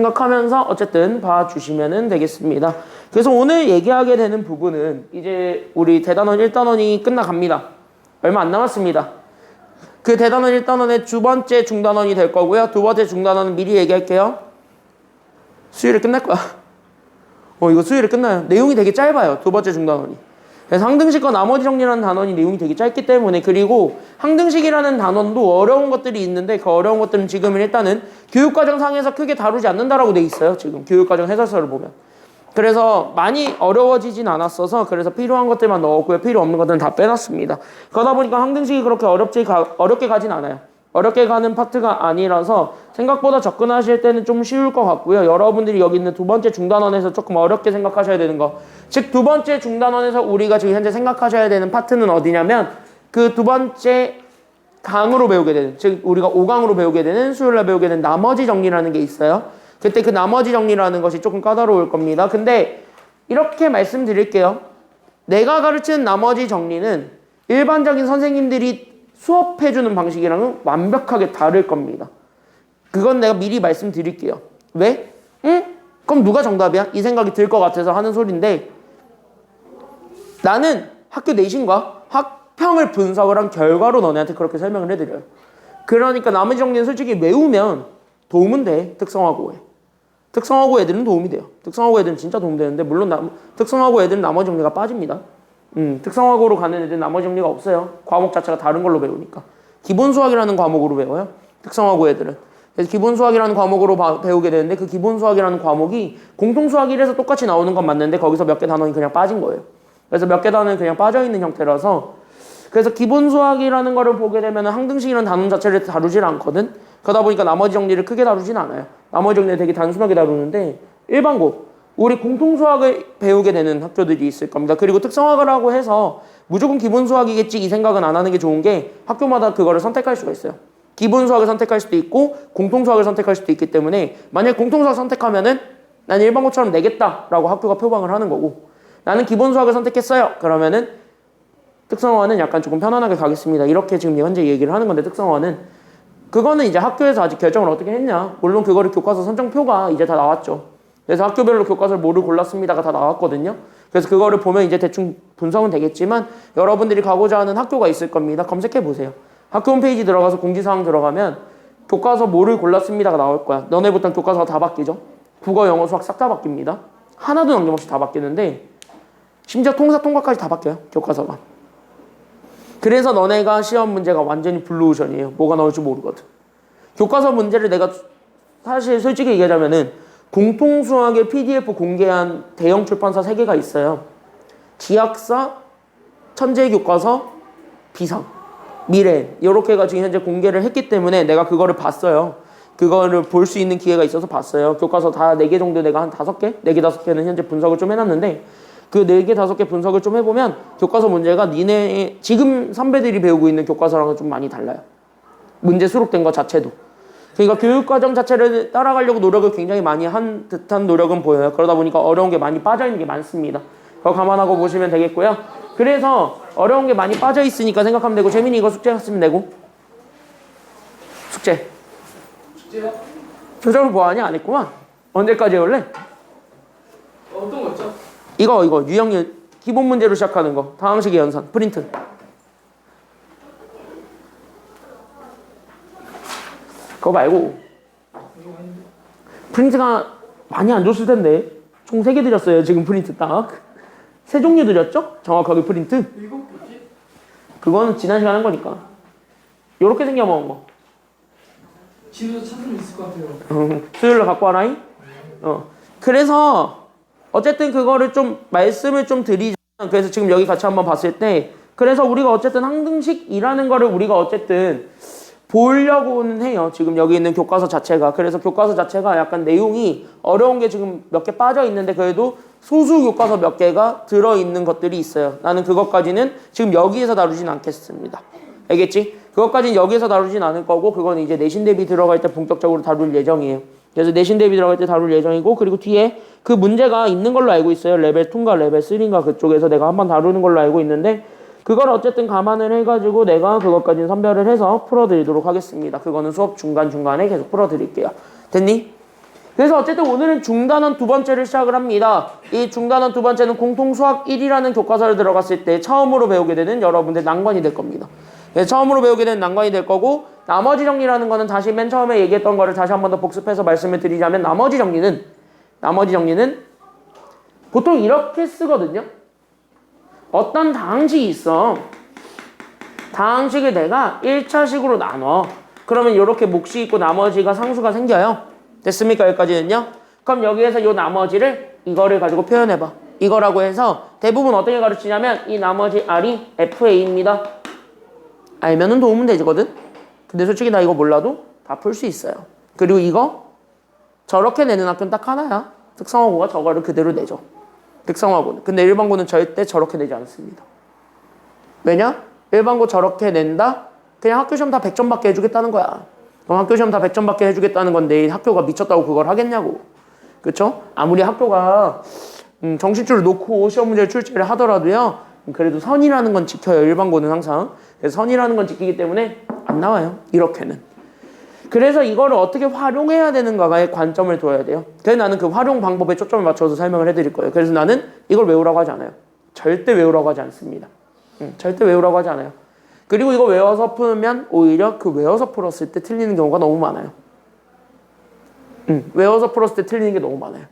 생각하면서 어쨌든 봐주시면 되겠습니다. 그래서 오늘 얘기하게 되는 부분은 이제 우리 대단원 1단원이 끝나갑니다. 얼마 안 남았습니다. 그 대단원 1단원의 두 번째 중단원이 될 거고요. 두 번째 중단원은 미리 얘기할게요. 수요일에 끝날 거야. 이거 수요일에 끝나요. 내용이 되게 짧아요. 두 번째 중단원이. 그래서 항등식과 나머지 정리라는 단원이 내용이 되게 짧기 때문에, 그리고 항등식이라는 단원도 어려운 것들이 있는데 그 어려운 것들은 지금은 일단은 교육과정상에서 크게 다루지 않는다라고 돼 있어요. 지금 교육과정 해설서를 보면. 그래서 많이 어려워지진 않았어서 그래서 필요한 것들만 넣었고요. 필요 없는 것들은 다 빼놨습니다. 그러다 보니까 항등식이 그렇게 어렵게 가진 않아요. 어렵게 가는 파트가 아니라서 생각보다 접근하실 때는 좀 쉬울 것 같고요. 여러분들이 여기 있는 두 번째 중단원에서 조금 어렵게 생각하셔야 되는 거, 즉 두 번째 중단원에서 우리가 지금 현재 생각하셔야 되는 파트는 어디냐면 그 두 번째 강으로 배우게 되는, 즉 우리가 5강으로 배우게 되는, 수요일날 배우게 되는 나머지 정리라는 게 있어요. 그때 그 나머지 정리라는 것이 조금 까다로울 겁니다. 근데 이렇게 말씀드릴게요. 내가 가르치는 나머지 정리는 일반적인 선생님들이 수업해주는 방식이랑은 완벽하게 다를 겁니다. 그건 내가 미리 말씀드릴게요. 왜? 그럼 누가 정답이야? 이 생각이 들 것 같아서 하는 소리인데, 나는 학교 내신과 학평을 분석을 한 결과로 너네한테 그렇게 설명을 해드려요. 그러니까 나머지 정리는 솔직히 외우면 도움은 돼. 특성화고에. 특성화고 애들은 도움이 돼요. 특성화고 애들은 진짜 도움 되는데, 물론 특성화고 애들은 나머지 정리가 빠집니다. 특성화고로 가는 애들은 나머지 정리가 없어요. 과목 자체가 다른 걸로 배우니까. 기본 수학이라는 과목으로 배워요. 특성화고 애들은. 그래서 기본 수학이라는 과목으로 배우게 되는데, 그 기본 수학이라는 과목이 공통 수학 1에서 똑같이 나오는 건 맞는데 거기서 몇 개 단원이 그냥 빠진 거예요. 그래서 몇 개 단원이 그냥 빠져있는 형태라서, 그래서 기본 수학이라는 거를 보게 되면 항등식이라는 단원 자체를 다루질 않거든. 그러다 보니까 나머지 정리를 크게 다루진 않아요. 나머지 정리를 되게 단순하게 다루는데, 일반고 우리 공통 수학을 배우게 되는 학교들이 있을 겁니다. 그리고 특성화라고 해서 무조건 기본 수학이겠지 이 생각은 안 하는 게 좋은 게, 학교마다 그거를 선택할 수가 있어요. 기본 수학을 선택할 수도 있고 공통 수학을 선택할 수도 있기 때문에, 만약 공통 수학 선택하면은 난 일반고처럼 내겠다라고 학교가 표방을 하는 거고, 나는 기본 수학을 선택했어요. 그러면은 특성화는 약간 조금 편안하게 가겠습니다. 이렇게 지금 현재 얘기를 하는 건데, 특성화는 그거는 이제 학교에서 아직 결정을 어떻게 했냐. 물론 그거를 교과서 선정표가 이제 다 나왔죠. 그래서 학교별로 교과서를 뭐를 골랐습니다가 다 나왔거든요. 그래서 그거를 보면 이제 대충 분석은 되겠지만, 여러분들이 가고자 하는 학교가 있을 겁니다. 검색해 보세요. 학교 홈페이지 들어가서 공지사항 들어가면 교과서 뭐를 골랐습니다가 나올 거야. 너네부터는 교과서가 다 바뀌죠. 국어, 영어, 수학 싹 다 바뀝니다. 하나도 남김없이 다 바뀌는데, 심지어 통사, 통과까지 다 바뀌어요. 교과서가. 그래서 너네가 시험 문제가 완전히 블루오션이에요. 뭐가 나올지 모르거든. 교과서 문제를 내가 사실 솔직히 얘기하자면은 공통수학의 PDF 공개한 대형 출판사 3개가 있어요. 지학사, 천재교과서, 비상, 미래, 이렇게가 지금 현재 공개를 했기 때문에 내가 그거를 봤어요. 그거를 볼 수 있는 기회가 있어서 봤어요. 교과서 다 4개 정도 내가 한 5개? 4개, 5개는 현재 분석을 좀 해놨는데, 그 4개, 5개 분석을 좀 해보면 교과서 문제가 니네 지금 선배들이 배우고 있는 교과서랑은 좀 많이 달라요. 문제 수록된 것 자체도. 그러니까 교육과정 자체를 따라가려고 노력을 굉장히 많이 한 듯한 노력은 보여요. 그러다 보니까 어려운 게 많이 빠져있는 게 많습니다. 그거 감안하고 보시면 되겠고요. 그래서 어려운 게 많이 빠져있으니까 생각하면 되고, 재민이 이거 숙제 했으면 되고. 숙제요? 표정을 뭐하니? 안 했구만. 언제까지 해올래? 어떤 거였죠? 이거 유형일 기본 문제로 시작하는 거. 다항식의 연산 프린트. 그거 말고 프린트가 많이 안 줬을 텐데. 총 3개 드렸어요 지금. 프린트 딱 3종류 드렸죠? 정확하게 프린트. 이거 뭐지? 그거는 지난 시간 한 거니까. 요렇게 생겨먹은 거. 집에서 찾으면 있을 것 같아요. 수요일로 갖고 와라잉. 그래서 어쨌든 그거를 좀 말씀을 좀 드리자면, 그래서 지금 여기 같이 한번 봤을 때, 그래서 우리가 어쨌든 항등식이라는 거를 우리가 어쨌든 보려고는 해요. 지금 여기 있는 교과서 자체가. 그래서 교과서 자체가 약간 내용이 어려운 게 지금 몇 개 빠져 있는데, 그래도 소수 교과서 몇 개가 들어있는 것들이 있어요. 나는 그것까지는 지금 여기에서 다루진 않겠습니다. 알겠지? 그것까지는 여기에서 다루진 않을 거고, 그건 이제 내신 대비 들어갈 때 본격적으로 다룰 예정이에요. 그래서 내신 대비 들어갈 때 다룰 예정이고, 그리고 뒤에 그 문제가 있는 걸로 알고 있어요. 레벨 2인가 레벨 3인가 그쪽에서 내가 한번 다루는 걸로 알고 있는데, 그걸 어쨌든 감안을 해가지고 내가 그것까지는 선별을 해서 풀어드리도록 하겠습니다. 그거는 수업 중간중간에 계속 풀어드릴게요. 됐니? 그래서 어쨌든 오늘은 중단원 두 번째를 시작을 합니다. 이 중단원 두 번째는 공통수학 1이라는 교과서를 들어갔을 때 처음으로 배우게 되는 여러분들 난관이 될 겁니다. 처음으로 배우게 되는 난관이 될 거고, 나머지 정리라는 거는 다시 맨 처음에 얘기했던 거를 다시 한 번 더 복습해서 말씀을 드리자면, 나머지 정리는 보통 이렇게 쓰거든요. 어떤 다항식이 있어. 다항식을 내가 1차식으로 나눠. 그러면 이렇게 몫이 있고 나머지가 상수가 생겨요. 됐습니까? 여기까지는요. 그럼 여기에서 이 나머지를 이거를 가지고 표현해봐. 이거라고 해서 대부분 어떻게 가르치냐면 이 나머지 R이 FA입니다. 알면은 도움은 되거든. 근데 솔직히 나 이거 몰라도 다 풀 수 있어요. 그리고 이거 저렇게 내는 학교는 딱 하나야. 특성화고가 저거를 그대로 내죠. 특성화고는. 근데 일반고는 절대 저렇게 내지 않습니다. 왜냐? 일반고 저렇게 낸다? 그냥 학교 시험 다 100점 받게 해주겠다는 거야. 그럼 학교 시험 다 100점 받게 해주겠다는 건데 학교가 미쳤다고 그걸 하겠냐고. 그쵸? 아무리 학교가 정신줄을 놓고 시험 문제를 출제를 하더라도요. 그래도 선이라는 건 지켜요. 일반고는 항상. 그래서 선이라는 건 지키기 때문에 안 나와요. 이렇게는. 그래서 이거를 어떻게 활용해야 되는가에 관점을 둬야 돼요. 그래서 나는 그 활용 방법에 초점을 맞춰서 설명을 해드릴 거예요. 그래서 나는 이걸 외우라고 하지 않아요. 절대 외우라고 하지 않습니다. 절대 외우라고 하지 않아요. 그리고 이거 외워서 풀면 오히려 그 외워서 풀었을 때 틀리는 경우가 너무 많아요. 외워서 풀었을 때 틀리는 게 너무 많아요.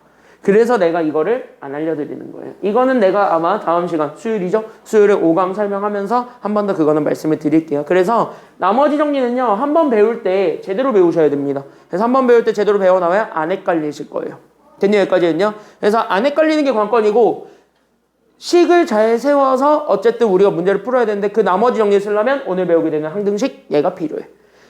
그래서 내가 이거를 안 알려드리는 거예요. 이거는 내가 아마 다음 시간 수요일이죠? 수요일에 5강 설명하면서 한 번 더 그거는 말씀을 드릴게요. 그래서 나머지 정리는요. 한 번 배울 때 제대로 배우셔야 됩니다. 그래서 한 번 배울 때 제대로 배워나와야 안 헷갈리실 거예요. 됐냐 여기까지는요? 그래서 안 헷갈리는 게 관건이고 식을 잘 세워서 어쨌든 우리가 문제를 풀어야 되는데 그 나머지 정리를 쓰려면 오늘 배우게 되는 항등식 얘가 필요해.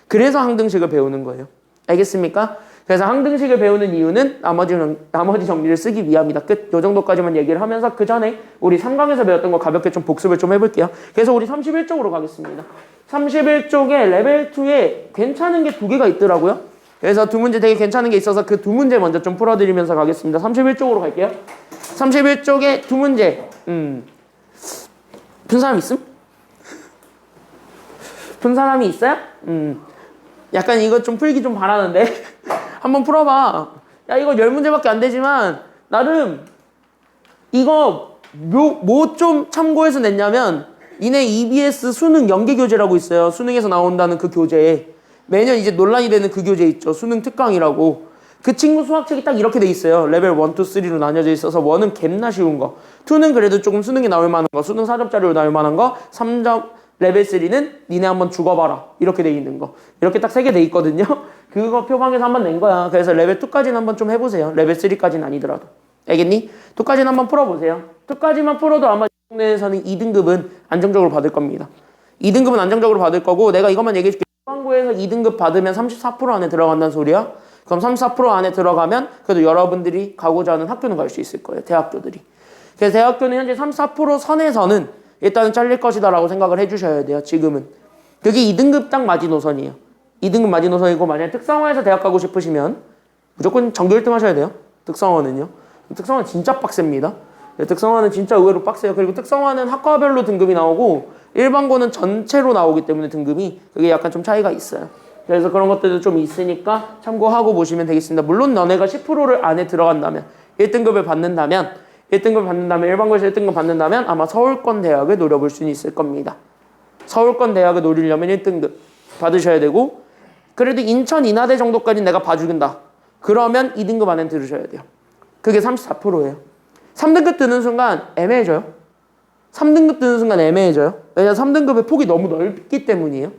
그래서 항등식을 배우는 거예요. 알겠습니까? 그래서 항등식을 배우는 이유는 나머지 정리를 쓰기 위함이다. 끝. 요 정도까지만 얘기를 하면서 그 전에 우리 3강에서 배웠던 거 가볍게 좀 복습을 좀 해볼게요. 그래서 우리 31쪽으로 가겠습니다. 31쪽에 레벨 2에 괜찮은 게 두 개가 있더라고요. 그래서 두 문제 되게 괜찮은 게 있어서 그 두 문제 먼저 좀 풀어드리면서 가겠습니다. 31쪽으로 갈게요. 31쪽에 두 문제. 푼 사람 있음? 푼 사람이 있어요? 약간 이거 좀 풀기 좀 바라는데 한번 풀어봐. 야 이거 10문제밖에 안 되지만 나름 이거 뭐 좀 참고해서 냈냐면 니네 EBS 수능 연계교재라고 있어요. 수능에서 나온다는 그 교재. 매년 이제 논란이 되는 그 교재 있죠. 수능 특강이라고. 그 친구 수학책이 딱 이렇게 돼 있어요. 레벨 1, 2, 3로 나뉘어져 있어서 1은 갭나 쉬운 거, 2는 그래도 조금 수능에 나올 만한 거, 수능 4점짜리로 나올 만한 거, 3점 레벨 3는 니네 한번 죽어봐라 이렇게 돼 있는 거. 이렇게 딱 3개 돼 있거든요. 그거 표방에서 한번 낸 거야. 그래서 레벨 2까지는 한번 좀 해보세요. 레벨 3까지는 아니더라도. 알겠니? 2까지는 한번 풀어보세요. 2까지만 풀어도 아마 내에서는 2등급은 안정적으로 받을 겁니다. 2등급은 안정적으로 받을 거고 내가 이것만 얘기해줄게. 한국에서 2등급 받으면 34% 안에 들어간다는 소리야. 그럼 34% 안에 들어가면 그래도 여러분들이 가고자 하는 학교는 갈 수 있을 거예요. 대학교들이. 그래서 대학교는 현재 34% 선에서는 일단은 잘릴 것이다 라고 생각을 해주셔야 돼요. 지금은. 그게 2등급 딱 마지노선이에요. 2등급 마지노선이고 만약에 특성화에서 대학 가고 싶으시면 무조건 전교 1등 하셔야 돼요. 특성화는요. 특성화는 진짜 빡셉니다. 특성화는 진짜 의외로 빡세요. 그리고 특성화는 학과별로 등급이 나오고 일반고는 전체로 나오기 때문에 등급이 그게 약간 좀 차이가 있어요. 그래서 그런 것들도 좀 있으니까 참고하고 보시면 되겠습니다. 물론 너네가 10%를 안에 들어간다면 1등급을 받는다면 일반고에서 1등급 받는다면 아마 서울권 대학을 노려볼 수는 있을 겁니다. 서울권 대학을 노리려면 1등급 받으셔야 되고 그래도 인천 인하대 정도까지 내가 봐주긴다. 그러면 2등급 안에 들으셔야 돼요. 그게 34%예요. 3등급 뜨는 순간 애매해져요. 3등급 뜨는 순간 애매해져요. 왜냐면 3등급의 폭이 너무 넓기 때문이에요.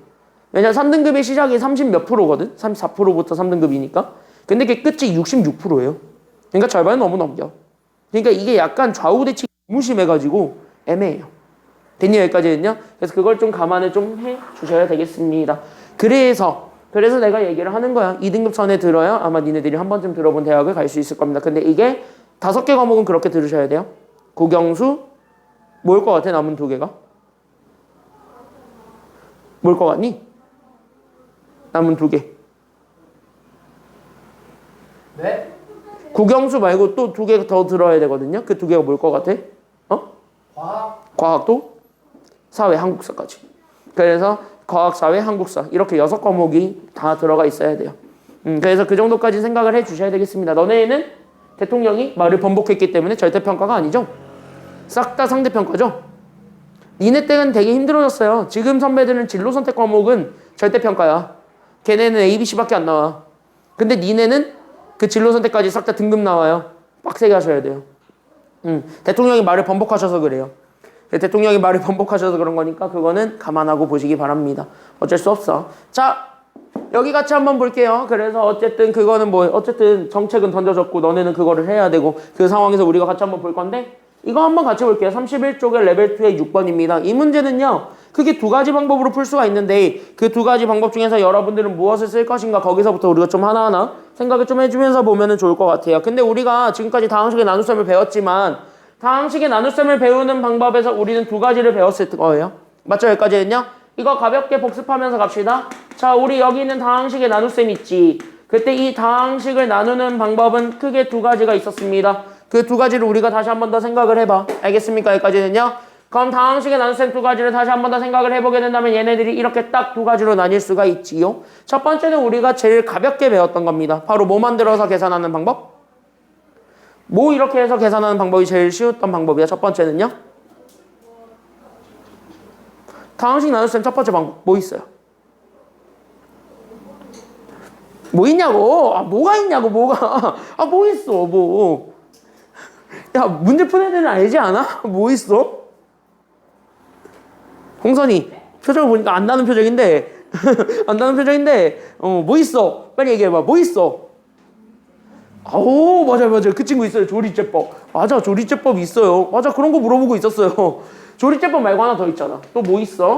왜냐면 3등급의 시작이 30 몇 프로거든. 34%부터 3등급이니까. 근데 그게 끝이 66%예요. 그러니까 절반은 너무 넘겨. 그러니까 이게 약간 좌우대칭이 너무 심해가지고 애매해요. 됐냐 여기까지는요? 그래서 그걸 좀 감안을 좀 해주셔야 되겠습니다. 그래서 내가 얘기를 하는 거야. 2등급 선에 들어야 아마 니네들이 한 번쯤 들어본 대학을 갈 수 있을 겁니다. 근데 이게 5개 과목은 그렇게 들으셔야 돼요. 고경수 뭘 것 같아? 남은 2개가? 뭘 것 같니? 남은 2개. 네? 국영수 말고 또 2개 더 들어야 되거든요. 그 2개가 뭘 것 같아? 과학도? 사회, 한국사까지. 그래서 과학, 사회, 한국사 이렇게 6과목이 다 들어가 있어야 돼요. 그래서 그 정도까지 생각을 해주셔야 되겠습니다. 너네는 대통령이 말을 번복했기 때문에 절대평가가 아니죠. 싹 다 상대평가죠. 니네 때는 되게 힘들어졌어요. 지금 선배들은 진로 선택 과목은 절대평가야. 걔네는 ABC밖에 안 나와. 근데 니네는 그 진로 선택까지 싹 다 등급 나와요. 빡세게 하셔야 돼요. 대통령이 말을 번복하셔서 그래요. 대통령이 말을 번복하셔서 그런 거니까 그거는 감안하고 보시기 바랍니다. 어쩔 수 없어. 자, 여기 같이 한번 볼게요. 그래서 어쨌든 그거는 뭐 어쨌든 정책은 던져졌고 너네는 그거를 해야 되고 그 상황에서 우리가 같이 한번 볼 건데 이거 한번 같이 볼게요. 31쪽의 레벨 2의 6번입니다. 이 문제는요. 크게 두 가지 방법으로 풀 수가 있는데 그 두 가지 방법 중에서 여러분들은 무엇을 쓸 것인가 거기서부터 우리가 좀 하나하나 생각을 좀 해주면서 보면 좋을 것 같아요. 근데 우리가 지금까지 다항식의 나눗셈을 배웠지만 다항식의 나눗셈을 배우는 방법에서 우리는 두 가지를 배웠을 거예요. 맞죠? 여기까지는요? 이거 가볍게 복습하면서 갑시다. 자, 우리 여기 있는 다항식의 나눗셈 있지. 그때 이 다항식을 나누는 방법은 크게 두 가지가 있었습니다. 그 두 가지를 우리가 다시 한 번 더 생각을 해봐. 알겠습니까? 여기까지는요? 그럼 다항식의 나눗셈 두 가지를 다시 한 번 더 생각을 해보게 된다면 얘네들이 이렇게 딱 두 가지로 나뉠 수가 있지요. 첫 번째는 우리가 제일 가볍게 배웠던 겁니다. 바로 뭐 만들어서 계산하는 방법? 뭐 이렇게 해서 계산하는 방법이 제일 쉬웠던 방법이야. 첫 번째는요. 다항식 나눗셈 첫 번째 방법 뭐 있어요? 뭐 있냐고? 뭐가 있냐고 뭐가? 뭐 있어 뭐. 야 문제 푸는 애들은 알지 않아? 뭐 있어? 홍선이 표정을 보니까 안 나는 표정인데 안 나는 표정인데 뭐 있어? 빨리 얘기해봐. 뭐 있어? 맞아 그 친구 있어요. 조리제법. 맞아 조리제법 있어요. 맞아 그런 거 물어보고 있었어요. 조리제법 말고 하나 더 있잖아. 또 뭐 있어?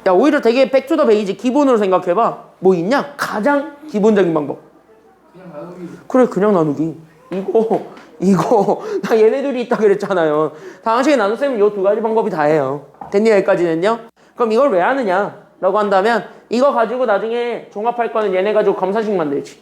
야 오히려 되게 백투더 베이지 기본으로 생각해봐. 뭐 있냐? 가장 기본적인 방법. 그냥 나누기. 그래 그냥 나누기. 이거 나 얘네들이 있다 그랬잖아요. 다항식의 나눗셈은 요 두 가지 방법이 다예요. 됐니? 여기까지는요? 그럼 이걸 왜 하느냐 라고 한다면 이거 가지고 나중에 종합할 거는 얘네 가지고 검산식 만들지.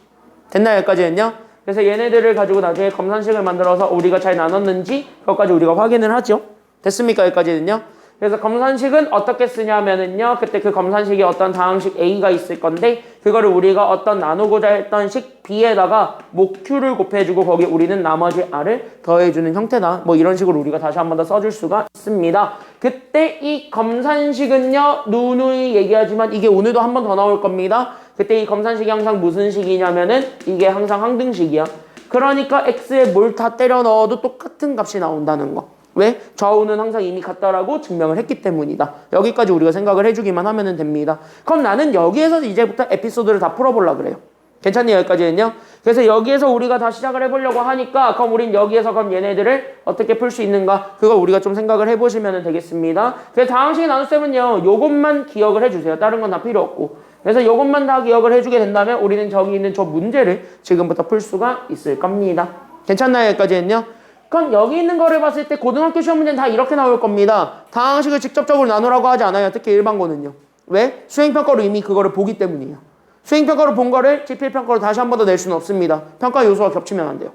됐나? 여기까지는요? 그래서 얘네들을 가지고 나중에 검산식을 만들어서 우리가 잘 나눴는지 그것까지 우리가 확인을 하죠. 됐습니까? 여기까지는요? 그래서 검산식은 어떻게 쓰냐면은요. 그때 그 검산식이 어떤 다항식 A가 있을 건데 그거를 우리가 어떤 나누고자 했던 식 B에다가 목 Q를 곱해주고 거기 우리는 나머지 R을 더해주는 형태다. 뭐 이런 식으로 우리가 다시 한 번 더 써줄 수가 있습니다. 그때 이 검산식은요. 누누이 얘기하지만 이게 오늘도 한 번 더 나올 겁니다. 그때 이 검산식이 항상 무슨 식이냐면은 이게 항상 항등식이야. 그러니까 X에 뭘 다 때려 넣어도 똑같은 값이 나온다는 거. 왜? 좌우는 항상 이미 같다라고 증명을 했기 때문이다. 여기까지 우리가 생각을 해주기만 하면 됩니다. 그럼 나는 여기에서 이제부터 에피소드를 다 풀어보려고 그래요. 괜찮니? 여기까지는요? 그래서 여기에서 우리가 다 시작을 해보려고 하니까 그럼 우린 여기에서 그럼 얘네들을 어떻게 풀 수 있는가? 그걸 우리가 좀 생각을 해보시면 되겠습니다. 그래서 다항식의 나눗셈은요. 요것만 기억을 해주세요. 다른 건 다 필요 없고. 그래서 요것만 다 기억을 해주게 된다면 우리는 저기 있는 저 문제를 지금부터 풀 수가 있을 겁니다. 괜찮나요? 여기까지는요? 그럼 여기 있는 거를 봤을 때 고등학교 시험 문제는 다 이렇게 나올 겁니다. 다항식을 직접적으로 나누라고 하지 않아요. 특히 일반고는요. 왜? 수행평가로 이미 그거를 보기 때문이에요. 수행평가로 본 거를 지필평가로 다시 한 번 더 낼 수는 없습니다. 평가 요소가 겹치면 안 돼요.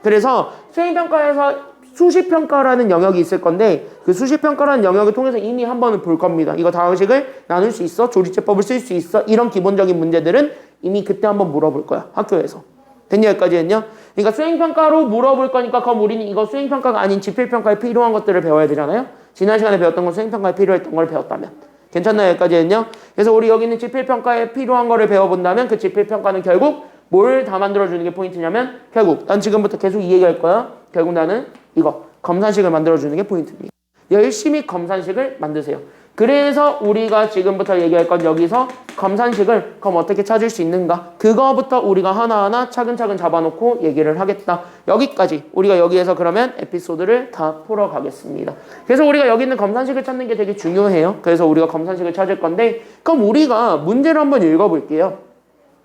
그래서 수행평가에서 수시평가라는 영역이 있을 건데 그 수시평가라는 영역을 통해서 이미 한 번은 볼 겁니다. 이거 다항식을 나눌 수 있어? 조리제법을 쓸 수 있어? 이런 기본적인 문제들은 이미 그때 한번 물어볼 거야. 학교에서. 됐니? 여기까지는요? 그러니까 수행평가로 물어볼 거니까 그럼 우리는 이거 수행평가가 아닌 지필평가에 필요한 것들을 배워야 되잖아요? 지난 시간에 배웠던 건 수행평가에 필요했던 걸 배웠다면. 괜찮나요? 여기까지는요? 그래서 우리 여기 있는 지필평가에 필요한 거를 배워본다면 그 지필평가는 결국 뭘 다 만들어주는 게 포인트냐면 결국 난 지금부터 계속 이 얘기할 거야. 결국 나는 이거 검산식을 만들어주는 게 포인트입니다. 열심히 검산식을 만드세요. 그래서 우리가 지금부터 얘기할 건 여기서 검산식을 그럼 어떻게 찾을 수 있는가? 그거부터 우리가 하나하나 차근차근 잡아놓고 얘기를 하겠다. 여기까지 우리가 여기에서 그러면 에피소드를 다 풀어가겠습니다. 그래서 우리가 여기 있는 검산식을 찾는 게 되게 중요해요. 그래서 우리가 검산식을 찾을 건데 그럼 우리가 문제를 한번 읽어볼게요.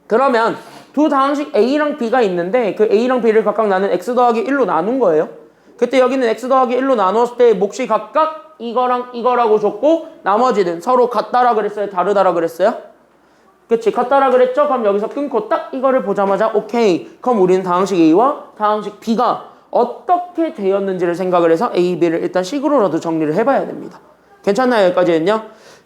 그러면 두 다항식 A랑 B가 있는데 그 A랑 B를 각각 나는 X 더하기 1로 나눈 거예요. 그때 여기는 X 더하기 1로 나눴을 때 몫이 각각 이거랑 이거라고 줬고 나머지는 서로 같다라 그랬어요? 다르다라 그랬어요? 그치 같다라 그랬죠? 그럼 여기서 끊고 딱 이거를 보자마자 오케이 그럼 우리는 다항식 A와 다항식 B가 어떻게 되었는지를 생각을 해서 A, B를 일단 식으로라도 정리를 해봐야 됩니다. 괜찮나요? 여기까지는요?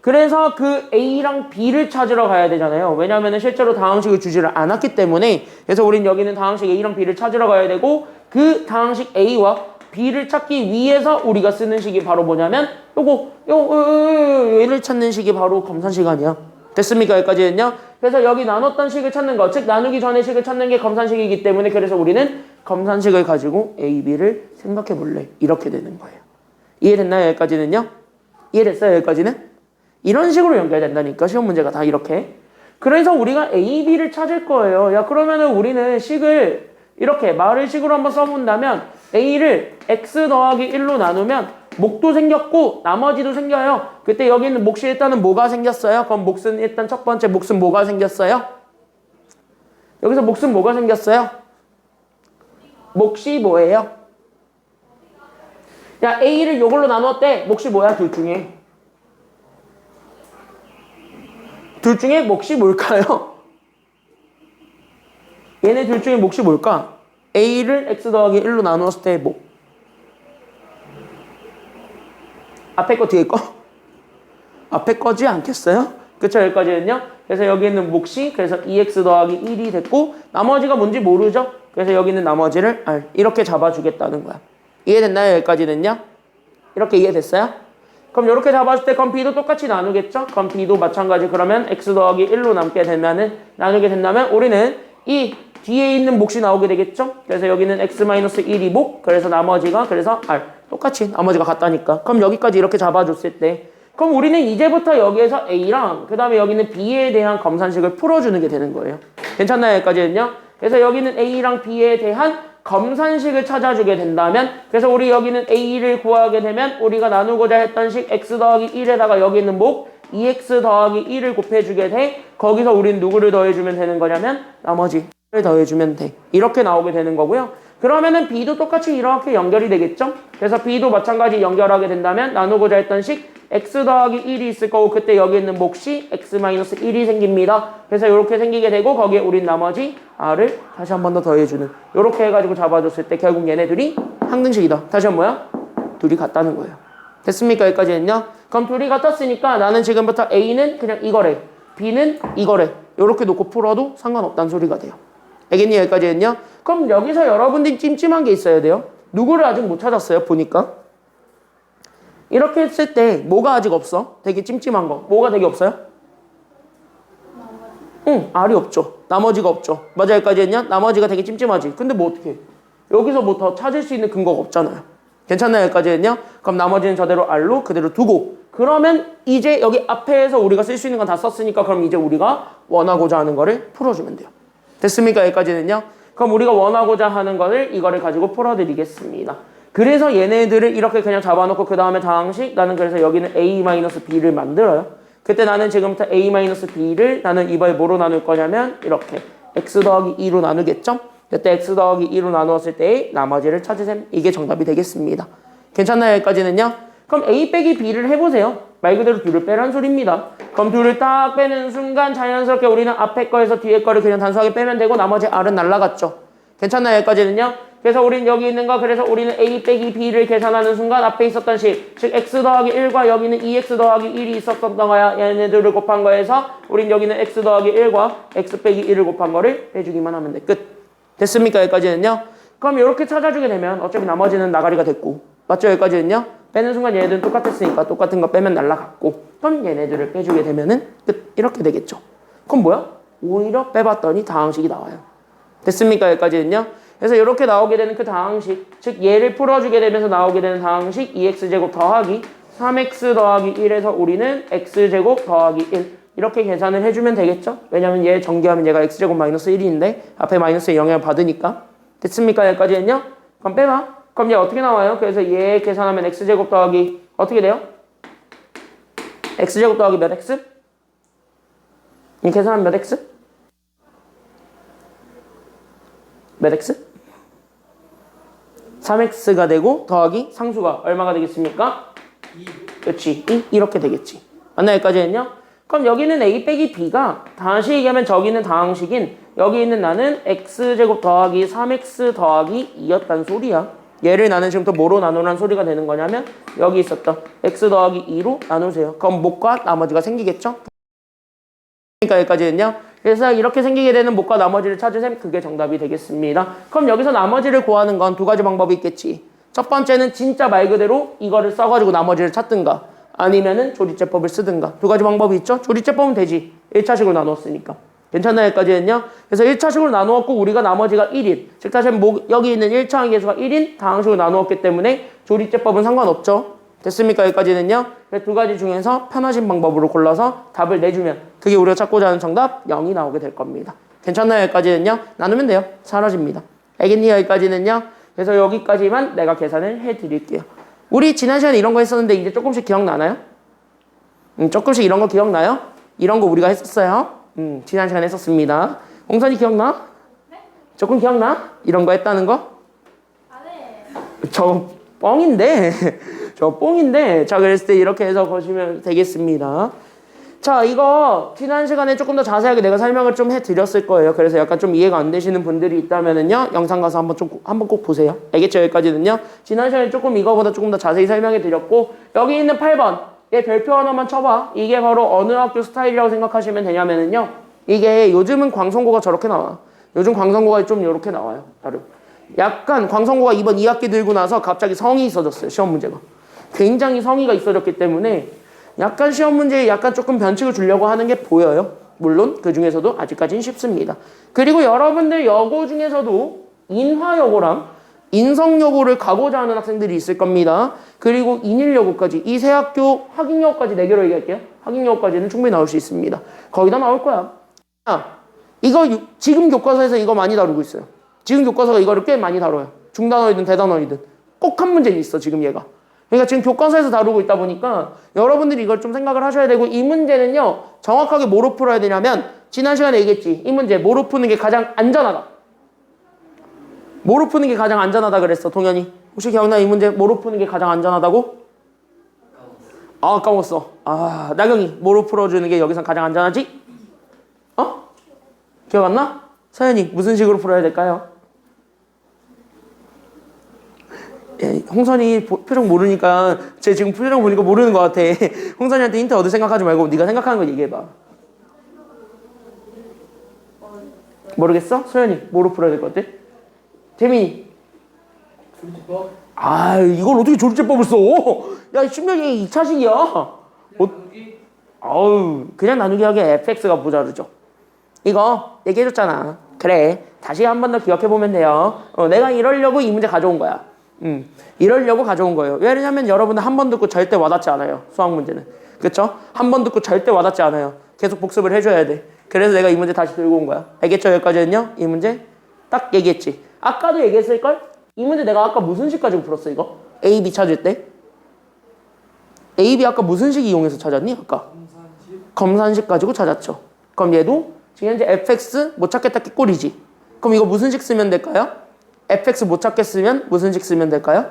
그래서 그 A랑 B를 찾으러 가야 되잖아요. 왜냐하면 실제로 다항식을 주지를 않았기 때문에. 그래서 우린 여기는 다항식 A랑 B를 찾으러 가야 되고 그 다항식 A와 B를 찾기 위해서 우리가 쓰는 식이 바로 뭐냐면 얘를 찾는 식이 바로 검산식 아니야. 됐습니까? 여기까지는요. 그래서 여기 나눴던 식을 찾는 거, 즉 나누기 전의 식을 찾는 게 검산식이기 때문에 그래서 우리는 검산식을 가지고 A, B를 생각해 볼래. 이렇게 되는 거예요. 이해됐나요? 여기까지는요? 이해됐어요? 여기까지는? 이런 식으로 연결된다니까 시험 문제가 다 이렇게. 그래서 우리가 A, B를 찾을 거예요. 야 그러면은 우리는 식을 이렇게 말을 식으로 한번 써본다면 A를 X 더하기 1로 나누면 목도 생겼고 나머지도 생겨요. 그때 여기 있는 몫이 일단은 뭐가 생겼어요? 그럼 몫은 일단 첫 번째 몫은 뭐가 생겼어요? 여기서 몫은 뭐가 생겼어요? 몫이 뭐예요? 야 A를 요걸로 나누었대. 몫이 뭐야? 둘 중에 몫이 뭘까요? 얘네 둘 중에 몫이 뭘까? A를 X 더하기 1로 나누었을 때의 몫. 앞에 거 뒤에 거? 앞에 거지 않겠어요? 그쵸? 여기까지는요? 그래서 여기 있는 몫이 그래서 2x 더하기 1이 됐고 나머지가 뭔지 모르죠? 그래서 여기 있는 나머지를 R 이렇게 잡아주겠다는 거야. 이해됐나요? 여기까지는요? 이렇게 이해됐어요? 그럼 이렇게 잡았을 때 그럼 B도 똑같이 나누겠죠? 그럼 B도 마찬가지. 그러면 x 더하기 1로 나누게 된다면 우리는 이 뒤에 있는 몫이 나오게 되겠죠? 그래서 여기는 x-1이 몫, 그래서 나머지가 그래서 R 똑같이 나머지가 같다니까. 그럼 여기까지 이렇게 잡아줬을 때 그럼 우리는 이제부터 여기에서 A랑 그 다음에 여기는 B에 대한 검산식을 풀어주는 게 되는 거예요. 괜찮나요? 여기까지는요? 그래서 여기는 A랑 B에 대한 검산식을 찾아주게 된다면 그래서 우리 여기는 A를 구하게 되면 우리가 나누고자 했던 식 x 더하기 1에다가 여기 있는 몫 2x 더하기 1을 곱해주게 돼. 거기서 우린 누구를 더해주면 되는 거냐면 나머지를 더해주면 돼. 이렇게 나오게 되는 거고요. 그러면은 B도 똑같이 이렇게 연결이 되겠죠? 그래서 B도 마찬가지 연결하게 된다면 나누고자 했던 식 x 더하기 1이 있을 거고 그때 여기 있는 몫이 x-1이 생깁니다. 그래서 이렇게 생기게 되고 거기에 우린 나머지 r을 다시 한 번 더 더해주는 이렇게 해가지고 잡아줬을 때 결국 얘네들이 항등식이다. 다시 한 뭐야? 둘이 같다는 거예요. 됐습니까? 여기까지는요? 그럼 둘이 같았으니까 나는 지금부터 A는 그냥 이거래, B는 이거래 이렇게 놓고 풀어도 상관없다는 소리가 돼요. 알겠니? 여기까지는요? 그럼 여기서 여러분들이 찜찜한 게 있어야 돼요. 누구를 아직 못 찾았어요? 보니까 이렇게 했을 때 뭐가 아직 없어? 되게 찜찜한 거. 뭐가 되게 없어요? 응, R이 없죠. 나머지가 없죠. 맞아, 여기까지 했냐? 나머지가 되게 찜찜하지. 근데 뭐 어떻게 해? 여기서 뭐 더 찾을 수 있는 근거가 없잖아요. 괜찮나요? 여기까지 했냐? 그럼 나머지는 저대로 R로 그대로 두고 그러면 이제 여기 앞에서 우리가 쓸 수 있는 건 다 썼으니까 그럼 이제 우리가 원하고자 하는 거를 풀어주면 돼요. 됐습니까? 여기까지는요? 그럼 우리가 원하고자 하는 거를 이거를 가지고 풀어드리겠습니다. 그래서 얘네들을 이렇게 그냥 잡아놓고 그 다음에 다항식 나는 그래서 여기는 A-B를 만들어요. 그때 나는 지금부터 A-B를 나는 이번에 뭐로 나눌 거냐면 이렇게 x 더하기 2로 나누겠죠? 그때 x 더하기 2로 나누었을 때의 나머지를 찾으셈. 이게 정답이 되겠습니다. 괜찮나요? 여기까지는요? 그럼 A 빼기 B를 해보세요. 말 그대로 둘을 빼란 소리입니다. 그럼 둘을 딱 빼는 순간 자연스럽게 우리는 앞에 거에서 뒤에 거를 그냥 단순하게 빼면 되고 나머지 R은 날라갔죠. 괜찮나요? 여기까지는요? 그래서 우린 여기 있는 거 그래서 우리는 A 빼기 B를 계산하는 순간 앞에 있었던 식 즉 x 더하기 1과 여기는 2x 더하기 1이 있었던 거야. 얘네들을 곱한 거에서 우린 여기는 x 더하기 1과 x 빼기 1을 곱한 거를 빼주기만 하면 돼. 끝. 됐습니까? 여기까지는요? 그럼 이렇게 찾아주게 되면 어차피 나머지는 나가리가 됐고 맞죠? 여기까지는요? 빼는 순간 얘네들은 똑같았으니까 똑같은 거 빼면 날라갔고 그럼 얘네들을 빼주게 되면은 끝. 이렇게 되겠죠. 그럼 뭐야? 오히려 빼봤더니 다항식이 나와요. 됐습니까? 여기까지는요? 그래서 이렇게 나오게 되는 그 다항식 즉 얘를 풀어주게 되면서 나오게 되는 다항식 2x제곱 더하기 3x 더하기 1에서 우리는 x제곱 더하기 1 이렇게 계산을 해주면 되겠죠? 왜냐면 얘 전개하면 얘가 x제곱 마이너스 1인데 앞에 마이너스의 영향을 받으니까 됐습니까? 여기까지는요? 그럼 빼봐. 그럼 얘 어떻게 나와요? 그래서 얘 계산하면 x제곱 더하기 어떻게 돼요? x제곱 더하기 몇 x? 이 계산하면 몇 x? 몇 x? 3x가 되고 더하기 상수가 얼마가 되겠습니까? 2. 그렇지. 2 이렇게 되겠지. 맞나 여기까지는요? 그럼 여기는 a 빼기 b가 다시 얘기하면 저기 있는 다항식인 여기 있는 나는 x제곱 더하기 3x 더하기 2였단 소리야. 얘를 나는 지금부터 뭐로 나누라는 소리가 되는 거냐면 여기 있었던 x 더하기 2로 나누세요. 그럼 목과 나머지가 생기겠죠? 그러니까 여기까지는요. 그래서 이렇게 생기게 되는 목과 나머지를 찾으셈 그게 정답이 되겠습니다. 그럼 여기서 나머지를 구하는 건 두 가지 방법이 있겠지. 첫 번째는 진짜 말 그대로 이거를 써가지고 나머지를 찾든가 아니면은 조리제법을 쓰든가 두 가지 방법이 있죠. 조리제법은 되지. 1차식으로 나누었으니까. 괜찮나요? 여기까지는요. 그래서 1차식으로 나누었고 우리가 나머지가 1인 즉 다시 여기 있는 1차 함계수가 1인 다항식으로 나누었기 때문에 조리제법은 상관없죠. 됐습니까? 여기까지는요. 두 가지 중에서 편하신 방법으로 골라서 답을 내주면 그게 우리가 찾고자 하는 정답 0이 나오게 될 겁니다. 괜찮나요? 여기까지는요. 나누면 돼요. 사라집니다. 알겠니? 여기까지는요. 그래서 여기까지만 내가 계산을 해드릴게요. 우리 지난 시간에 이런 거 했었는데 이제 조금씩 기억나나요? 조금씩 이런 거 기억나요? 이런 거 우리가 했었어요. 지난 시간에 했었습니다. 홍선이 기억나? 네? 조금 기억나? 이런 거 했다는 거? 아, 네. 저 뻥인데 저 뽕인데 자 그랬을 때 이렇게 해서 거시면 되겠습니다. 자 이거 지난 시간에 조금 더 자세하게 내가 설명을 좀 해드렸을 거예요. 그래서 약간 좀 이해가 안 되시는 분들이 있다면은요 영상 가서 한번 꼭 보세요. 알겠죠? 여기까지는요. 지난 시간에 조금 이거보다 조금 더 자세히 설명해 드렸고 여기 있는 8번 얘 별표 하나만 쳐봐. 이게 바로 어느 학교 스타일이라고 생각하시면 되냐면은요 이게 요즘은 광성고가 저렇게 나와. 요즘 광성고가 좀 이렇게 나와요. 나름 약간 광성고가 이번 2학기 들고 나서 갑자기 성이 있어졌어요. 시험 문제가 굉장히 성의가 있어졌기 때문에 약간 시험 문제에 약간 조금 변칙을 주려고 하는 게 보여요. 물론 그 중에서도 아직까지는 쉽습니다. 그리고 여러분들 여고 중에서도 인화여고랑 인성여고를 가고자 하는 학생들이 있을 겁니다. 그리고 인일여고까지 이 세 학교 학인여고까지 4개로 얘기할게요. 학인여고까지는 충분히 나올 수 있습니다. 거의 다 나올 거야. 이거 지금 교과서에서 이거 많이 다루고 있어요. 지금 교과서가 이거를 꽤 많이 다뤄요. 중단어이든 대단어이든 꼭 한 문제는 있어 지금 얘가. 그러니까 지금 교과서에서 다루고 있다 보니까 여러분들이 이걸 좀 생각을 하셔야 되고 이 문제는요 정확하게 뭐로 풀어야 되냐면 지난 시간에 얘기했지. 이 문제 뭐로 푸는 게 가장 안전하다. 뭐로 푸는 게 가장 안전하다 그랬어 동현이. 혹시 기억나? 이 문제 뭐로 푸는 게 가장 안전하다고? 아 까먹었어. 아 나경이 뭐로 풀어주는 게 여기서 가장 안전하지? 어? 기억 안 나? 서연이 무슨 식으로 풀어야 될까요? 예, 홍선이 표정 모르니까 쟤 지금 표정 보니까 모르는 것 같아. 홍선이한테 힌트 얻을 생각하지 말고 네가 생각하는 거 얘기해봐. 모르겠어? 소연이 뭐로 풀어야 될 것 같아? 재민이. 조리제법. 아 이걸 어떻게 조리제법을 써? 야 신명이 2차식이야. 나누기. 아우 그냥 나누기 하기에 fx가 모자르죠. 이거 얘기해줬잖아. 그래 다시 한 번 더 기억해보면 돼요. 내가 이러려고 이 문제 가져온 거야. 이러려고 가져온 거예요. 왜냐면 여러분들 한 번 듣고 절대 와닿지 않아요. 수학 문제는. 그쵸? 한 번 듣고 절대 와닿지 않아요. 계속 복습을 해줘야 돼. 그래서 내가 이 문제 다시 들고 온 거야. 알겠죠? 여기까지는요? 이 문제 딱 얘기했지. 아까도 얘기했을걸? 이 문제 내가 아까 무슨 식 가지고 풀었어 이거? A, B 찾을 때? A, B 아까 무슨 식 이용해서 찾았니? 아까? 검산식 가지고 찾았죠. 그럼 얘도 지금 현재 fx 못 찾겠다 게 꼴이지. 그럼 이거 무슨 식 쓰면 될까요? fx 못 찾겠으면 무슨 식 쓰면 될까요?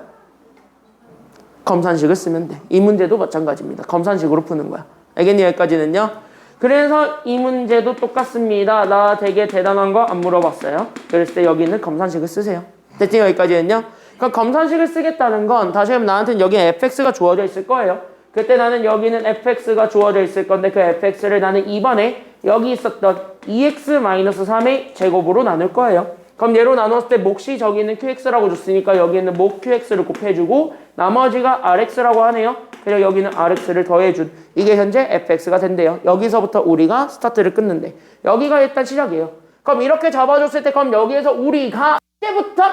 검산식을 쓰면 돼. 이 문제도 마찬가지입니다. 검산식으로 푸는 거야. 알겠니? 여기까지는요. 그래서 이 문제도 똑같습니다. 나 되게 대단한 거 안 물어봤어요. 그랬을 때 여기는 검산식을 쓰세요. 됐지? 여기까지는요. 그럼 검산식을 쓰겠다는 건 다시 한번 나한테는 여기에 fx가 주어져 있을 거예요. 그때 나는 여기는 fx가 주어져 있을 건데 그 fx를 나는 이번에 여기 있었던 2x-3의 제곱으로 나눌 거예요. 그럼 얘로 나눴을 때 몫이 저기는 qx라고 줬으니까 여기는 몫 qx를 곱해주고 나머지가 rx라고 하네요. 그리고 여기는 rx를 더해준 이게 현재 fx가 된대요. 여기서부터 우리가 스타트를 끊는데 여기가 일단 시작이에요. 그럼 이렇게 잡아줬을 때 그럼 여기에서 우리가 이제부터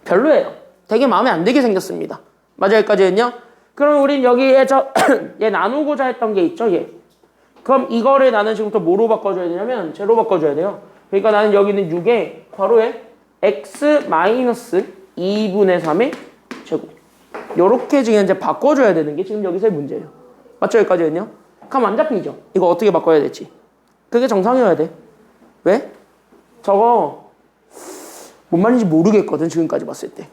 별로예요. 되게 마음에 안 들게 생겼습니다. 맞아요? 여기까지는요. 그럼 우린 여기에 얘 나누고자 했던 게 있죠. 얘. 그럼 이거를 나는 지금부터 뭐로 바꿔줘야 되냐면 제로 바꿔줘야 돼요. 그러니까 나는 여기는 6에 괄호에 x-2분의 3의 제곱 요렇게 지금 이제 바꿔줘야 되는 게 지금 여기서의 문제예요. 맞죠? 여기까지는요. 그럼 안 잡히죠. 이거 어떻게 바꿔야 될지. 그게 정상이어야 돼. 왜? 저거 뭔 말인지 모르겠거든 지금까지 봤을 때.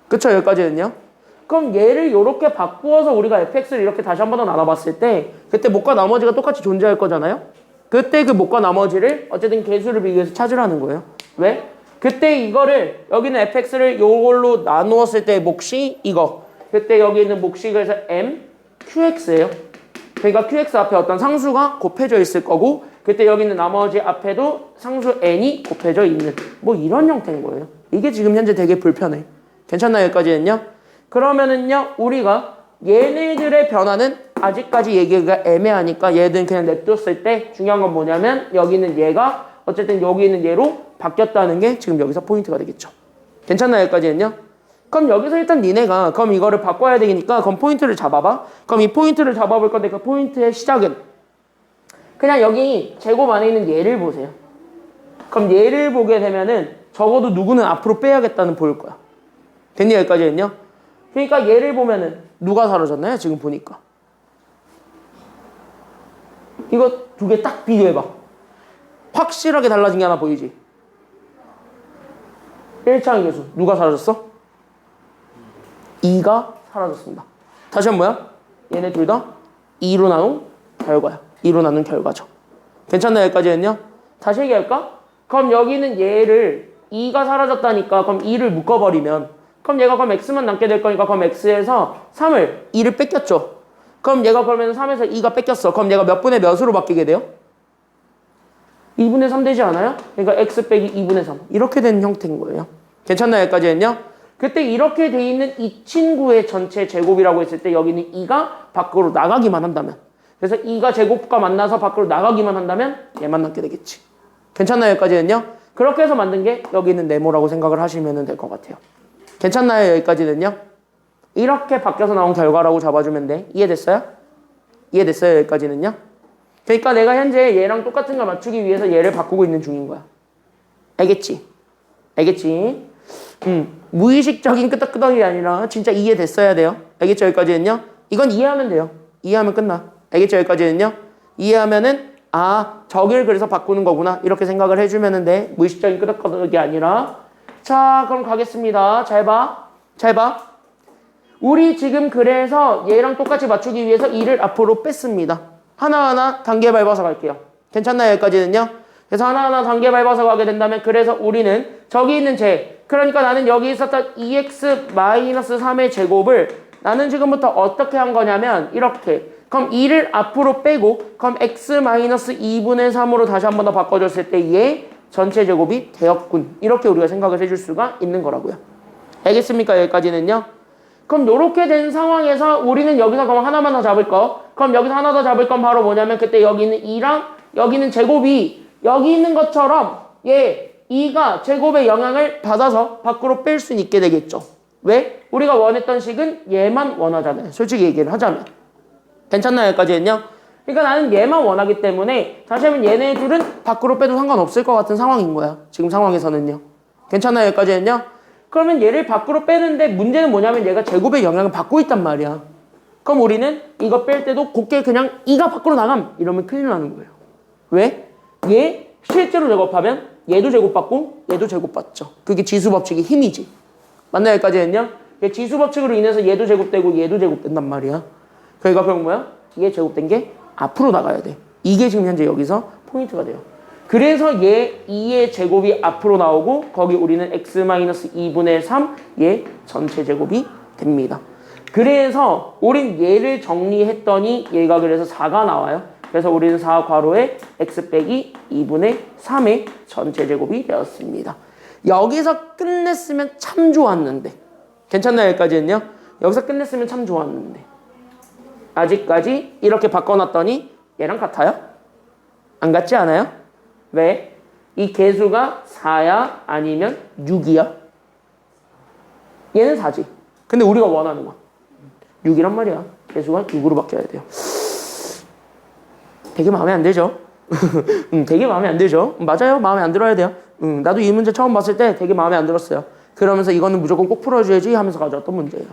그쵸? 여기까지는요. 그럼 얘를 이렇게 바꾸어서 우리가 fx를 이렇게 다시 한 번 더 나눠봤을 때 그때 목과 나머지가 똑같이 존재할 거잖아요. 그때 그 목과 나머지를 어쨌든 개수를 비교해서 찾으라는 거예요. 왜? 그때 이거를 여기는 fx를 요걸로 나누었을 때 몫이 이거. 그때 여기 있는 몫이 그래서 m qx예요. 그러니까 qx 앞에 어떤 상수가 곱해져 있을 거고 그때 여기 있는 나머지 앞에도 상수 n이 곱해져 있는 뭐 이런 형태인 거예요. 이게 지금 현재 되게 불편해. 괜찮나요? 여기까지는요? 그러면은요 우리가 얘네들의 변화는 아직까지 얘기가 애매하니까 얘들은 그냥 냅뒀을 때 중요한 건 뭐냐면 여기는 얘가 어쨌든 여기 있는 얘로 바뀌었다는 게 지금 여기서 포인트가 되겠죠. 괜찮나요? 여기까지는요? 그럼 여기서 일단 니네가 그럼 이거를 바꿔야 되니까 그럼 포인트를 잡아봐. 그럼 이 포인트를 잡아볼 건데 그 포인트의 시작은 그냥 여기 제곱 안에 있는 얘를 보세요. 그럼 얘를 보게 되면은 적어도 누구는 앞으로 빼야겠다는 보일 거야. 됐니? 여기까지는요? 그러니까 얘를 보면은 누가 사라졌나요? 지금 보니까 이거 두 개 딱 비교해봐. 확실하게 달라진 게 하나 보이지? 1차항 계수 누가 사라졌어? 2가 사라졌습니다. 다시 한 번 뭐야? 얘네 둘 다 2로 나눈 결과야. 2로 나눈 결과죠. 괜찮나요? 여기까지는요? 다시 얘기할까? 그럼 여기는 얘를 2가 사라졌다니까 그럼 2를 묶어버리면 그럼 얘가 그럼 x만 남게 될 거니까 그럼 x에서 3을 2를 뺏겼죠. 그럼 얘가 그러면 3에서 2가 뺏겼어. 그럼 얘가 몇 분의 몇으로 바뀌게 돼요? 2분의 3 되지 않아요? 그러니까 x 빼기 2분의 3 이렇게 된 형태인 거예요. 괜찮나요? 여기까지는요? 그때 이렇게 돼 있는 이 친구의 전체 제곱이라고 했을 때 여기는 2가 밖으로 나가기만 한다면 그래서 2가 제곱과 만나서 밖으로 나가기만 한다면 얘만 남게 되겠지. 괜찮나요? 여기까지는요? 그렇게 해서 만든 게 여기 있는 네모라고 생각을 하시면 될 것 같아요. 괜찮나요? 여기까지는요? 이렇게 바뀌어서 나온 결과라고 잡아주면 돼. 이해됐어요? 이해됐어요? 여기까지는요? 그러니까 내가 현재 얘랑 똑같은 걸 맞추기 위해서 얘를 바꾸고 있는 중인 거야. 알겠지? 알겠지? 무의식적인 끄덕끄덕이 아니라 진짜 이해됐어야 돼요. 알겠죠? 여기까지는요? 이건 이해하면 돼요. 이해하면 끝나. 알겠죠? 여기까지는요? 이해하면은 아 저길 그래서 바꾸는 거구나 이렇게 생각을 해주면 돼. 무의식적인 끄덕끄덕이 아니라 자 그럼 가겠습니다. 잘 봐. 잘 봐. 우리 지금 그래서 얘랑 똑같이 맞추기 위해서 2를 앞으로 뺐습니다. 하나하나 단계 밟아서 갈게요. 괜찮나요? 여기까지는요? 그래서 하나하나 단계 밟아서 가게 된다면 그래서 우리는 저기 있는 제 그러니까 나는 여기 있었던 2x-3의 제곱을 나는 지금부터 어떻게 한 거냐면 이렇게 그럼 2를 앞으로 빼고 그럼 x-2분의 3으로 다시 한 번 더 바꿔줬을 때 얘 전체 제곱이 되었군. 이렇게 우리가 생각을 해줄 수가 있는 거라고요. 알겠습니까? 여기까지는요? 그럼 이렇게 된 상황에서 우리는 여기서 그럼 하나만 더 잡을 거 그럼 여기서 하나 더 잡을 건 바로 뭐냐면 그때 여기 있는 2랑 여기 있는 제곱이 여기 있는 것처럼 얘 2가 제곱의 영향을 받아서 밖으로 뺄 수 있게 되겠죠. 왜? 우리가 원했던 식은 얘만 원하잖아요. 솔직히 얘기를 하자면. 괜찮나요? 여기까지는요? 그러니까 나는 얘만 원하기 때문에 다시 하면 얘네 둘은 밖으로 빼도 상관없을 것 같은 상황인 거야. 지금 상황에서는요. 괜찮나요? 여기까지는요? 그러면 얘를 밖으로 빼는데 문제는 뭐냐면 얘가 제곱의 영향을 받고 있단 말이야. 그럼 우리는 이거 뺄 때도 곱게 그냥 2가 밖으로 나감 이러면 큰일 나는 거예요. 왜? 얘 실제로 제곱하면 얘도 제곱받고 얘도 제곱받죠. 그게 지수법칙의 힘이지. 맞나요? 여기까지는요? 지수법칙으로 인해서 얘도 제곱되고 얘도 제곱된단 말이야. 그러니까 그럼 뭐야? 얘 제곱된 게 앞으로 나가야 돼. 이게 지금 현재 여기서 포인트가 돼요. 그래서 얘 2의 제곱이 앞으로 나오고 거기 우리는 x-2분의 3 얘 전체 제곱이 됩니다. 그래서 우린 얘를 정리했더니 얘가 그래서 4가 나와요. 그래서 우리는 4 괄호에 x 빼기 2분의 3의 전체 제곱이 되었습니다. 여기서 끝냈으면 참 좋았는데 괜찮나요? 여기까지는요? 여기서 끝냈으면 참 좋았는데 아직까지 이렇게 바꿔놨더니 얘랑 같아요? 안 같지 않아요? 왜? 이 개수가 4야? 아니면 6이야? 얘는 4지. 근데 우리가 원하는 건 6이란 말이야. 개수가 6으로 바뀌어야 돼요. 되게 마음에 안 들죠? 되게 마음에 안 들죠? 맞아요. 마음에 안 들어야 돼요. 나도 이 문제 처음 봤을 때 되게 마음에 안 들었어요. 그러면서 이거는 무조건 꼭 풀어줘야지 하면서 가져왔던 문제예요.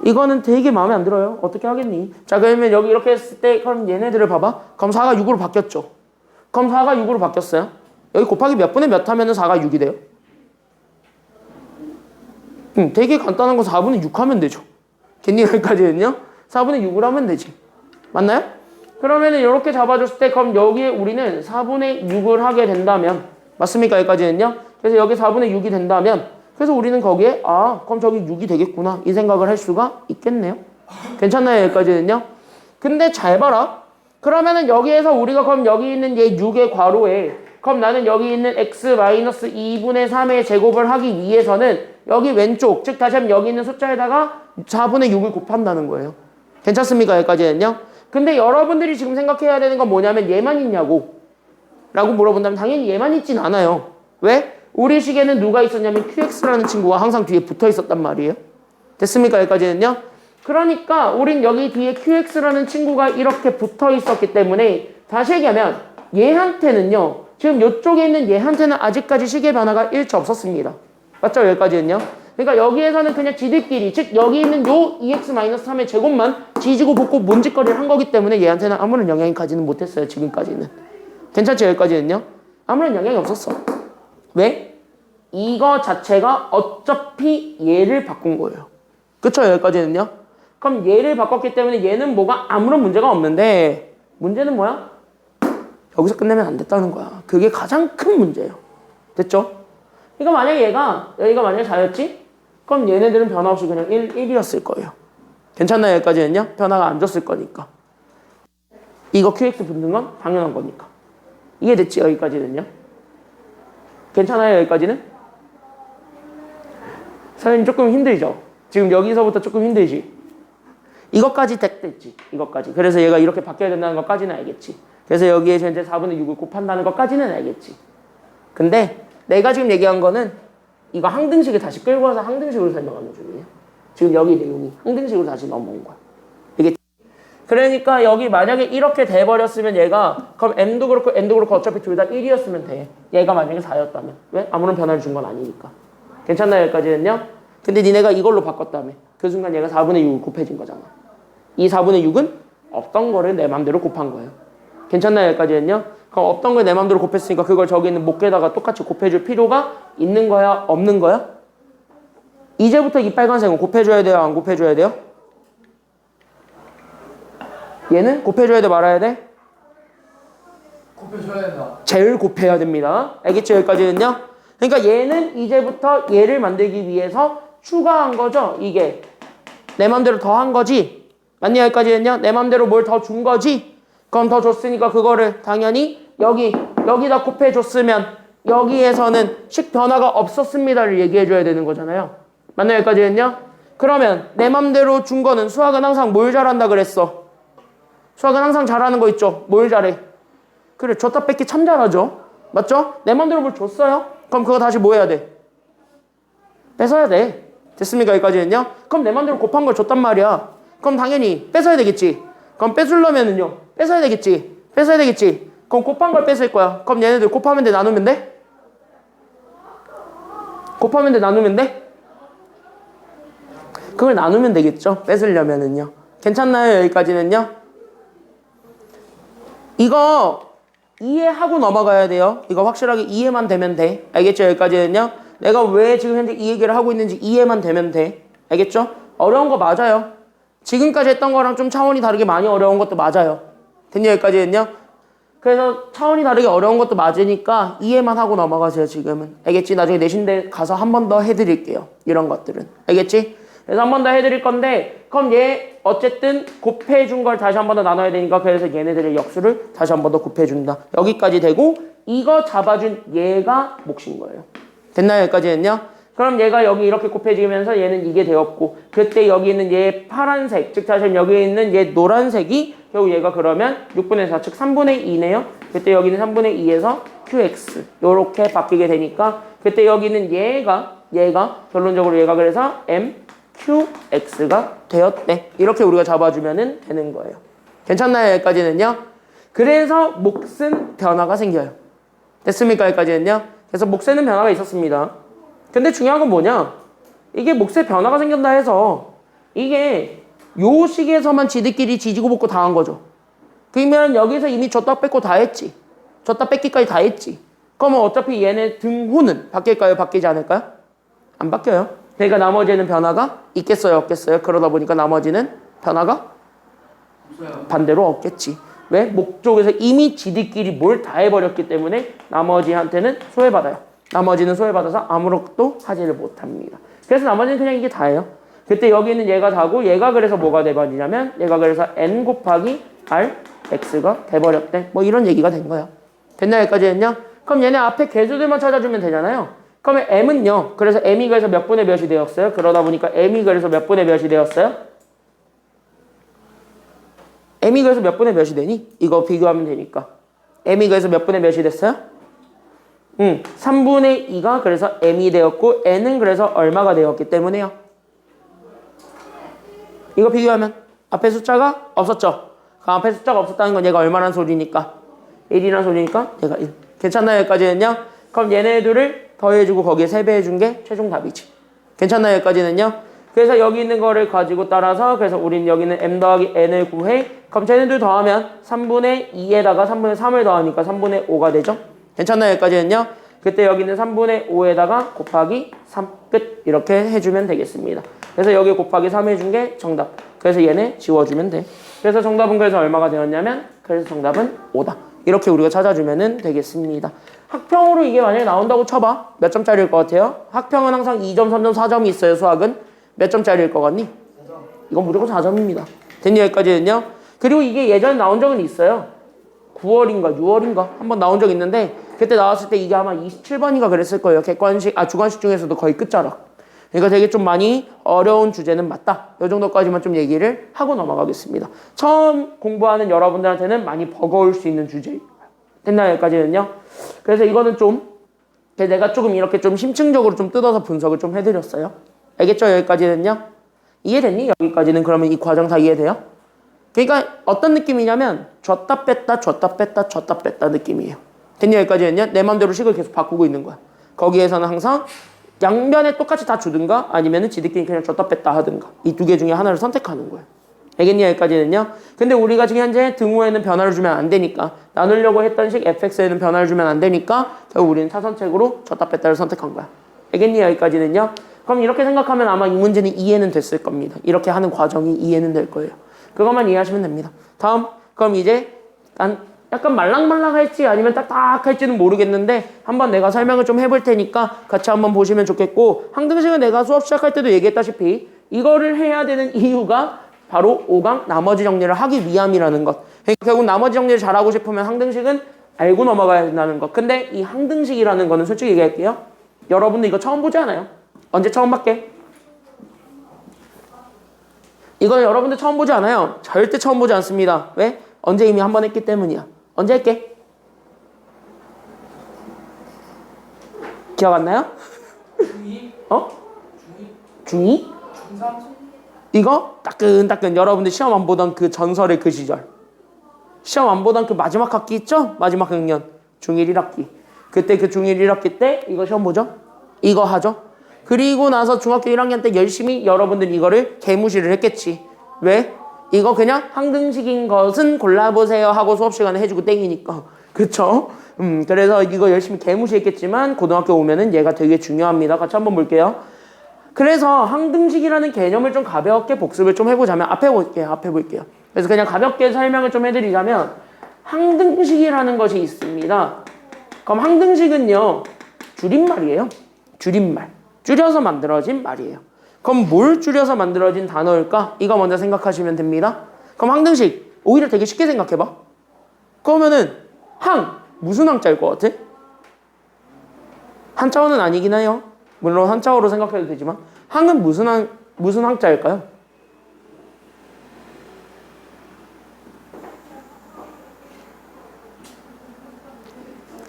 이거는 되게 마음에 안 들어요. 어떻게 하겠니? 자 그러면 여기 이렇게 했을 때 그럼 얘네들을 봐봐. 그럼 4가 6으로 바뀌었죠. 그럼 4가 6으로 바뀌었어요. 여기 곱하기 몇 분의 몇 하면 4가 6이 돼요? 되게 간단한 거 4분의 6 하면 되죠. 겠니? 여기까지는요? 4분의 6을 하면 되지. 맞나요? 그러면은 이렇게 잡아줬을 때 그럼 여기에 우리는 4분의 6을 하게 된다면 맞습니까? 여기까지는요? 그래서 여기 4분의 6이 된다면 그래서 우리는 거기에 그럼 저기 6이 되겠구나 이 생각을 할 수가 있겠네요. 괜찮나요? 여기까지는요. 근데 잘 봐라. 그러면은 여기에서 우리가 그럼 여기 있는 얘 6의 괄호에 그럼 나는 여기 있는 x-2분의 3의 제곱을 하기 위해서는 여기 왼쪽 즉 다시 한번 여기 있는 숫자에다가 4분의 6을 곱한다는 거예요. 괜찮습니까? 여기까지는요. 근데 여러분들이 지금 생각해야 되는 건 뭐냐면 얘만 있냐고 라고 물어본다면 당연히 얘만 있진 않아요. 왜? 우리 식에는 누가 있었냐면 qx라는 친구가 항상 뒤에 붙어 있었단 말이에요. 됐습니까? 여기까지는요. 그러니까 우린 여기 뒤에 qx라는 친구가 이렇게 붙어 있었기 때문에 다시 얘기하면 얘한테는요. 지금 이쪽에 있는 얘한테는 아직까지 식의 변화가 일체 없었습니다. 맞죠? 여기까지는요. 그러니까 여기에서는 그냥 지들끼리 즉 여기 있는 요 2x-3의 제곱만 지지고 볶고 뭔짓거리를 한 거기 때문에 얘한테는 아무런 영향이 가지는 못했어요. 지금까지는. 괜찮죠? 여기까지는요. 아무런 영향이 없었어. 왜? 이거 자체가 어차피 얘를 바꾼 거예요. 그쵸? 여기까지는요. 그럼 얘를 바꿨기 때문에 얘는 뭐가 아무런 문제가 없는데 문제는 뭐야? 여기서 끝내면 안 됐다는 거야. 그게 가장 큰 문제예요. 됐죠? 그러니까 만약에 여기가 만약에 4였지? 그럼 얘네들은 변화 없이 그냥 1이었을 거예요. 괜찮나요? 여기까지는요? 변화가 안 줬을 거니까. 이거 QX 붙는 건 당연한 거니까. 이해됐지? 여기까지는요? 괜찮아요? 여기까지는? 선생님 조금 힘들죠? 지금 여기서부터 조금 힘들지? 이것까지 됐지. 이것까지. 그래서 얘가 이렇게 바뀌어야 된다는 것까지는 알겠지. 그래서 여기에 현재 4분의 6을 곱한다는 것까지는 알겠지. 근데 내가 지금 얘기한 거는 이거 항등식을 다시 끌고 와서 항등식으로 설명하는 중이에요. 지금 여기 내용이 항등식으로 다시 넘어온 거야. 이게 그러니까 여기 만약에 이렇게 돼버렸으면 얘가 그럼 m도 그렇고 n도 그렇고 어차피 둘 다 1이었으면 돼. 얘가 만약에 4였다면. 왜? 아무런 변화를 준 건 아니니까. 괜찮나요? 여기까지는요? 근데 니네가 이걸로 바꿨다며. 그 순간 얘가 4분의 6을 곱해진 거잖아. 이 4분의 6은 없던 거를 내 맘대로 곱한 거예요. 괜찮나요? 여기까지는요? 그럼 없던 걸 내 맘대로 곱했으니까 그걸 저기 있는 목에다가 똑같이 곱해줄 필요가 있는 거야? 없는 거야? 이제부터 이 빨간색은 곱해줘야 돼요? 안 곱해줘야 돼요? 얘는 곱해줘야 돼? 말아야 돼? 곱해줘야 된다. 제일 곱해야 됩니다. 알겠죠? 여기까지는요? 그러니까 얘는 이제부터 얘를 만들기 위해서 추가한 거죠? 이게 내 맘대로 더 한 거지? 맞니? 여기까지는요? 내 맘대로 뭘 더 준 거지? 그럼 더 줬으니까 그거를 당연히 여기다 곱해줬으면 여기에서는 식 변화가 없었습니다를 얘기해줘야 되는 거잖아요. 맞나요? 여기까지는요? 그러면 내 맘대로 준 거는 수학은 항상 뭘 잘한다 그랬어? 수학은 항상 잘하는 거 있죠? 뭘 잘해? 그래, 줬다 뺏기 참 잘하죠? 맞죠? 내 맘대로 뭘 줬어요? 그럼 그거 다시 뭐 해야 돼? 뺏어야 돼. 됐습니까? 여기까지는요? 그럼 내 맘대로 곱한 걸 줬단 말이야. 그럼 당연히 뺏어야 되겠지. 그럼 뺏으려면은요? 뺏어야 되겠지. 뺏어야 되겠지. 그럼 곱한 걸 뺏을 거야. 그럼 얘네들 곱하면 돼? 나누면 돼? 곱하면 돼? 나누면 돼? 그걸 나누면 되겠죠? 뺏으려면은요. 괜찮나요? 여기까지는요? 이거 이해하고 넘어가야 돼요. 이거 확실하게 이해만 되면 돼. 알겠죠? 여기까지는요? 내가 왜 지금 현재 이 얘기를 하고 있는지 이해만 되면 돼. 알겠죠? 어려운 거 맞아요. 지금까지 했던 거랑 좀 차원이 다르게 많이 어려운 것도 맞아요. 됐냐? 여기까지는요? 그래서 차원이 다르게 어려운 것도 맞으니까 이해만 하고 넘어가세요. 지금은. 알겠지? 나중에 내신대 가서 한 번 더 해드릴게요. 이런 것들은. 알겠지? 그래서 한 번 더 해드릴 건데 그럼 얘 어쨌든 곱해준 걸 다시 한 번 더 나눠야 되니까 그래서 얘네들의 역수를 다시 한 번 더 곱해준다. 여기까지 되고 이거 잡아준 얘가 몫인 거예요. 됐나요? 여기까지는요? 그럼 얘가 여기 이렇게 곱해지면서 얘는 이게 되었고 그때 여기 있는 얘 파란색 즉 다시 여기 있는 얘 노란색이 결국 얘가 그러면 6분의 4 즉 3분의 2네요. 그때 여기는 3분의 2에서 qx 요렇게 바뀌게 되니까 그때 여기는 얘가 결론적으로 얘가 그래서 mqx가 되었대. 이렇게 우리가 잡아주면 되는 거예요. 괜찮나요? 여기까지는요? 그래서 몫은 변화가 생겨요. 됐습니까? 여기까지는요? 그래서 몫에는 변화가 있었습니다. 근데 중요한 건 뭐냐? 이게 몫에 변화가 생긴다 해서 이게 요 식에서만 지들끼리 지지고 볶고 다 한 거죠. 그러면 여기서 이미 줬다 뺏고 다 했지. 줬다 뺏기까지 다 했지. 그러면 어차피 얘네 등호는 바뀔까요? 바뀌지 않을까요? 안 바뀌어요. 그러니까 나머지는 변화가 있겠어요? 없겠어요? 그러다 보니까 나머지는 변화가 없어요. 반대로 없겠지. 왜? 목적에서 이미 지들끼리 뭘 다 해버렸기 때문에 나머지한테는 소외받아요. 나머지는 소외받아서 아무것도 하지를 못합니다. 그래서 나머지는 그냥 이게 다예요. 그때 여기 있는 얘가 다고 얘가 그래서 뭐가 돼버리냐면 얘가 그래서 n 곱하기 r x가 돼버렸대. 뭐 이런 얘기가 된 거야. 됐나 여기까지 했냐? 그럼 얘네 앞에 개수들만 찾아주면 되잖아요. 그러면 m은요. 그래서 m이 그래서 몇 분의 몇이 되었어요? 그러다 보니까 m이 그래서 몇 분의 몇이 되었어요? m이 그래서 몇 분의 몇이 되니? 이거 비교하면 되니까. m이 그래서 몇 분의 몇이 됐어요? 3분의 2가 그래서 m이 되었고 n은 그래서 얼마가 되었기 때문에요. 이거 비교하면 앞에 숫자가 없었죠. 그 앞에 숫자가 없었다는 건 얘가 얼마란 소리니까? 1이란 소리니까 얘가 1. 괜찮나요? 여기까지는요? 그럼 얘네들을 더해주고 거기에 3배 해준 게 최종 답이지. 괜찮나요? 여기까지는요? 그래서 여기 있는 거를 가지고 따라서 그래서 우린 여기는 m 더하기 n을 구해. 그럼 쟤네들 더하면 3분의 2에다가 3분의 3을 더하니까 3분의 5가 되죠. 괜찮나요? 여기까지는요? 그때 여기는 3분의 5에다가 곱하기 3 끝. 이렇게 해주면 되겠습니다. 그래서 여기 곱하기 3 해준 게 정답. 그래서 얘네 지워주면 돼. 그래서 정답은 그래서 얼마가 되었냐면 그래서 정답은 5다. 이렇게 우리가 찾아주면 되겠습니다. 학평으로 이게 만약에 나온다고 쳐봐. 몇 점짜리일 것 같아요? 학평은 항상 2점, 3점, 4점이 있어요. 수학은. 몇 점짜리일 것 같니? 4점. 이건 무조건 4점입니다. 됐니? 여기까지는요? 그리고 이게 예전에 나온 적은 있어요. 9월인가 6월인가 한번 나온 적 있는데 그때 나왔을 때 이게 아마 27번인가 그랬을 거예요. 주관식 중에서도 거의 끝자락. 그러니까 되게 좀 많이 어려운 주제는 맞다. 이 정도까지만 좀 얘기를 하고 넘어가겠습니다. 처음 공부하는 여러분들한테는 많이 버거울 수 있는 주제예요. 됐나요? 여기까지는요? 그래서 이거는 좀 내가 조금 이렇게 좀 심층적으로 좀 뜯어서 분석을 좀 해드렸어요. 알겠죠? 여기까지는요? 이해됐니? 여기까지는 그러면 이 과정 다 이해돼요? 그러니까 어떤 느낌이냐면 줬다 뺐다 줬다 뺐다 줬다 뺐다 느낌이에요. 됐니? 여기까지는요? 내 맘대로 식을 계속 바꾸고 있는 거야. 거기에서는 항상 양변에 똑같이 다 주든가 아니면은 지들끼리 그냥 줬다 뺐다 하든가 이 두 개 중에 하나를 선택하는 거예요. 알겠니? 여기까지는요? 근데 우리가 지금 현재 등호에는 변화를 주면 안 되니까 나누려고 했던 식 fx에는 변화를 주면 안 되니까 결국 우리는 차선책으로 줬다 뺐다를 선택한 거야. 알겠니? 여기까지는요? 그럼 이렇게 생각하면 아마 이 문제는 이해는 됐을 겁니다. 이렇게 하는 과정이 이해는 될 거예요. 그것만 이해하시면 됩니다. 다음, 그럼 이제 약간 말랑말랑할지 아니면 딱딱할지는 모르겠는데 한번 내가 설명을 좀 해볼 테니까 같이 한번 보시면 좋겠고 항등식은 내가 수업 시작할 때도 얘기했다시피 이거를 해야 되는 이유가 바로 5강 나머지 정리를 하기 위함이라는 것. 그러니까 결국 나머지 정리를 잘하고 싶으면 항등식은 알고 넘어가야 된다는 것. 근데 이 항등식이라는 거는 솔직히 얘기할게요. 여러분들 이거 처음 보지 않아요? 언제 처음 봤게? 이거 여러분들 처음 보지 않아요? 절대 처음 보지 않습니다. 왜? 언제 이미 한 번 했기 때문이야. 언제 할게? 기억 안 나요? 중2? 어? 중2? 중2? 중3? 이거 따끈따끈 여러분들 시험 안 보던 그 전설의 그 시절. 시험 안 보던 그 마지막 학기 있죠? 마지막 학년. 중1 1학기. 그때 그 중1 1학기 때 이거 시험 보죠? 이거 하죠? 그리고 나서 중학교 1학년 때 열심히 여러분들 이거를 개무시를 했겠지. 왜? 이거 그냥 항등식인 것은 골라보세요 하고 수업 시간에 해주고 땡이니까. 그쵸? 그래서 이거 열심히 개무시했겠지만 고등학교 오면은 얘가 되게 중요합니다. 같이 한번 볼게요. 그래서 항등식이라는 개념을 좀 가볍게 복습을 좀 해보자면 앞에 볼게요. 그래서 그냥 가볍게 설명을 좀 해드리자면 항등식이라는 것이 있습니다. 그럼 항등식은요 줄임말이에요. 줄임말. 줄여서 만들어진 말이에요. 그럼 뭘 줄여서 만들어진 단어일까? 이거 먼저 생각하시면 됩니다. 그럼 항등식 오히려 되게 쉽게 생각해봐. 그러면은 무슨 항자일 것 같아? 한자어는 아니긴 해요. 물론 한자어로 생각해도 되지만 항은 무슨 항자일까요?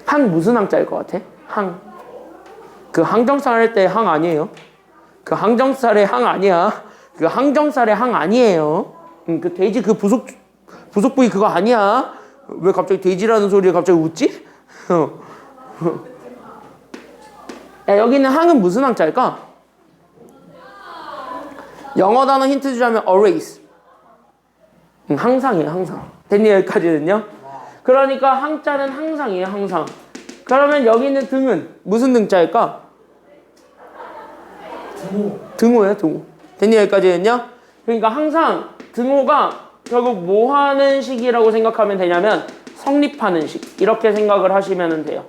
항 무슨 항자일 것 같아? 항. 그 항정살 할 때 항 아니에요? 그 항정살의 항 아니야. 그 항정살의 항 아니에요. 그 돼지 그 부속 부위 그거 아니야. 왜 갑자기 돼지라는 소리에 갑자기 웃지? 야, 여기 있는 항은 무슨 항자일까? 영어 단어 힌트 주자면 always. 항상이에요, 항상. 됐니? 여기까지는요? 그러니까 항자는 항상이에요, 항상. 그러면 여기 있는 등은 무슨 등자일까? 등호예요, 등호. 됐니? 여기까지는요? 그러니까 항상 등호가 결국 뭐 하는 식이라고 생각하면 되냐면 성립하는 식. 이렇게 생각을 하시면 돼요.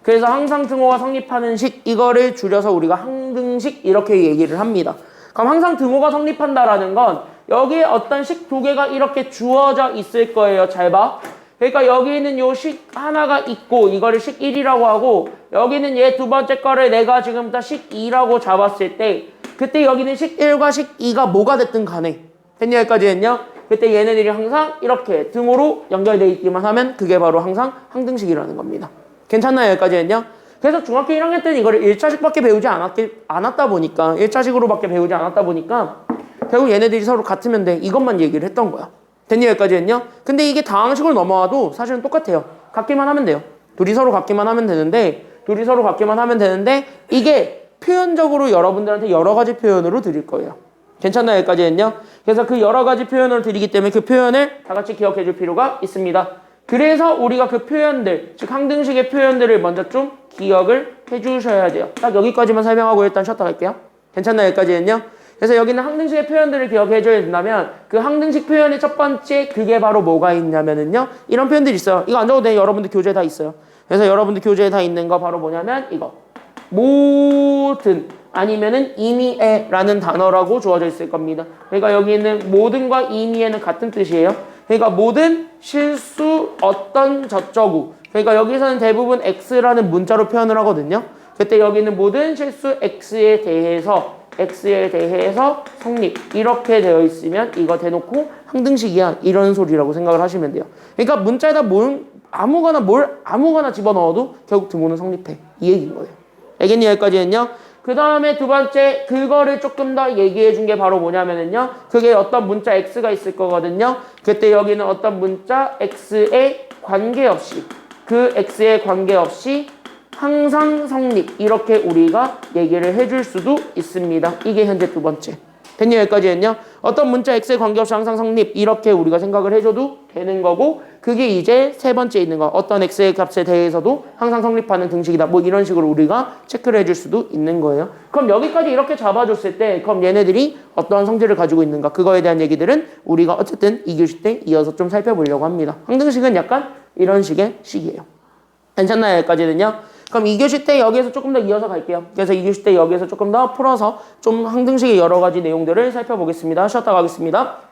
그래서 항상 등호가 성립하는 식 이거를 줄여서 우리가 항등식 이렇게 얘기를 합니다. 그럼 항상 등호가 성립한다라는 건 여기에 어떤 식 두 개가 이렇게 주어져 있을 거예요. 잘 봐. 그러니까 여기는 요 식 하나가 있고 이거를 식 1이라고 하고 여기는 얘 두 번째 거를 내가 지금부터 식 2라고 잡았을 때 그때 여기는 식 1과 식 2가 뭐가 됐든 간에 됐냐 여기까지 했냐? 그때 얘네들이 항상 이렇게 등호로 연결되어 있기만 하면 그게 바로 항상 항등식이라는 겁니다. 괜찮나요? 여기까지 했냐? 그래서 중학교 1학년 때는 이거를 1차식밖에 배우지 않았다 보니까 1차식으로밖에 배우지 않았다 보니까 결국 얘네들이 서로 같으면 돼 이것만 얘기를 했던 거야. 됐냐? 여기까지 했냐? 근데 이게 다항식으로 넘어와도 사실은 똑같아요. 같기만 하면 돼요. 둘이 서로 같기만 하면 되는데 이게 표현적으로 여러분들한테 여러 가지 표현으로 드릴 거예요. 괜찮나요? 여기까지 했냐? 그래서 그 여러 가지 표현으로 드리기 때문에 그 표현을 다 같이 기억해 줄 필요가 있습니다. 그래서 우리가 그 표현들, 즉 항등식의 표현들을 먼저 좀 기억을 해 주셔야 돼요. 딱 여기까지만 설명하고 일단 쉬었다 갈게요. 괜찮나요? 여기까지 했냐? 그래서 여기는 항등식의 표현들을 기억해 줘야 된다면 그 항등식 표현의 첫 번째 그게 바로 뭐가 있냐면은요. 이런 표현들이 있어요. 이거 안 적어도 돼요. 여러분들 교재에 다 있어요. 그래서 여러분들 교재에 다 있는 거 바로 뭐냐면 이거. 모든 아니면은 이미에라는 단어라고 주어져 있을 겁니다. 그러니까 여기 있는 모든과 이미에는 같은 뜻이에요. 그러니까 모든 실수 어떤 저쩌구. 그러니까 여기서는 대부분 x라는 문자로 표현을 하거든요. 그때 여기는 모든 실수 x에 대해서 성립 이렇게 되어 있으면 이거 대놓고 항등식이야 이런 소리라고 생각을 하시면 돼요. 그러니까 문자에다 아무거나 집어넣어도 결국 등호는 성립해 이 얘기인 거예요. 알겠니? 여기까지 했냐? 그 다음에 두 번째 그거를 조금 더 얘기해 준 게 바로 뭐냐면은요. 그게 어떤 문자 x가 있을 거거든요. 그때 여기는 어떤 문자 x에 관계없이 그 x에 관계없이 항상 성립 이렇게 우리가 얘기를 해줄 수도 있습니다. 이게 현재 두 번째. 됐냐? 여기까지 했냐? 어떤 문자 x에 관계없이 항상 성립 이렇게 우리가 생각을 해줘도 되는 거고 그게 이제 세 번째 있는 거 어떤 x의 값에 대해서도 항상 성립하는 등식이다 뭐 이런 식으로 우리가 체크를 해줄 수도 있는 거예요. 그럼 여기까지 이렇게 잡아줬을 때 그럼 얘네들이 어떠한 성질을 가지고 있는가 그거에 대한 얘기들은 우리가 어쨌든 2교시 때 이어서 좀 살펴보려고 합니다. 항등식은 약간 이런 식의 식이에요. 괜찮나요? 여기까지는요? 그럼 2교시 때 여기에서 조금 더 이어서 갈게요. 그래서 2교시 때 여기에서 조금 더 풀어서 좀 항등식의 여러 가지 내용들을 살펴보겠습니다. 쉬었다 가겠습니다.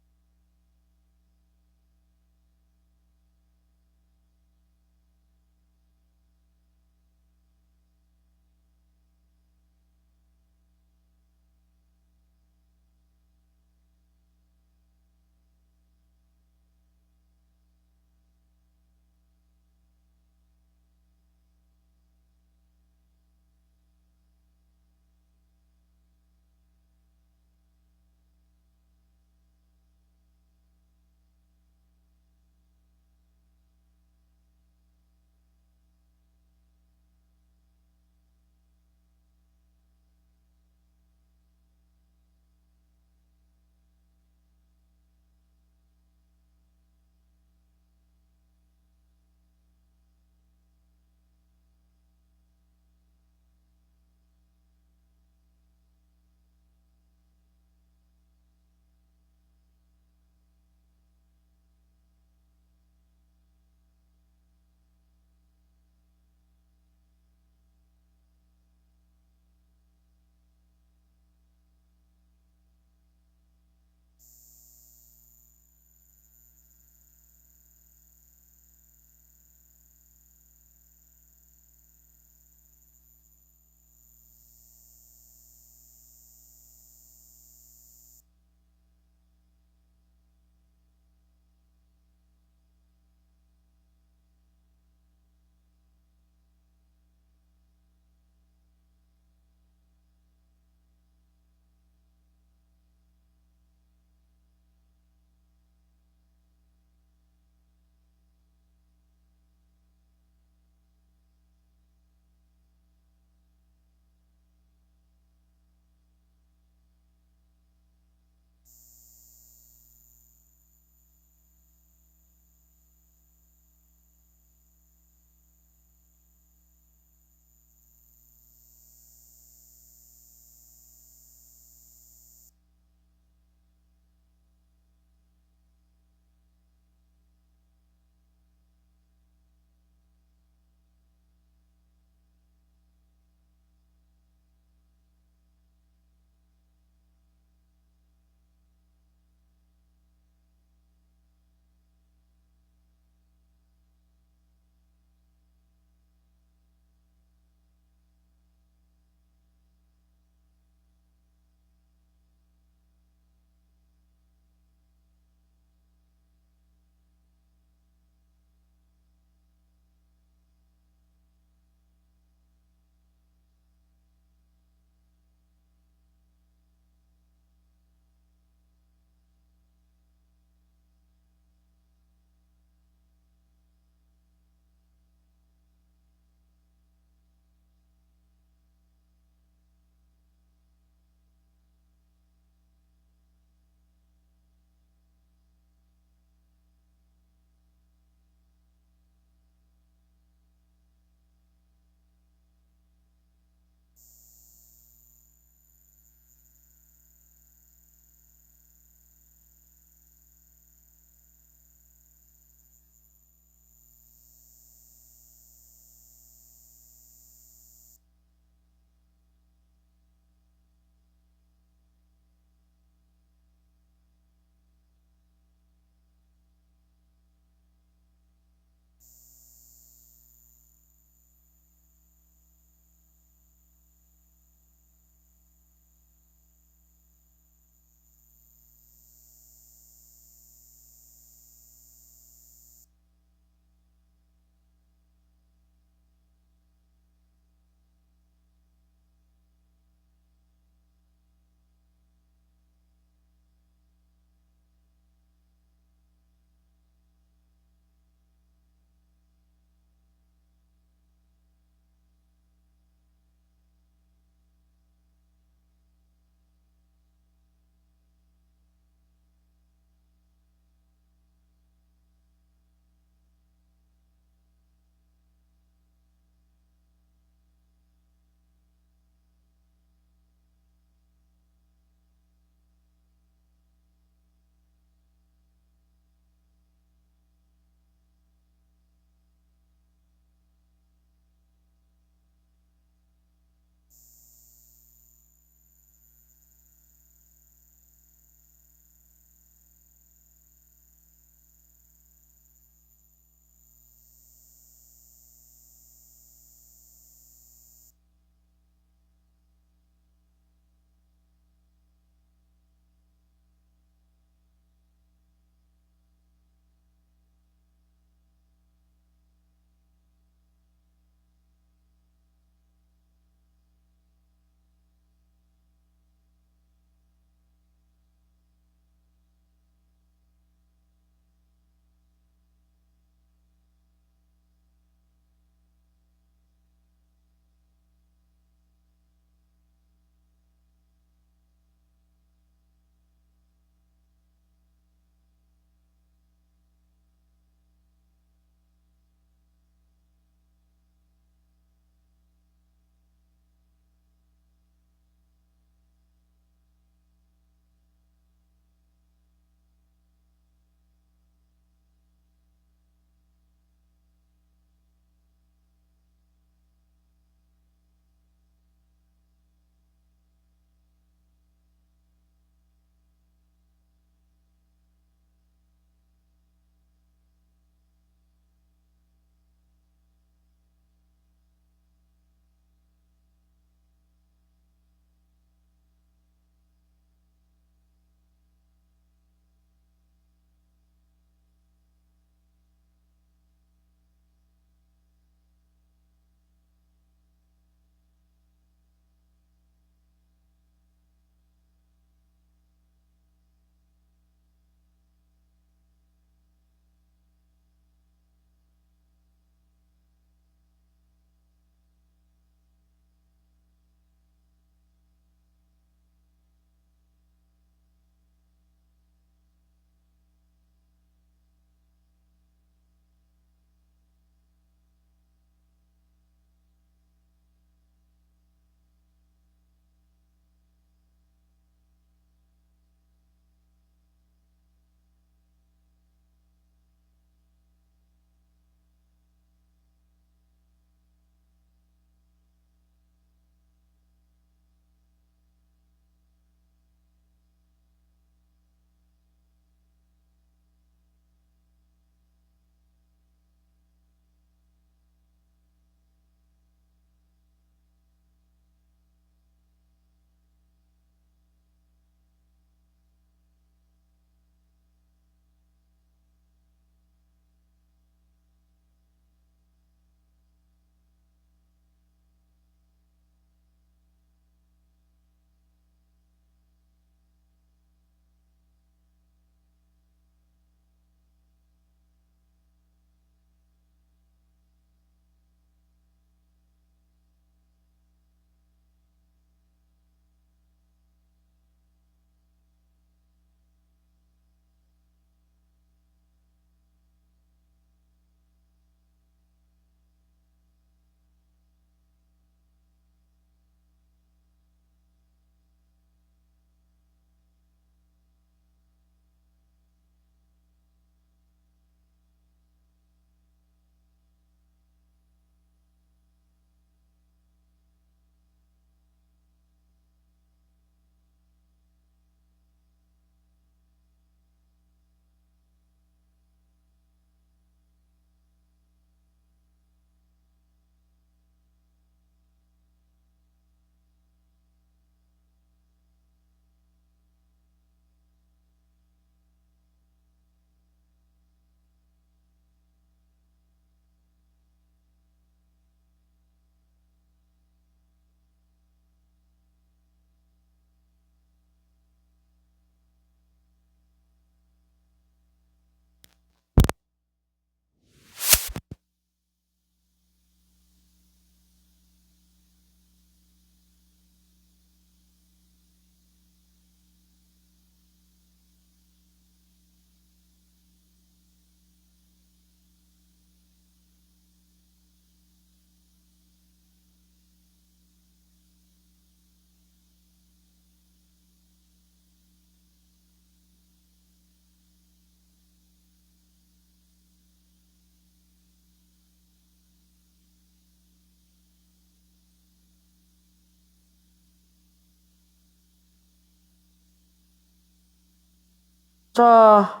자,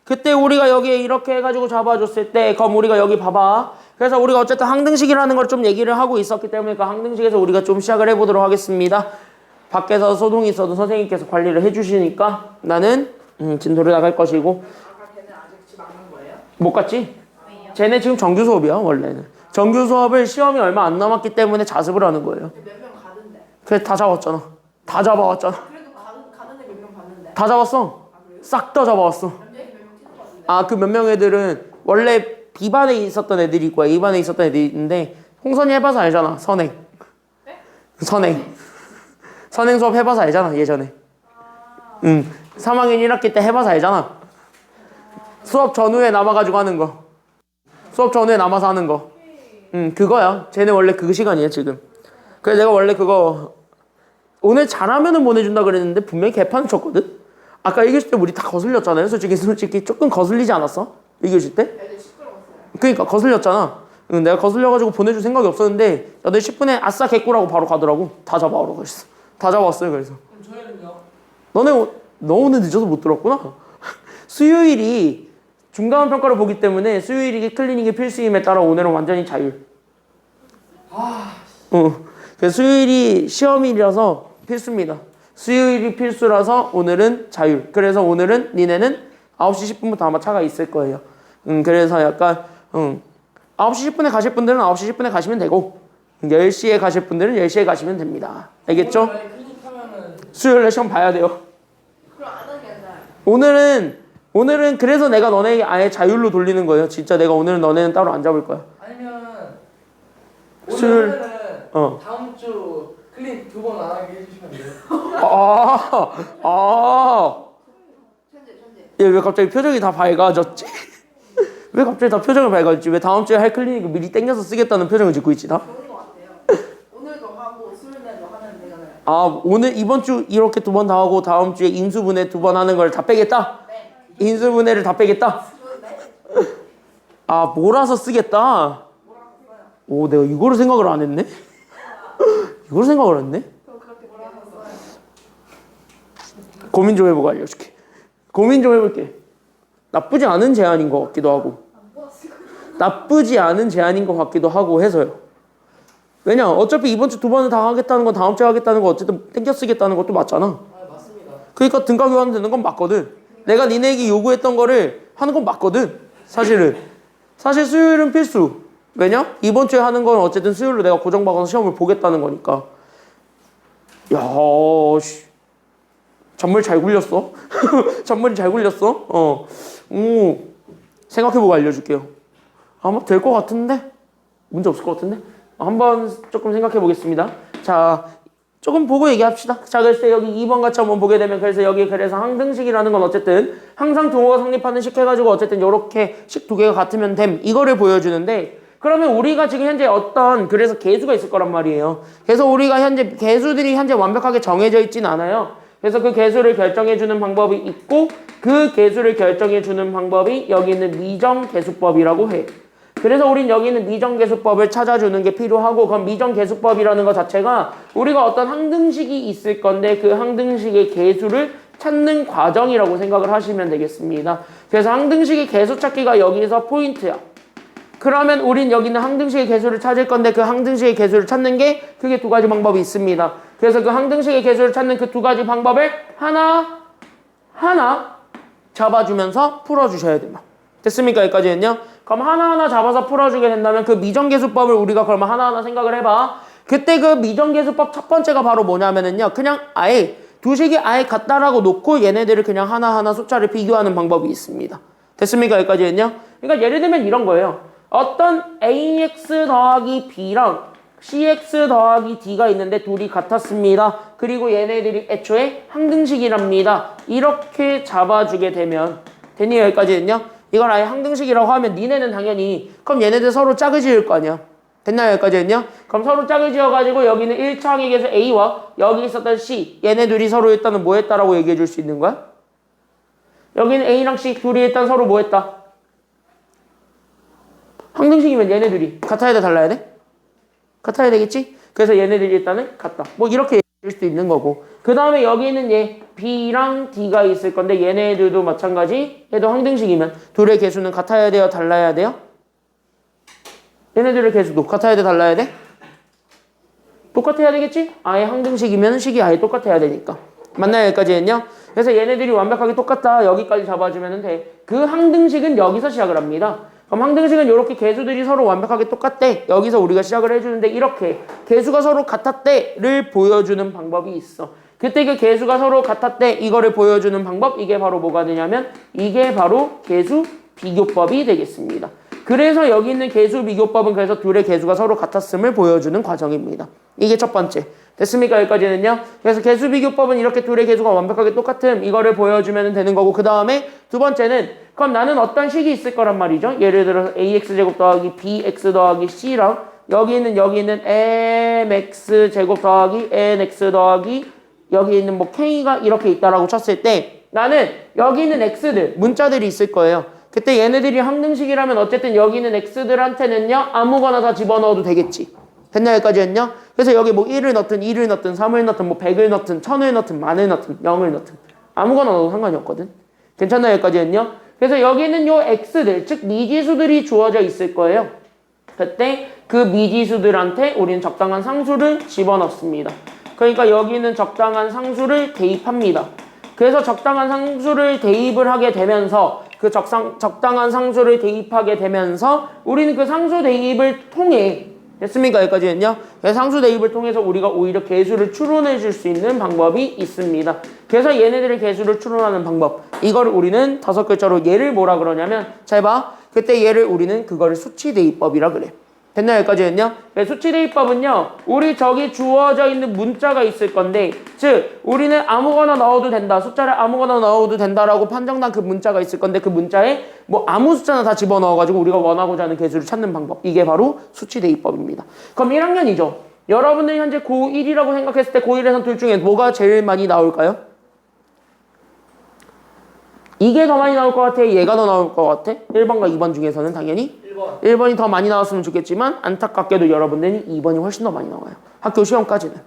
그때 우리가 여기에 이렇게 해가지고 잡아줬을 때 그럼 우리가 여기 봐봐. 그래서 우리가 어쨌든 항등식이라는 걸 좀 얘기를 하고 있었기 때문에 그 항등식에서 우리가 좀 시작을 해보도록 하겠습니다. 밖에서 소동이 있어도 선생님께서 관리를 해주시니까 나는 진도를 나갈 것이고. 아까 걔는 아직 집 안 간 거예요? 못 갔지? 왜요? 쟤네 지금 정규 수업이야 원래는. 정규 수업을 시험이 얼마 안 남았기 때문에 자습을 하는 거예요. 몇 명 가는데? 그래 다 잡았잖아. 다 잡아왔잖아. 그래도 가는데 몇 명 봤는데? 다 잡았어. 싹 다 잡아왔어. 몇명 튀는 거 같은데? 아, 그 몇 명 애들은 원래 B반에 있었던 애들이 있고 A반에 있었던 애들이 있는데 홍선이 해봐서 알잖아. 선행. 선행 수업 해봐서 알잖아 예전에. 3학년 1학기 때 해봐서 알잖아. 수업 전후에 남아가지고 하는 거. 수업 전후에 남아서 하는 거. 그거야. 쟤네 원래 그 시간이야 지금. 그래서 내가 원래 그거 오늘 잘하면은 보내준다 그랬는데 분명히 개판을 쳤거든. 아까 이겼을 때 우리 다 거슬렸잖아요. 솔직히 조금 거슬리지 않았어? 이겼을 때? 애들 시끄러웠어요. 그러니까 거슬렸잖아. 내가 거슬려가지고 보내줄 생각이 없었는데 8시 10분에 아싸 개꾸라고 바로 가더라고. 다 잡아오라고 그랬어. 다 잡아왔어요 그래서. 그럼 저희는요? 너 오늘 늦어서 못 들었구나. 수요일이 중간 평가를 보기 때문에 수요일이 클리닉이 필수임에 따라 오늘은 완전히 자율. 그래서 수요일이 시험일이라서 필수입니다. 수요일이 필수라서 오늘은 자율. 그래서 오늘은 니네는 9시 10분부터 아마 차가 있을 거예요. 그래서 약간 9시 10분에 가실 분들은 9시 10분에 가시면 되고 10시에 가실 분들은 10시에 가시면 됩니다. 알겠죠? 클릭 하면은 수요일에 시험 봐야 돼요. 그럼 안 하는 게 아니라 오늘은 그래서 내가 너네 아예 자율로 돌리는 거예요. 진짜 내가 오늘은 너네는 따로 안 잡을 거야. 아니면 수요일- 오늘 하면은 어. 다음 주 클릭 2번 안 하게 해주시면 돼요. 천재. 얘 왜 갑자기 표정이 다 밝아졌지? 왜 갑자기 다 표정이 밝아졌지? 왜 다음 주에 할 클리닉을 미리 땡겨서 쓰겠다는 표정을 짓고 있지 다? 좋은 거 같아요. 오늘도 하고 수요일날도 하면 되잖아요. 아, 오늘 이번 주 이렇게 2번 다 하고 다음 주에 인수분해 2번 하는 걸 다 빼겠다? 네. 인수분해를 다 빼겠다? 네. 아, 몰아서 쓰겠다? 오, 내가 이거를 생각을 안 했네? 이걸 생각을 했네? 그럼 그렇게 뭐라고 써요? 고민 좀 해보고 알려줄게. 고민 좀 해볼게. 나쁘지 않은 제안인 것 같기도 하고 나쁘지 않은 제안인 것 같기도 하고 해서요. 왜냐 어차피 이번 주 2번을 다 하겠다는 건 다음 주에 하겠다는 건 어쨌든 땡겨 쓰겠다는 것도 맞잖아. 아 맞습니다. 그러니까 등가 교환 되는 건 맞거든. 내가 니네에게 요구했던 거를 하는 건 맞거든. 사실 수요일은 필수. 왜냐? 이번 주에 하는 건 어쨌든 수요일로 내가 고정박아서 시험을 보겠다는 거니까. 야, 씨. 잔머리 잘 굴렸어. 잔머리 잘 굴렸어. 생각해보고 알려줄게요. 아마 될 것 같은데? 문제 없을 것 같은데? 한번 조금 생각해보겠습니다. 자, 조금 보고 얘기합시다. 자, 그래서 여기 2번 같이 한번 보게 되면 그래서 여기 그래서 항등식이라는 건 어쨌든 항상 등호가 성립하는 식 해가지고 어쨌든 요렇게 식 두 개가 같으면 됨. 이거를 보여주는데 그러면 우리가 지금 현재 어떤 그래서 계수가 있을 거란 말이에요. 그래서 우리가 현재 계수들이 현재 완벽하게 정해져 있진 않아요. 그래서 그 계수를 결정해주는 방법이 있고 그 계수를 결정해주는 방법이 여기 있는 미정계수법이라고 해. 그래서 우린 여기 있는 미정계수법을 찾아주는 게 필요하고 그럼 미정계수법이라는 것 자체가 우리가 어떤 항등식이 있을 건데 그 항등식의 계수를 찾는 과정이라고 생각을 하시면 되겠습니다. 그래서 항등식의 계수 찾기가 여기서 포인트야. 그러면 우린 여기 있는 항등식의 계수를 찾을 건데 그 항등식의 계수를 찾는 게 크게 두 가지 방법이 있습니다. 그래서 그 항등식의 계수를 찾는 그 두 가지 방법을 하나하나 잡아주면서 풀어주셔야 돼요. 됐습니까? 여기까지는요? 그럼 하나하나 잡아서 풀어주게 된다면 그 미정계수법을 우리가 그러면 하나하나 생각을 해봐. 그때 그 미정계수법 첫 번째가 바로 뭐냐면은요. 그냥 아예 두 식이 아예 같다라고 놓고 얘네들을 그냥 하나하나 숫자를 비교하는 방법이 있습니다. 됐습니까? 여기까지는요? 그러니까 예를 들면 이런 거예요. 어떤 ax 더하기 b랑 cx 더하기 d가 있는데 둘이 같았습니다. 그리고 얘네들이 애초에 항등식이랍니다. 이렇게 잡아주게 되면 됐니? 여기까지는요? 이걸 아예 항등식이라고 하면 니네는 당연히 그럼 얘네들 서로 짝을 지을 거 아니야. 됐나요? 여기까지는요? 그럼 서로 짝을 지어가지고 여기는 1차 항액에서 a와 여기 있었던 c 얘네 둘이 서로 일단은 뭐 했다라고 얘기해 줄 수 있는 거야? 여기는 a랑 c 둘이 일단 서로 뭐 했다? 항등식이면 얘네들이 같아야 돼 달라야 돼? 같아야 되겠지? 그래서 얘네들이 일단은 같다. 뭐 이렇게 일 수도 있는 거고. 그 다음에 여기는 얘 B랑 D가 있을 건데 얘네들도 마찬가지. 얘도 항등식이면 둘의 개수는 같아야 돼요? 달라야 돼요? 얘네들의 개수도 같아야 돼? 달라야 돼? 똑같아야 되겠지? 아예 항등식이면 식이 아예 똑같아야 되니까. 맞나요? 여기까지 했냐? 그래서 얘네들이 완벽하게 똑같다. 여기까지 잡아주면 돼. 그 항등식은 여기서 시작을 합니다. 그럼 항등식은 이렇게 개수들이 서로 완벽하게 똑같대. 여기서 우리가 시작을 해주는데 이렇게 개수가 서로 같았대를 보여주는 방법이 있어. 그때 그 개수가 서로 같았대 이거를 보여주는 방법 이게 바로 뭐가 되냐면 이게 바로 개수 비교법이 되겠습니다. 그래서 여기 있는 개수 비교법은 그래서 둘의 개수가 서로 같았음을 보여주는 과정입니다. 이게 첫 번째. 됐습니까? 여기까지는요. 그래서 개수 비교법은 이렇게 둘의 개수가 완벽하게 똑같음 이거를 보여주면 되는 거고 그 다음에 두 번째는 그럼 나는 어떤 식이 있을 거란 말이죠. 예를 들어서 ax제곱 더하기 bx 더하기 c랑 여기는 mx 제곱 더하기 nx 더하기 여기 있는 뭐 k가 이렇게 있다라고 쳤을 때 나는 여기 있는 x들 문자들이 있을 거예요. 그때 얘네들이 항등식이라면 어쨌든 여기 있는 x들한테는요 아무거나 다 집어넣어도 되겠지. 됐나 여기까지 했냐? 그래서 여기 뭐 1을 넣든 2를 넣든 3을 넣든 뭐 100을 넣든 1000을 넣든 만을 넣든 0을 넣든 아무거나 넣어도 상관이 없거든. 괜찮나 여기까지 했냐? 그래서 여기는 요 x들 즉 미지수들이 주어져 있을 거예요. 그때 그 미지수들한테 우리는 적당한 상수를 집어넣습니다. 그러니까 여기는 적당한 상수를 대입합니다. 그래서 적당한 상수를 대입을 하게 되면서 그 적당한 상수를 대입하게 되면서 우리는 그 상수 대입을 통해 됐습니까? 여기까지 했냐? 상수 대입을 통해서 우리가 오히려 개수를 추론해 줄 수 있는 방법이 있습니다. 그래서 얘네들의 개수를 추론하는 방법 이거를 우리는 5글자로 얘를 뭐라 그러냐면 잘 봐. 그때 얘를 우리는 그거를 수치 대입법이라 그래. 됐나 여기까지 했냐? 수치 대입법은요 우리 저기 주어져 있는 문자가 있을 건데 즉 우리는 아무거나 넣어도 된다 숫자를 아무거나 넣어도 된다라고 판정난 그 문자가 있을 건데 그 문자에 뭐 아무 숫자나 다 집어넣어가지고 우리가 원하고자 하는 개수를 찾는 방법 이게 바로 수치 대입법입니다. 그럼 1학년이죠. 여러분들이 현재 고1이라고 생각했을 때 고1에서 둘 중에 뭐가 제일 많이 나올까요? 이게 더 많이 나올 것 같아? 얘가 더 나올 것 같아? 1번과 2번 중에서는 당연히 1번이 더 많이 나왔으면 좋겠지만 안타깝게도 여러분들은 2번이 훨씬 더 많이 나와요. 학교 시험까지는.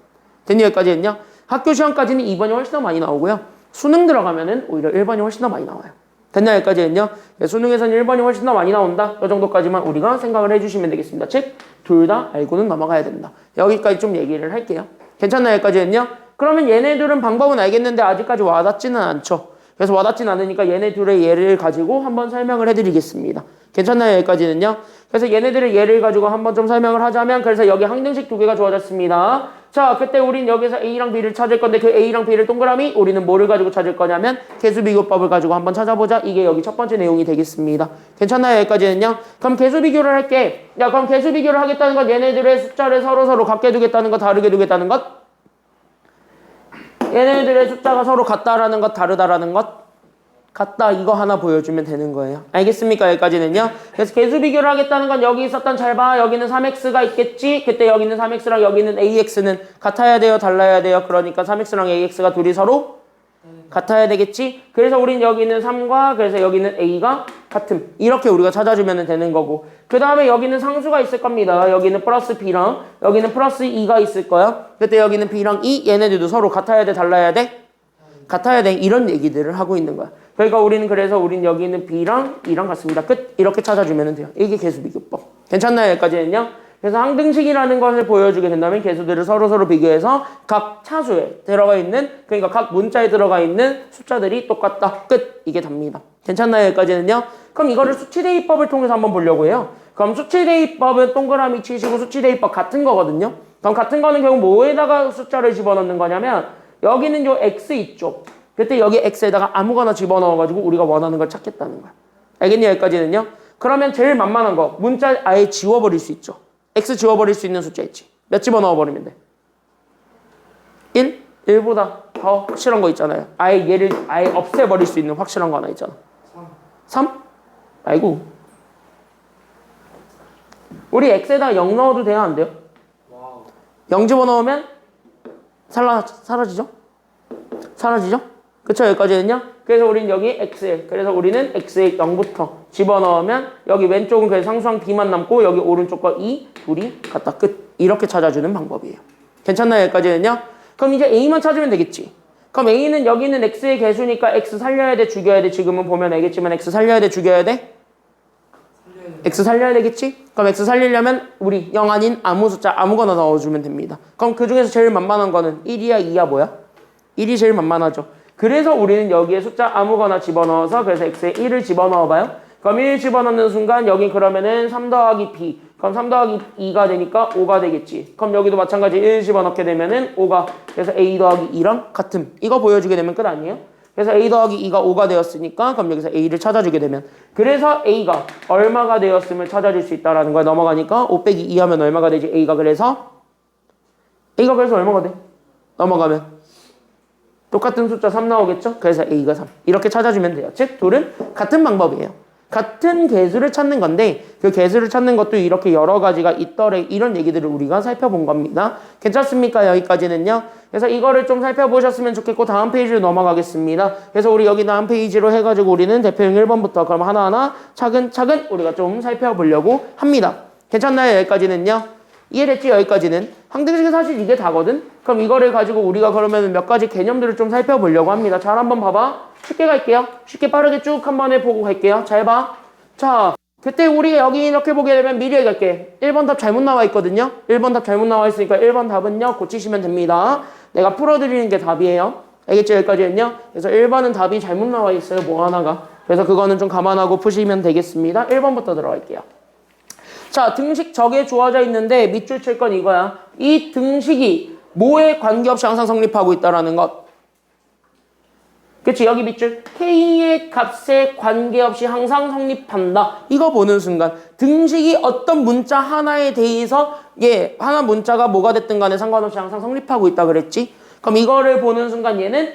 됐니? 여기까지 했냐? 학교 시험까지는 2번이 훨씬 더 많이 나오고요. 수능 들어가면은 오히려 1번이 훨씬 더 많이 나와요. 됐냐? 여기까지 했냐? 수능에서는 1번이 훨씬 더 많이 나온다. 이 정도까지만 우리가 생각을 해주시면 되겠습니다. 즉, 둘 다 알고는 넘어가야 된다. 여기까지 좀 얘기를 할게요. 괜찮나? 여기까지 했냐? 그러면 얘네들은 방법은 알겠는데 아직까지 와닿지는 않죠. 그래서 와닿진 않으니까 얘네 둘의 예를 가지고 한번 설명을 해드리겠습니다. 괜찮나요? 여기까지는요. 그래서 얘네들의 예를 가지고 한번 좀 설명을 하자면 그래서 여기 항등식 두 개가 주어졌습니다. 자, 그때 우린 여기서 A랑 B를 찾을 건데 그 A랑 B를 동그라미 우리는 뭐를 가지고 찾을 거냐면 개수비교법을 가지고 한번 찾아보자. 이게 여기 첫 번째 내용이 되겠습니다. 괜찮나요? 여기까지는요. 그럼 개수비교를 할게. 야, 그럼 개수비교를 하겠다는 건 얘네들의 숫자를 서로 같게 두겠다는 것, 다르게 두겠다는 것. 얘네들의 숫자가 서로 같다라는 것, 다르다라는 것. 같다 이거 하나 보여주면 되는 거예요. 알겠습니까? 여기까지는요. 그래서 개수 비교를 하겠다는 건 여기 있었던 잘 봐. 여기는 3x가 있겠지. 그때 여기 있는 3x랑 여기 있는 ax는 같아야 돼요? 달라야 돼요? 그러니까 3x랑 ax가 둘이 서로 같아야 되겠지. 그래서 우린 여기 있는 3과 그래서 여기 있는 a가 같음. 이렇게 우리가 찾아주면 되는 거고 그 다음에 여기는 상수가 있을 겁니다. 여기는 플러스 b랑 여기는 플러스 2가 있을 거야. 그때 여기는 b랑 2 얘네들도 서로 같아야 돼? 달라야 돼? 같아야 돼. 이런 얘기들을 하고 있는 거야. 그러니까 우린 여기 있는 B랑 E랑 같습니다. 끝. 이렇게 찾아주면 돼요. 이게 개수비교법. 괜찮나요? 여기까지는요? 그래서 항등식이라는 것을 보여주게 된다면 개수들을 서로 비교해서 각 차수에 들어가 있는 그러니까 각 문자에 들어가 있는 숫자들이 똑같다. 끝. 이게 답니다. 괜찮나요? 여기까지는요? 그럼 이거를 수치대입법을 통해서 한번 보려고 해요. 그럼 수치대입법은 동그라미 치시고 수치대입법 같은 거거든요. 그럼 같은 거는 결국 뭐에다가 숫자를 집어넣는 거냐면 여기는 요 x 있죠. 그때 여기 x에다가 아무거나 집어넣어가지고 우리가 원하는 걸 찾겠다는 거야. 알겠니? 여기까지는요. 그러면 제일 만만한 거 문자 아예 지워버릴 수 있죠. x 지워버릴 수 있는 숫자 있지. 몇 집어넣어버리면 돼? 1? 1보다 더 확실한 거 있잖아요. 아예 얘를 아예 없애버릴 수 있는 확실한 거 하나 있잖아. 3? 아이고. 우리 x에다가 0 넣어도 돼요? 안 돼요? 0 집어넣으면 사라지죠? 사라지죠? 그쵸? 여기까지는요? 그래서 우린 여기 x에 그래서 우리는 x에 0부터 집어넣으면 여기 왼쪽은 그래서 상수항 b만 남고 여기 오른쪽과 2 둘이 같다. 끝. 이렇게 찾아주는 방법이에요. 괜찮나요? 여기까지는요? 그럼 이제 A만 찾으면 되겠지. 그럼 A는 여기는 X의 개수니까 X 살려야 돼, 죽여야 돼? 지금은 보면 알겠지만 X 살려야 돼, 죽여야 돼? X 살려야 되겠지? 그럼 X 살리려면 우리 0 아닌 아무 숫자 아무거나 넣어주면 됩니다. 그럼 그 중에서 제일 만만한 거는 1이야, 2야, 뭐야? 1이 제일 만만하죠. 그래서 우리는 여기에 숫자 아무거나 집어넣어서 그래서 X에 1을 집어넣어봐요. 그럼 1 집어넣는 순간 여기 그러면은 3 더하기 B. 그럼 3 더하기 2가 되니까 5가 되겠지. 그럼 여기도 마찬가지 1 집어넣게 되면은 5가 그래서 A 더하기 2랑 같음. 이거 보여주게 되면 끝 아니에요? 그래서 A 더하기 2가 5가 되었으니까 그럼 여기서 A를 찾아주게 되면 그래서 A가 얼마가 되었음을 찾아줄 수 있다라는 거야. 넘어가니까 5 빼기 2 하면 얼마가 되지? A가 그래서 얼마가 돼? 넘어가면 똑같은 숫자 3 나오겠죠? 그래서 A가 3 이렇게 찾아주면 돼요. 즉 둘은 같은 방법이에요. 같은 개수를 찾는 건데 그 개수를 찾는 것도 이렇게 여러 가지가 있더래 이런 얘기들을 우리가 살펴본 겁니다. 괜찮습니까? 여기까지는요. 그래서 이거를 좀 살펴보셨으면 좋겠고 다음 페이지로 넘어가겠습니다. 그래서 우리 여기 다음 페이지로 해가지고 우리는 대표형 1번부터 그럼 하나하나 차근차근 우리가 좀 살펴보려고 합니다. 괜찮나요? 여기까지는요. 이해됐지? 여기까지는 항등식이 사실 이게 다거든. 그럼 이거를 가지고 우리가 그러면 몇 가지 개념들을 좀 살펴보려고 합니다. 잘 한번 봐봐. 쉽게 갈게요. 쉽게 빠르게 쭉 한번 해보고 갈게요. 잘 봐. 자, 그때 우리 여기 이렇게 보게 되면 미리 얘기할게. 1번 답 잘못 나와 있거든요. 1번 답 잘못 나와 있으니까 1번 답은요. 고치시면 됩니다. 내가 풀어드리는 게 답이에요. 알겠죠? 여기까지는요. 그래서 1번은 답이 잘못 나와 있어요. 뭐 하나가. 그래서 그거는 좀 감안하고 푸시면 되겠습니다. 1번부터 들어갈게요. 자, 등식 적에 주어져 있는데 밑줄 칠 건 이거야. 이 등식이 뭐에 관계없이 항상 성립하고 있다라는 것. 그치? 여기 밑줄. K의 값에 관계없이 항상 성립한다. 이거 보는 순간 등식이 어떤 문자 하나에 대해서 하나 문자가 뭐가 됐든 간에 상관없이 항상 성립하고 있다 그랬지? 그럼 이거를 보는 순간 얘는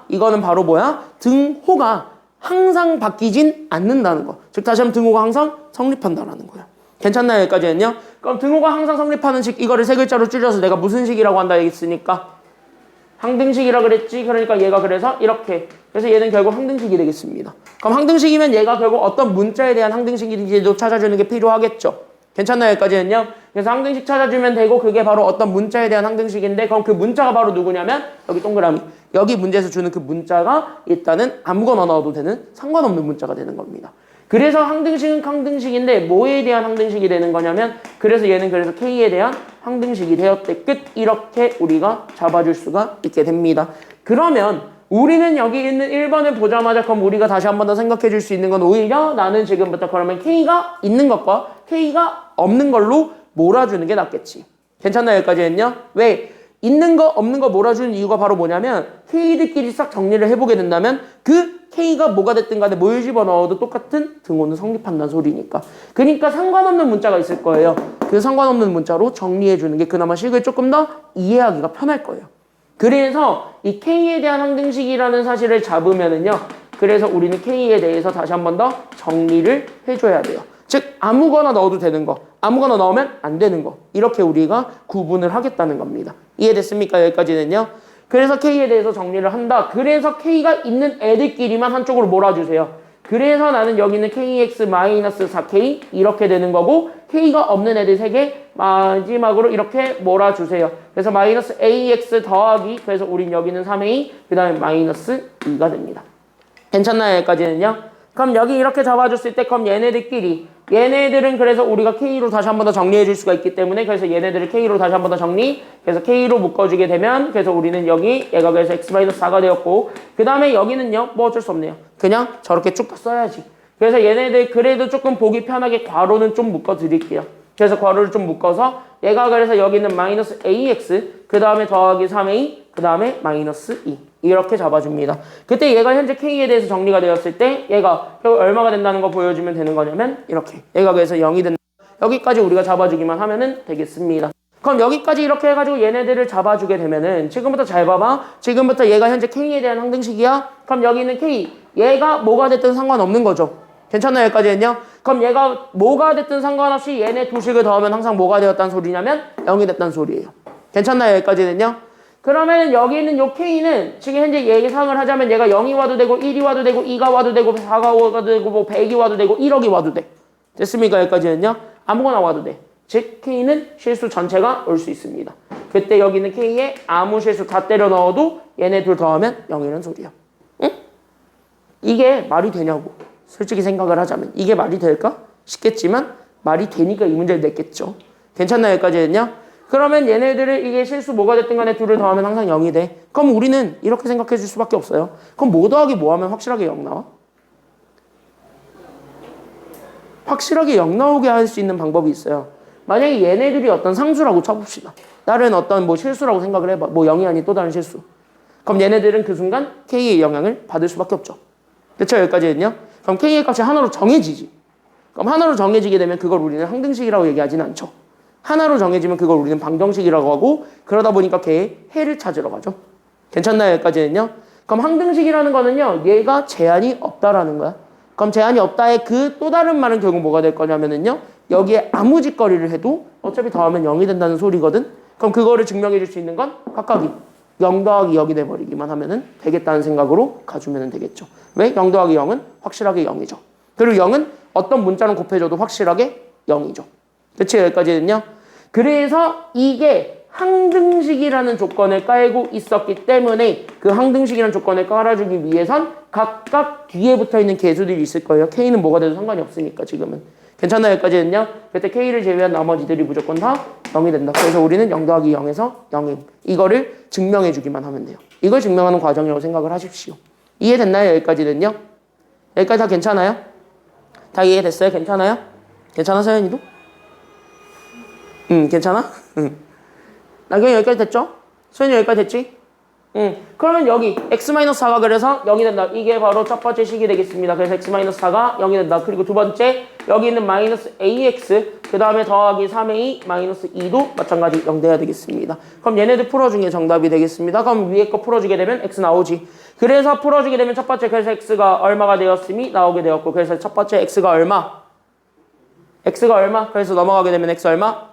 이거는 바로 뭐야? 등호가 항상 바뀌진 않는다는 거. 즉 다시 한번 등호가 항상 성립한다라는 거야. 괜찮나요? 여기까지는요? 그럼 등호가 항상 성립하는 식 이거를 세 글자로 줄여서 내가 무슨 식이라고 한다 했으니까 항등식이라 그랬지. 그러니까 얘가 그래서 이렇게. 그래서 얘는 결국 항등식이 되겠습니다. 그럼 항등식이면 얘가 결국 어떤 문자에 대한 항등식인지도 찾아주는 게 필요하겠죠. 괜찮나요? 여기까지는요? 그래서 항등식 찾아주면 되고 그게 바로 어떤 문자에 대한 항등식인데 그럼 그 문자가 바로 누구냐면 여기 동그라미. 여기 문제에서 주는 그 문자가 일단은 아무거나 넣어도 되는 상관없는 문자가 되는 겁니다. 그래서 항등식은 항등식인데 뭐에 대한 항등식이 되는 거냐면 그래서 얘는 그래서 K에 대한 항등식이 되었대. 끝. 이렇게 우리가 잡아줄 수가 있게 됩니다. 그러면 우리는 여기 있는 1번을 보자마자 그럼 우리가 다시 한 번 더 생각해 줄 수 있는 건 오히려 나는 지금부터 그러면 K가 있는 것과 K가 없는 걸로 몰아주는 게 낫겠지. 괜찮나요? 여기까지는요? 왜? 있는 거 없는 거 몰아주는 이유가 바로 뭐냐면 K들끼리 싹 정리를 해보게 된다면 그 K가 뭐가 됐든 간에 뭘 집어넣어도 똑같은 등호는 성립한다는 소리니까. 그러니까 상관없는 문자가 있을 거예요. 그 상관없는 문자로 정리해주는 게 그나마 식을 조금 더 이해하기가 편할 거예요. 그래서 이 K에 대한 항등식이라는 사실을 잡으면은요. 그래서 우리는 K에 대해서 다시 한 번 더 정리를 해줘야 돼요. 즉 아무거나 넣어도 되는 거, 아무거나 넣으면 안 되는 거 이렇게 우리가 구분을 하겠다는 겁니다. 이해됐습니까? 여기까지는요. 그래서 K에 대해서 정리를 한다. 그래서 K가 있는 애들끼리만 한쪽으로 몰아주세요. 그래서 나는 여기는 KX-4K 이렇게 되는 거고 K가 없는 애들 3개 마지막으로 이렇게 몰아주세요. 그래서 마이너스 AX 더하기 그래서 우린 여기는 3A 그 다음에 마이너스 2가 됩니다. 괜찮나요? 여기까지는요. 그럼 여기 이렇게 잡아줬을 때 그럼 얘네들은 그래서 우리가 K로 다시 한 번 더 정리해 줄 수가 있기 때문에 그래서 얘네들을 K로 다시 한 번 더 정리 그래서 K로 묶어주게 되면 그래서 우리는 여기 얘가 그래서 X-4가 되었고 그 다음에 여기는요 뭐 어쩔 수 없네요. 그냥 저렇게 쭉 써야지. 그래서 얘네들 그래도 조금 보기 편하게 괄호는 좀 묶어 드릴게요. 그래서 괄호를 좀 묶어서 얘가 그래서 여기는 마이너스 AX 그 다음에 더하기 3A 그 다음에 마이너스 2 이렇게 잡아줍니다. 그때 얘가 현재 K에 대해서 정리가 되었을 때 얘가 결국 얼마가 된다는 거 보여주면 되는 거냐면 이렇게 얘가 그래서 0이 된다. 여기까지 우리가 잡아주기만 하면은 되겠습니다. 그럼 여기까지 이렇게 해가지고 얘네들을 잡아주게 되면은 지금부터 잘 봐봐. 지금부터 얘가 현재 K에 대한 항등식이야. 그럼 여기는 K 얘가 뭐가 됐든 상관없는 거죠. 괜찮나요? 여기까지는요. 그럼 얘가 뭐가 됐든 상관없이 얘네 두 식을 더하면 항상 뭐가 되었다는 소리냐면 0이 됐다는 소리예요. 괜찮나요? 여기까지는요. 그러면 여기 있는 요 K는 지금 현재 예상을 하자면 얘가 0이 와도 되고 1이 와도 되고 2가 와도 되고 4가 와도 되고 뭐 100이 와도 되고 1억이 와도 돼. 됐습니까? 여기까지는요. 아무거나 와도 돼. 즉 K는 실수 전체가 올 수 있습니다. 그때 여기 있는 K에 아무 실수 다 때려 넣어도 얘네 둘 더하면 0이라는 소리야. 응? 이게 말이 되냐고. 솔직히 생각을 하자면 이게 말이 될까? 싶겠지만 말이 되니까 이 문제를 냈겠죠. 괜찮나 여기까지 했냐? 그러면 얘네들을 이게 실수 뭐가 됐든 간에 둘을 더하면 항상 0이 돼. 그럼 우리는 이렇게 생각해 줄 수밖에 없어요. 그럼 뭐 더하기 뭐 하면 확실하게 0 나와? 확실하게 0 나오게 할 수 있는 방법이 있어요. 만약에 얘네들이 어떤 상수라고 쳐봅시다. 다른 어떤 뭐 실수라고 생각을 해봐. 뭐 0이 아닌 또 다른 실수. 그럼 얘네들은 그 순간 K의 영향을 받을 수밖에 없죠. 그쵸? 여기까지 했냐? 그럼 K의 값이 하나로 정해지지. 그럼 하나로 정해지게 되면 그걸 우리는 항등식이라고 얘기하지는 않죠. 하나로 정해지면 그걸 우리는 방정식이라고 하고 그러다 보니까 걔의 해를 찾으러 가죠. 괜찮나요? 여기까지 했냐? 그럼 항등식이라는 거는요. 얘가 제한이 없다라는 거야. 그럼 제한이 없다의 그 또 다른 말은 결국 뭐가 될 거냐면은요. 여기에 아무 짓거리를 해도 어차피 더하면 0이 된다는 소리거든. 그럼 그거를 증명해 줄 수 있는 건 각각이 0 더하기 0이 돼버리기만 하면은 되겠다는 생각으로 가주면 되겠죠. 왜? 0 더하기 0은 확실하게 0이죠. 그리고 0은 어떤 문자로 곱해줘도 확실하게 0이죠. 그치? 여기까지는요. 그래서 이게 항등식이라는 조건을 깔고 있었기 때문에 그 항등식이라는 조건을 깔아주기 위해선 각각 뒤에 붙어있는 개수들이 있을 거예요. K는 뭐가 돼도 상관이 없으니까 지금은. 괜찮나요? 여기까지는요. 그때 K를 제외한 나머지들이 무조건 다 0이 된다. 그래서 우리는 0 더하기 0에서 0임. 이거를 증명해주기만 하면 돼요. 이걸 증명하는 과정이라고 생각을 하십시오. 이해됐나요? 여기까지는요. 여기까지 다 괜찮아요? 다 이해됐어요? 괜찮아요? 괜찮아 서연이도? 괜찮아? 나경이 여기까지 됐죠? 소연이 여기까지 됐지? 그러면 여기 x-4가 그래서 0이 된다. 이게 바로 첫 번째 식이 되겠습니다. 그래서 x-4가 0이 된다. 그리고 두 번째 여기 있는 마이너스 ax 그 다음에 더하기 3a 마이너스 2도 마찬가지 0 돼야 되겠습니다. 그럼 얘네들 풀어준 게 정답이 되겠습니다. 그럼 위에 거 풀어주게 되면 x 나오지. 그래서 풀어주게 되면 첫 번째 그래서 x가 얼마가 되었음이 나오게 되었고 그래서 첫 번째 x가 얼마? x가 얼마? 그래서 넘어가게 되면 x 얼마?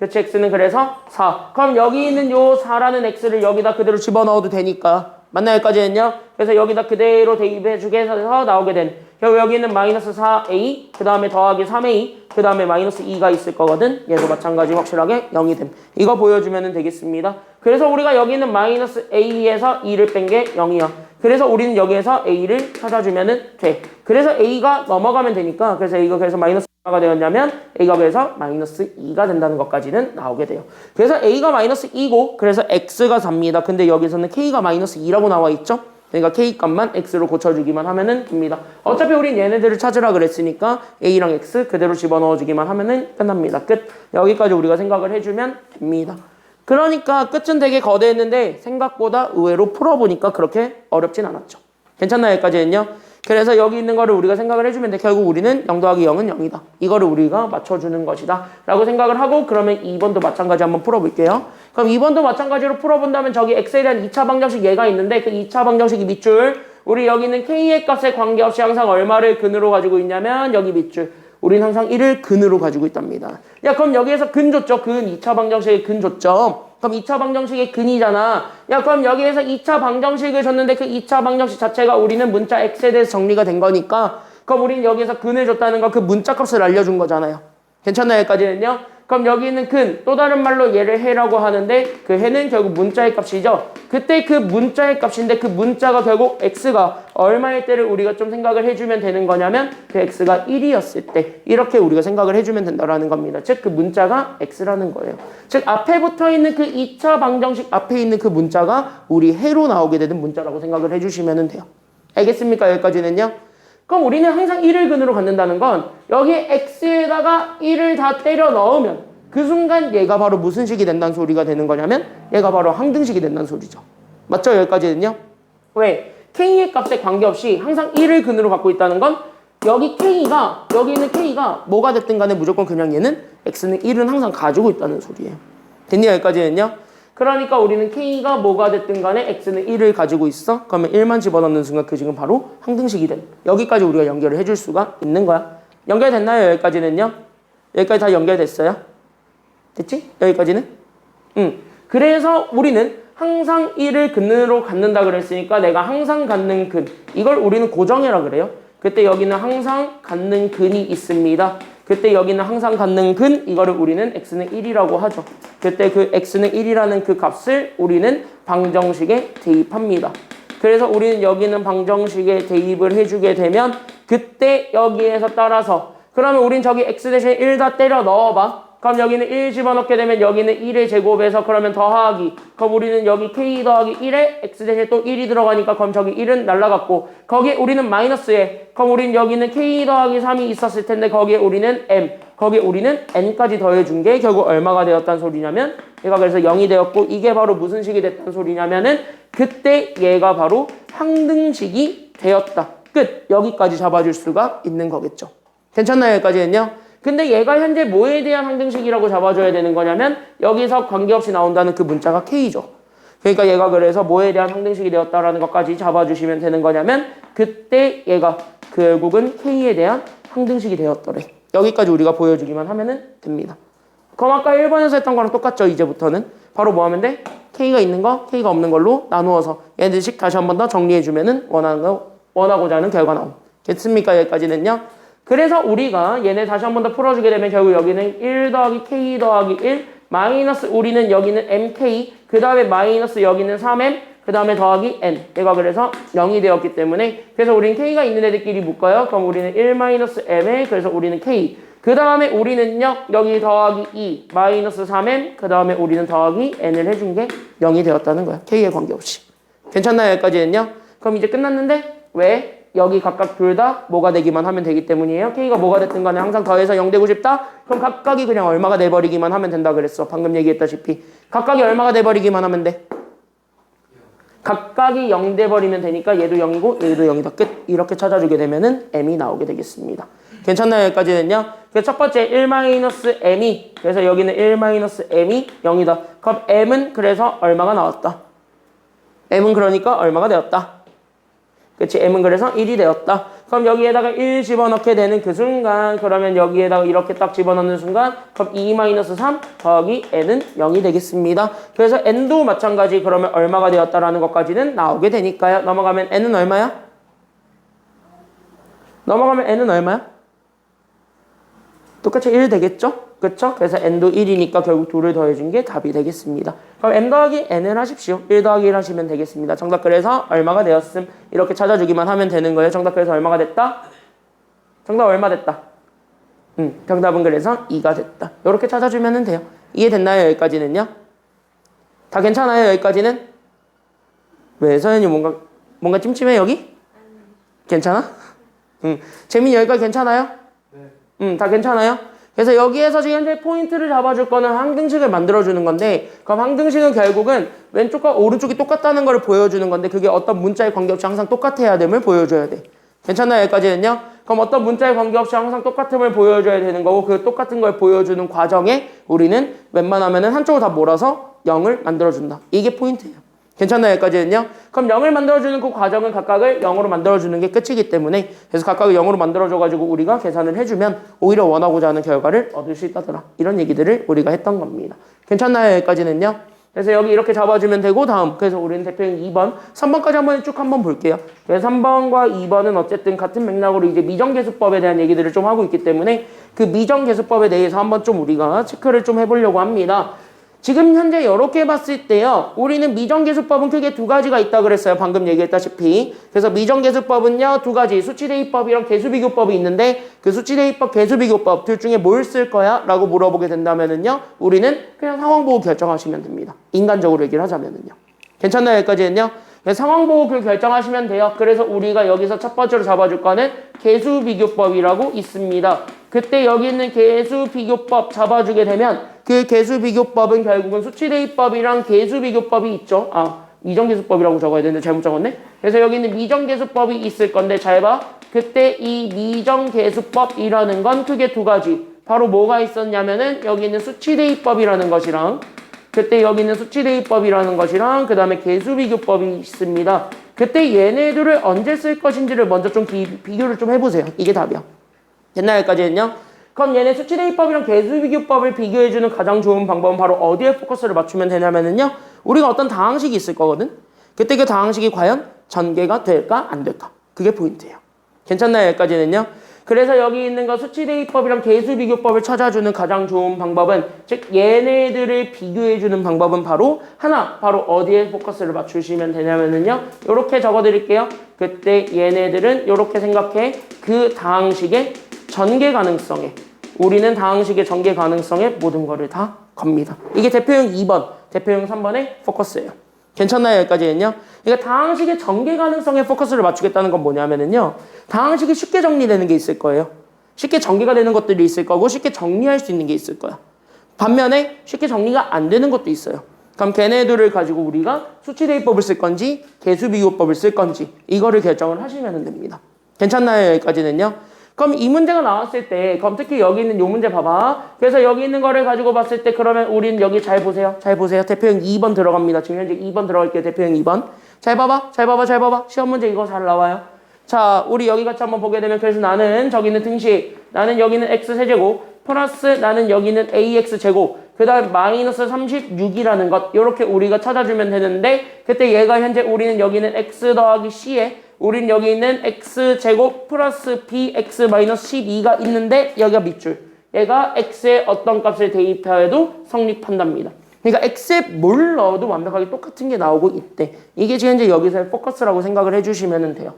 그치, x는 그래서 4. 그럼 여기 있는 요 4라는 x를 여기다 그대로 집어넣어도 되니까. 맞나요? 여기까지 했냐? 그래서 여기다 그대로 대입해주게 해서 나오게 된. 결국 여기 있는 마이너스 4a, 그 다음에 더하기 3a, 그 다음에 마이너스 2가 있을 거거든. 얘도 마찬가지 확실하게 0이 됨. 이거 보여주면 되겠습니다. 그래서 우리가 여기 있는 마이너스 a에서 2를 뺀 게 0이야. 그래서 우리는 여기에서 a를 찾아주면 돼. 그래서 a가 넘어가면 되니까. 그래서 a가 그래서 마이너스 가 되었냐면 a가 그래서 마이너스 2가 된다는 것까지는 나오게 돼요. 그래서 a가 마이너스 2고 그래서 x가 4입니다. 근데 여기서는 k가 마이너스 2라고 나와 있죠. 그러니까 k 값만 x로 고쳐주기만 하면은 됩니다. 어차피 우린 얘네들을 찾으라 그랬으니까 a랑 x 그대로 집어넣어주기만 하면은 끝납니다. 끝. 여기까지 우리가 생각을 해주면 됩니다. 그러니까 끝은 되게 거대했는데 생각보다 의외로 풀어보니까 그렇게 어렵진 않았죠. 괜찮나요? 여기까지는요. 그래서 여기 있는 거를 우리가 생각을 해주면 돼. 결국 우리는 0 더하기 0은 0이다. 이거를 우리가 맞춰주는 것이다. 라고 생각을 하고 그러면 2번도 마찬가지 한번 풀어볼게요. 그럼 2번도 마찬가지로 풀어본다면 저기 x에 대한 2차 방정식 얘가 있는데 그 2차 방정식이 밑줄 우리 여기 있는 k의 값에 관계없이 항상 얼마를 근으로 가지고 있냐면 여기 밑줄 우리는 항상 1을 근으로 가지고 있답니다. 야 그럼 여기에서 근 줬죠. 근 2차 방정식의 근 줬죠. 그럼 2차 방정식의 근이잖아. 야 그럼 여기에서 2차 방정식을 줬는데 그 2차 방정식 자체가 우리는 문자 x에 대해서 정리가 된 거니까 그럼 우리는 여기에서 근을 줬다는 거 그 문자 값을 알려준 거잖아요. 괜찮나요? 여기까지는요? 그럼 여기 있는 근, 또 다른 말로 얘를 해라고 하는데 그 해는 결국 문자의 값이죠. 그때 그 문자의 값인데 그 문자가 결국 x가 얼마일 때를 우리가 좀 생각을 해주면 되는 거냐면 그 x가 1이었을 때 이렇게 우리가 생각을 해주면 된다라는 겁니다. 즉 그 문자가 x라는 거예요. 즉 앞에 붙어있는 그 2차 방정식 앞에 있는 그 문자가 우리 해로 나오게 되는 문자라고 생각을 해주시면 돼요. 알겠습니까? 여기까지는요? 그럼 우리는 항상 1을 근으로 갖는다는 건 여기 x에다가 1을 다 때려 넣으면 그 순간 얘가 바로 무슨 식이 된다는 소리가 되는 거냐면 얘가 바로 항등식이 된다는 소리죠. 맞죠? 여기까지는요? 왜? k의 값에 관계없이 항상 1을 근으로 갖고 있다는 건 여기 있는 k가 뭐가 됐든 간에 무조건 그냥 얘는 x는 1은 항상 가지고 있다는 소리예요. 됐냐? 여기까지는요? 그러니까 우리는 k가 뭐가 됐든 간에 x는 1을 가지고 있어. 그러면 1만 집어넣는 순간 그 식은 바로 항등식이 돼. 여기까지 우리가 연결을 해줄 수가 있는 거야. 연결됐나요? 여기까지는요? 여기까지 다 연결됐어요? 됐지? 여기까지는? 그래서 우리는 항상 1을 근으로 갖는다 그랬으니까 내가 항상 갖는 근 이걸 우리는 고정해라 그래요. 그때 여기는 항상 갖는 근이 있습니다. 그때 여기는 항상 갖는 근, 이거를 우리는 x는 1이라고 하죠. 그때 그 x는 1이라는 그 값을 우리는 방정식에 대입합니다. 그래서 우리는 여기는 방정식에 대입을 해주게 되면 그때 여기에서 따라서 그러면 우린 저기 x 대신 1 다 때려 넣어봐. 그럼 여기는 1 집어넣게 되면 여기는 1의 제곱에서 그러면 더하기. 그럼 우리는 여기 k 더하기 1에 x 대신 또 1이 들어가니까 그럼 저기 1은 날라갔고 거기에 우리는 마이너스에 그럼 우리는 여기는 k 더하기 3이 있었을 텐데 거기에 우리는 m 거기에 우리는 n까지 더해준 게 결국 얼마가 되었다는 소리냐면 얘가 그래서 0이 되었고 이게 바로 무슨 식이 됐다는 소리냐면은 그때 얘가 바로 항등식이 되었다. 끝. 여기까지 잡아줄 수가 있는 거겠죠. 괜찮나요? 여기까지는요? 근데 얘가 현재 뭐에 대한 항등식이라고 잡아줘야 되는 거냐면 여기서 관계없이 나온다는 그 문자가 k죠. 그러니까 얘가 그래서 뭐에 대한 항등식이 되었다라는 것까지 잡아주시면 되는 거냐면 그때 얘가 결국은 k에 대한 항등식이 되었더래. 여기까지 우리가 보여주기만 하면은 됩니다. 그럼 아까 1번에서 했던 거랑 똑같죠. 이제부터는 바로 뭐 하면 돼? k가 있는 거, k가 없는 걸로 나누어서 얘들씩 다시 한 번 더 정리해주면은 원하고자 하는 결과 나옴. 됐습니까? 여기까지는요. 그래서 우리가 얘네 다시 한 번 더 풀어주게 되면 결국 여기는 1 더하기 k 더하기 1 마이너스 우리는 여기는 mk 그 다음에 마이너스 여기는 3m 그 다음에 더하기 n 얘가 그래서 0이 되었기 때문에 그래서 우리는 k가 있는 애들끼리 묶어요. 그럼 우리는 1 마이너스 m에 그래서 우리는 k 그 다음에 우리는요 여기 더하기 2 마이너스 3m 그 다음에 우리는 더하기 n을 해준 게 0이 되었다는 거야. k에 관계없이. 괜찮나요? 여기까지는요? 그럼 이제 끝났는데 왜? 여기 각각 둘 다 뭐가 되기만 하면 되기 때문이에요. k가 뭐가 됐든 간에 항상 더해서 0 되고 싶다? 그럼 각각이 그냥 얼마가 돼버리기만 하면 된다 그랬어. 방금 얘기했다시피. 각각이 얼마가 돼버리기만 하면 돼? 각각이 0 돼버리면 되니까 얘도 0이고 얘도 0이다. 끝. 이렇게 찾아주게 되면은 m이 나오게 되겠습니다. 괜찮나요? 여기까지는요? 그래서 첫 번째 1-m이 그래서 여기는 1-m이 0이다. 그럼 m은 그래서 얼마가 나왔다? m은 그러니까 얼마가 되었다? 그치? m은 그래서 1이 되었다. 그럼 여기에다가 1 집어넣게 되는 그 순간 그러면 여기에다가 이렇게 딱 집어넣는 순간 그럼 2-3 더하기 n은 0이 되겠습니다. 그래서 n도 마찬가지 그러면 얼마가 되었다라는 것까지는 나오게 되니까요. 넘어가면 n은 얼마야? 넘어가면 n은 얼마야? 똑같이 1 되겠죠? 그쵸? 그래서 n도 1이니까 결국 2를 더해준 게 답이 되겠습니다. 그럼 m 더하기 n을 하십시오. 1 더하기 1 하시면 되겠습니다. 정답 그래서 얼마가 되었음? 이렇게 찾아주기만 하면 되는 거예요. 정답 그래서 얼마가 됐다? 정답 얼마 됐다? 정답은 그래서 2가 됐다. 이렇게 찾아주면 돼요. 이해됐나요? 여기까지는요? 다 괜찮아요? 여기까지는? 왜? 서현이 뭔가 찜찜해 여기? 괜찮아? 재민이 여기까지 괜찮아요? 네. 다 괜찮아요? 그래서 여기에서 지금 현재 포인트를 잡아줄 거는 항등식을 만들어주는 건데 그럼 항등식은 결국은 왼쪽과 오른쪽이 똑같다는 걸 보여주는 건데 그게 어떤 문자에 관계없이 항상 똑같아야 됨을 보여줘야 돼. 괜찮나요? 여기까지는요? 그럼 어떤 문자에 관계없이 항상 똑같음을 보여줘야 되는 거고 그 똑같은 걸 보여주는 과정에 우리는 웬만하면은 한쪽을 다 몰아서 0을 만들어준다. 이게 포인트예요. 괜찮나요? 여기까지는요? 그럼 0을 만들어주는 그 과정은 각각을 0으로 만들어주는 게 끝이기 때문에 그래서 각각을 0으로 만들어줘가지고 우리가 계산을 해주면 오히려 원하고자 하는 결과를 얻을 수 있다더라. 이런 얘기들을 우리가 했던 겁니다. 괜찮나요? 여기까지는요? 그래서 여기 이렇게 잡아주면 되고 다음 그래서 우리는 대표형 2번 3번까지 한번 볼게요. 그래서 3번과 2번은 어쨌든 같은 맥락으로 이제 미정계수법에 대한 얘기들을 좀 하고 있기 때문에 그 미정계수법에 대해서 한번 좀 우리가 체크를 좀 해보려고 합니다. 지금 현재 이렇게 봤을 때요. 우리는 미정계수법은 크게 두 가지가 있다 그랬어요. 방금 얘기했다시피. 그래서 미정계수법은요. 두 가지 수치대입법이랑 계수비교법이 있는데 그 수치대입법, 계수비교법 둘 중에 뭘 쓸 거야? 라고 물어보게 된다면은요. 우리는 그냥 상황보고 결정하시면 됩니다. 인간적으로 얘기를 하자면은요. 괜찮나요? 여기까지는요. 상황보고 결정하시면 돼요. 그래서 우리가 여기서 첫 번째로 잡아줄 거는 계수비교법이라고 있습니다. 그때 여기 있는 계수비교법 잡아주게 되면 그 계수비교법은 결국은 수치대입법이랑 계수비교법이 있죠. 미정계수법이라고 적어야 되는데 잘못 적었네. 그래서 여기 있는 미정계수법이 있을 건데 잘 봐. 그때 이 미정계수법이라는 건 크게 두 가지. 바로 뭐가 있었냐면은 여기 있는 수치대입법이라는 것이랑 그때 여기 있는 수치대입법이라는 것이랑 그 다음에 계수비교법이 있습니다. 그때 얘네들을 언제 쓸 것인지를 먼저 좀 비교를 좀 해보세요. 이게 답이야. 옛날까지는요. 그럼 얘네 수치대입법이랑 계수비교법을 비교해주는 가장 좋은 방법은 바로 어디에 포커스를 맞추면 되냐면은요. 우리가 어떤 다항식이 있을 거거든. 그때 그 다항식이 과연 전개가 될까 안 될까. 그게 포인트예요. 괜찮나요? 여기까지는요. 그래서 여기 있는 거 수치대입법이랑 계수비교법을 찾아주는 가장 좋은 방법은, 즉 얘네들을 비교해주는 방법은 바로 어디에 포커스를 맞추시면 되냐면은요, 요렇게 적어드릴게요. 그때 얘네들은 요렇게 생각해. 그 다항식의 전개 가능성에, 우리는 다항식의 전개 가능성에 모든 거를 다 겁니다. 이게 대표형 2번, 대표형 3번의 포커스예요. 괜찮나요? 여기까지는요? 그러니까 다항식의 전개 가능성에 포커스를 맞추겠다는 건 뭐냐면은요, 다항식이 쉽게 정리되는 게 있을 거예요. 쉽게 전개가 되는 것들이 있을 거고, 쉽게 정리할 수 있는 게 있을 거야. 반면에 쉽게 정리가 안 되는 것도 있어요. 그럼 걔네들을 가지고 우리가 수치대입법을 쓸 건지 계수비교법을 쓸 건지 이거를 결정을 하시면 됩니다. 괜찮나요? 여기까지는요? 그럼 이 문제가 나왔을 때, 그럼 특히 여기 있는 이 문제 봐봐. 그래서 여기 있는 거를 가지고 봤을 때, 그러면 우린 여기 잘 보세요. 잘 보세요. 대표형 2번 들어갑니다. 지금 현재 2번 들어갈게요. 대표형 2번. 잘 봐봐. 잘 봐봐. 잘 봐봐. 시험 문제 이거 잘 나와요. 자, 우리 여기 같이 한번 보게 되면, 그래서 나는 저기 있는 등식, 나는 여기는 x세제곱, 플러스 나는 여기는 ax제곱, 그 다음 마이너스 36이라는 것, 요렇게 우리가 찾아주면 되는데, 그때 얘가 현재 우리는 여기는 x 더하기 c에 우린 여기 있는 x제곱 플러스 bx 마이너스 12가 있는데 여기가 밑줄. 얘가 x의 어떤 값을 대입하여도 성립한답니다. 그러니까 x에 뭘 넣어도 완벽하게 똑같은 게 나오고 있대. 이게 지금 현재 여기서의 포커스라고 생각을 해주시면 돼요.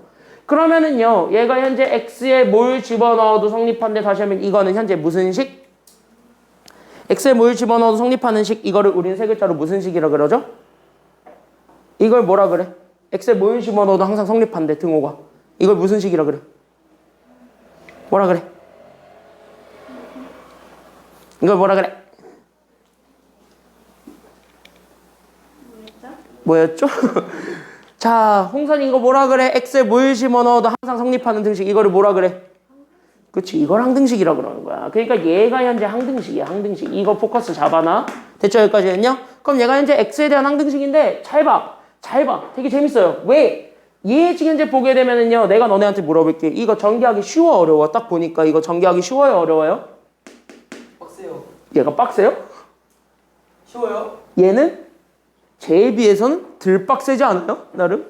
그러면은요, 얘가 현재 x에 뭘 집어넣어도 성립한데, 다시 하면 이거는 현재 무슨 식? x에 뭘 집어넣어도 성립하는 식, 이거를 우리는 세 글자로 무슨 식이라 그러죠? 이걸 뭐라 그래? x에 뭘 집어넣어도 항상 성립한대, 등호가. 이걸 무슨 식이라 그래? 뭐라 그래? 이걸 뭐라 그래? 뭐였죠? 자, 홍선이 이거 뭐라 그래? x에 뭘 집어넣어도 항상 성립하는 등식, 이거를 뭐라 그래? 그치, 이걸 항등식이라 그러는 거야. 그러니까 얘가 현재 항등식이야, 항등식. 이거 포커스 잡아놔. 됐죠, 여기까지는요? 그럼 얘가 현재 x에 대한 항등식인데, 잘 봐. 잘 봐. 되게 재밌어요. 왜? 얘 지금 현재 보게 되면은요, 내가 너네한테 물어볼게. 이거 전개하기 쉬워, 어려워? 딱 보니까 이거 전개하기 쉬워요, 어려워요? 빡세요. 얘가 빡세요? 쉬워요? 얘는 쟤에 비해서는 덜 빡세지 않아요? 나름?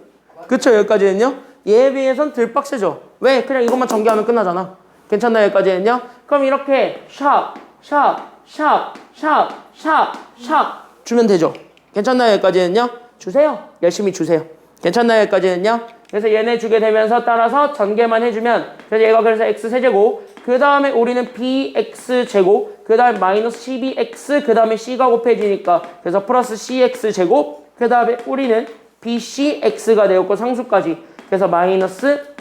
그쵸, 여기까지는요? 얘에 비해서는 덜 빡세죠? 왜? 그냥 이것만 전개하면 끝나잖아. 괜찮나요, 여기까지는요? 그럼 이렇게 샵, 샵, 샵, 샵, 샵, 샵 주면 되죠? 괜찮나요, 여기까지는요? 주세요. 열심히 주세요. 괜찮나요, 여기까지는요? 그래서 얘네 주게 되면서 따라서 전개만 해주면, 그래서 얘가 그래서 x세제곱, 그 다음에 우리는 bx제곱, 그 다음에 마이너스 12x, 그 다음에 c가 곱해지니까, 그래서 플러스 cx제곱, 그 다음에 우리는 bcx가 되었고 상수까지, 그래서 마이너스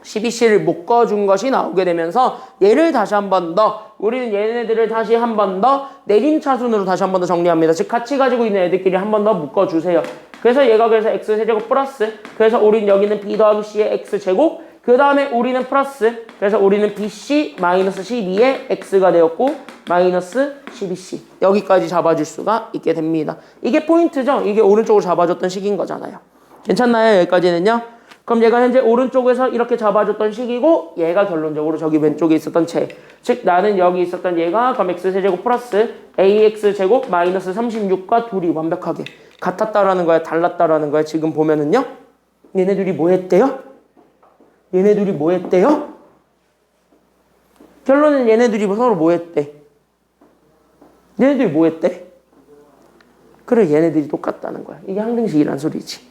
12c를 묶어준 것이 나오게 되면서, 얘를 다시 한 번 더, 우리는 얘네들을 다시 한 번 더 내림차순으로 다시 한 번 더 정리합니다. 즉 같이 가지고 있는 애들끼리 한 번 더 묶어주세요. 그래서 얘가 그래서 x세제곱 플러스, 그래서 우린 여기는 b 더하기 c의 x제곱, 그 다음에 우리는 플러스, 그래서 우리는 bc 마이너스 12의 x가 되었고 마이너스 12c, 여기까지 잡아줄 수가 있게 됩니다. 이게 포인트죠? 이게 오른쪽으로 잡아줬던 식인 거잖아요. 괜찮나요? 여기까지는요? 그럼 얘가 현재 오른쪽에서 이렇게 잡아줬던 식이고, 얘가 결론적으로 저기 왼쪽에 있었던 쟤, 즉 나는 여기 있었던 얘가 그럼 x세제곱 플러스 ax제곱 마이너스 36과 둘이 완벽하게 같았다라는 거야, 달랐다라는 거야. 지금 보면은요, 얘네 둘이 뭐 했대요? 얘네 둘이 뭐 했대요? 결론은 얘네 둘이 서로 뭐 했대? 얘네들이 뭐 했대? 그래, 얘네들이 똑같다는 거야. 이게 항등식이란 소리지.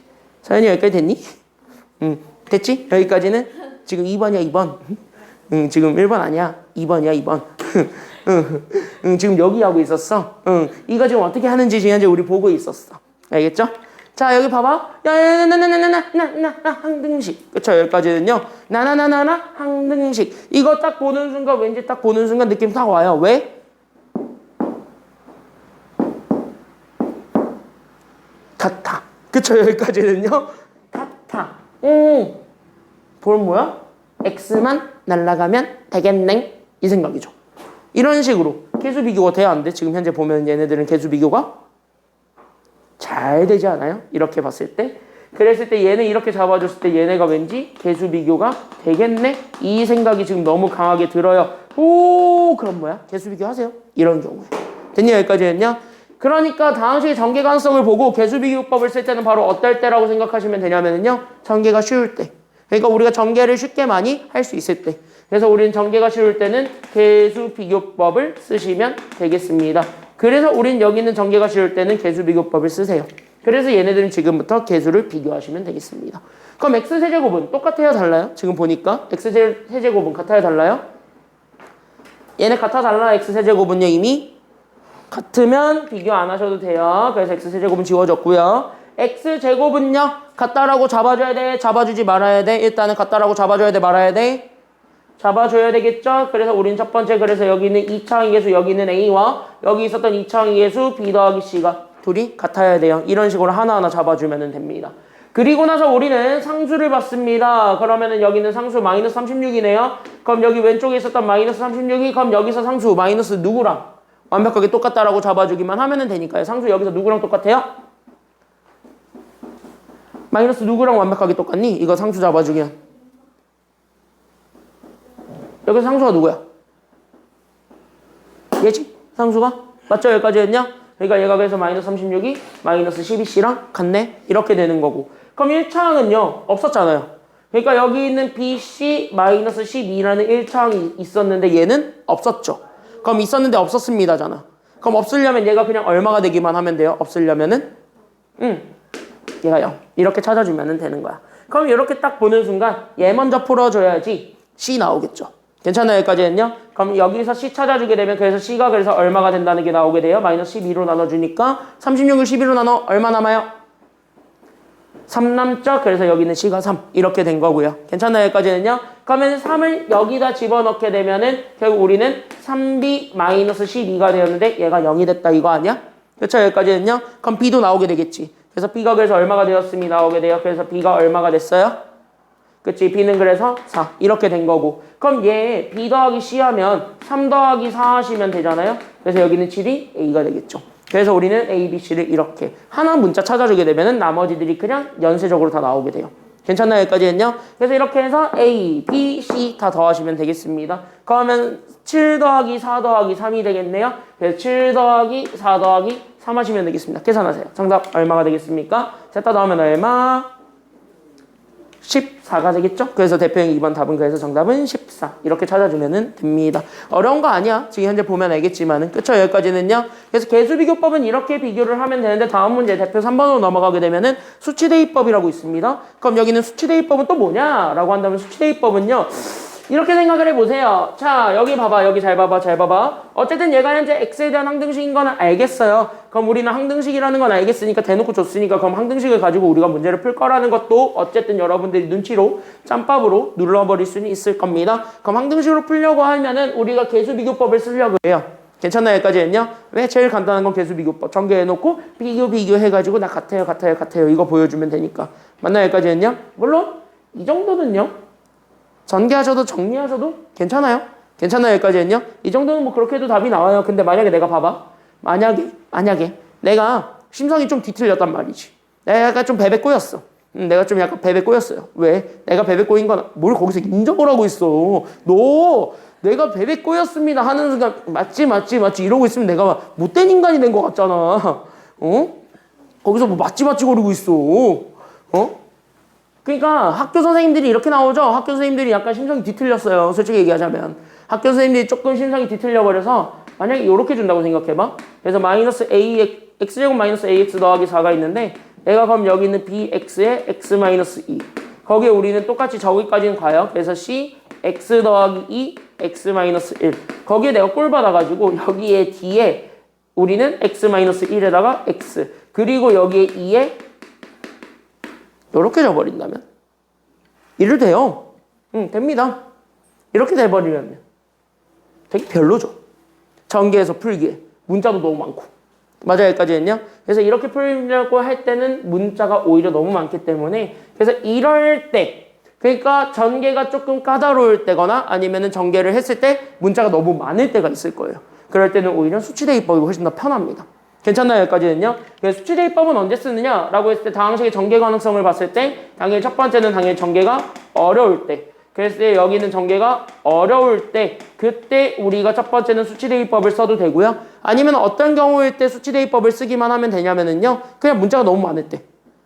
사연이 여기까지 됐니? 됐지? 여기까지는 지금 2번이야, 2번. 지금 1번 아니야. 2번이야, 2번. 지금 여기 하고 있었어. 이거 지금 어떻게 하는지 지금 현재 우리 보고 있었어. 알겠죠? 자, 여기 봐봐. 나나나나나나나나 항등식. 그쵸? 여기까지는요. 나나나나나 항등식. 이거 딱 보는 순간, 왠지 딱 보는 순간 느낌 딱 와요. 왜? 같아. 그쵸? 여기까지는요. 같아. 볼 뭐야? x만 날라가면 되겠네. 이 생각이죠. 이런 식으로 계수 비교가 돼야 안 돼? 지금 현재 보면 얘네들은 계수 비교가 잘 되지 않아요? 이렇게 봤을 때. 그랬을 때 얘네 이렇게 잡아줬을 때 얘네가 왠지 계수 비교가 되겠네? 이 생각이 지금 너무 강하게 들어요. 오, 그럼 뭐야? 계수 비교 하세요. 이런 경우에. 됐냐? 여기까지 했냐? 그러니까 다항식의 전개 가능성을 보고 계수 비교법을 쓸 때는 바로 어떨 때라고 생각하시면 되냐면요, 전개가 쉬울 때. 그러니까 우리가 전개를 쉽게 많이 할 수 있을 때. 그래서 우리는 전개가 쉬울 때는 계수 비교법을 쓰시면 되겠습니다. 그래서 우린 여기 있는 전개가 쉬울 때는 계수 비교법을 쓰세요. 그래서 얘네들은 지금부터 계수를 비교하시면 되겠습니다. 그럼 x세제곱은 똑같아요, 달라요? 지금 보니까 x세제곱은 같아요, 달라요? 얘네 같아, 달라? x세제곱은요 이미 같으면 비교 안 하셔도 돼요. 그래서 x세제곱은 지워졌고요. x제곱은요 같다라고 잡아줘야 돼, 잡아주지 말아야 돼? 일단은 같다라고 잡아줘야 돼, 말아야 돼? 잡아줘야 되겠죠? 그래서 우린 첫 번째, 그래서 여기 있는 2차항 계수, 여기 있는 a와 여기 있었던 2차항 계수 b 더하기 c가 둘이 같아야 돼요. 이런 식으로 하나하나 잡아주면 됩니다. 그리고 나서 우리는 상수를 받습니다. 그러면은 여기 있는 상수 마이너스 36이네요. 그럼 여기 왼쪽에 있었던 마이너스 36이 그럼 여기서 상수 마이너스 누구랑 완벽하게 똑같다라고 잡아주기만 하면 되니까요. 상수 여기서 누구랑 똑같아요? 마이너스 누구랑 완벽하게 똑같니? 이거 상수 잡아주기면 여기서 상수가 누구야? 얘지? 상수가? 맞죠? 여기까지 했냐? 그러니까 얘가 그래서 마이너스 36이 마이너스 12c랑 같네? 이렇게 되는 거고. 그럼 1차항은요 없었잖아요. 그러니까 여기 있는 BC 마이너스 12라는 1차항이 있었는데 얘는 없었죠. 그럼 있었는데 없었습니다잖아. 그럼 없으려면 얘가 그냥 얼마가 되기만 하면 돼요? 없으려면은 얘가 0 이렇게 찾아주면 되는 거야. 그럼 이렇게 딱 보는 순간 얘 먼저 풀어줘야지 C 나오겠죠. 괜찮아요? 여기까지 했냐? 그럼 여기서 C 찾아주게 되면 그래서 C가 그래서 얼마가 된다는 게 나오게 돼요. 마이너스 12로 나눠주니까 36을 12로 나눠 얼마 남아요? 3 남죠? 그래서 여기는 C가 3 이렇게 된 거고요. 괜찮아요? 여기까지는요? 그러면 3을 여기다 집어넣게 되면은 결국 우리는 3B 마이너스 12가 되었는데 얘가 0이 됐다 이거 아니야? 그렇죠? 여기까지는요? 그럼 B도 나오게 되겠지. 그래서 B가 그래서 얼마가 되었음이 나오게 돼요. 그래서 B가 얼마가 됐어요? 그치? B는 그래서 4 이렇게 된 거고. 그럼 얘 B 더하기 C 하면 3 더하기 4 하시면 되잖아요. 그래서 여기는 7이 A가 되겠죠. 그래서 우리는 A, B, C를 이렇게 하나 문자 찾아주게 되면은 나머지들이 그냥 연쇄적으로 다 나오게 돼요. 괜찮나요? 여기까지 했냐? 그래서 이렇게 해서 A, B, C 다 더하시면 되겠습니다. 그러면 7 더하기 4 더하기 3이 되겠네요. 그래서 7 더하기 4 더하기 3 하시면 되겠습니다. 계산하세요. 정답 얼마가 되겠습니까? 셋다 더하면 얼마? 14가 되겠죠? 그래서 대표형 2번 답은 그래서 정답은 14 이렇게 찾아주면 됩니다. 어려운 거 아니야. 지금 현재 보면 알겠지만은 그쵸? 여기까지는요. 그래서 계수비교법은 이렇게 비교를 하면 되는데 다음 문제 대표 3번으로 넘어가게 되면은 수치대입법이라고 있습니다. 그럼 여기는 수치대입법은 또 뭐냐? 라고 한다면 수치대입법은요. 이렇게 생각을 해보세요. 자, 여기 봐봐. 여기 잘 봐봐. 잘 봐봐. 어쨌든 얘가 현재 x에 대한 항등식인 거는 알겠어요. 그럼 우리는 항등식이라는 건 알겠으니까 대놓고 줬으니까 그럼 항등식을 가지고 우리가 문제를 풀 거라는 것도 어쨌든 여러분들이 눈치로 짬밥으로 눌러버릴 수는 있을 겁니다. 그럼 항등식으로 풀려고 하면은 우리가 계수비교법을 쓰려고 해요. 괜찮나요? 여기까지 했냐? 왜? 제일 간단한 건 계수비교법. 전개해놓고 비교해가지고 나 같아요. 이거 보여주면 되니까. 맞나요? 여기까지 했냐? 물론 이 정도는요. 전개하셔도 정리하셔도 괜찮아요. 괜찮아요? 여기까지 했냐? 이 정도는 뭐 그렇게 해도 답이 나와요. 근데 만약에 내가 봐봐. 만약에 내가 심성이 좀 뒤틀렸단 말이지. 내가 약간 좀 베베 꼬였어. 내가 좀 약간 베베 꼬였어요. 왜? 내가 베베 꼬인 건 뭘 거기서 인정을 하고 있어. 너 내가 베베 꼬였습니다 하는 순간 맞지 이러고 있으면 내가 막 못된 인간이 된 것 같잖아. 어? 거기서 뭐 맞지 거리고 있어. 어? 그러니까 학교 선생님들이 이렇게 나오죠. 학교 선생님들이 약간 심성이 뒤틀렸어요. 솔직히 얘기하자면 학교 선생님들이 조금 심성이 뒤틀려버려서 만약에 이렇게 준다고 생각해봐. 그래서 마이너스 a x제곱 마이너스 ax 더하기 4가 있는데 내가 그럼 여기 있는 bx에 x 마이너스 2 거기에 우리는 똑같이 저기까지는 가요. 그래서 c x 더하기 2 x 마이너스 1 거기에 내가 꼴 받아가지고 여기에 d에 우리는 x 마이너스 1에다가 x 그리고 여기에 2에 이렇게 줘버린다면 이래도 돼요. 됩니다. 이렇게 돼버리면 되게 별로죠. 전개해서 풀기에 문자도 너무 많고 맞아요? 여기까지 했냐? 그래서 이렇게 풀려고 할 때는 문자가 오히려 너무 많기 때문에 그래서 이럴 때 그러니까 전개가 조금 까다로울 때거나 아니면은 전개를 했을 때 문자가 너무 많을 때가 있을 거예요. 그럴 때는 오히려 수치대입법이 훨씬 더 편합니다. 괜찮나요? 여기까지는요. 그래서 수치대입법은 언제 쓰느냐라고 했을 때 다항식의 전개 가능성을 봤을 때 당연히 첫 번째는 당연히 전개가 어려울 때 그랬을 때 여기는 전개가 어려울 때 그때 우리가 첫 번째는 수치대입법을 써도 되고요. 아니면 어떤 경우일 때 수치대입법을 쓰기만 하면 되냐면은요. 그냥 문자가 너무 많을 때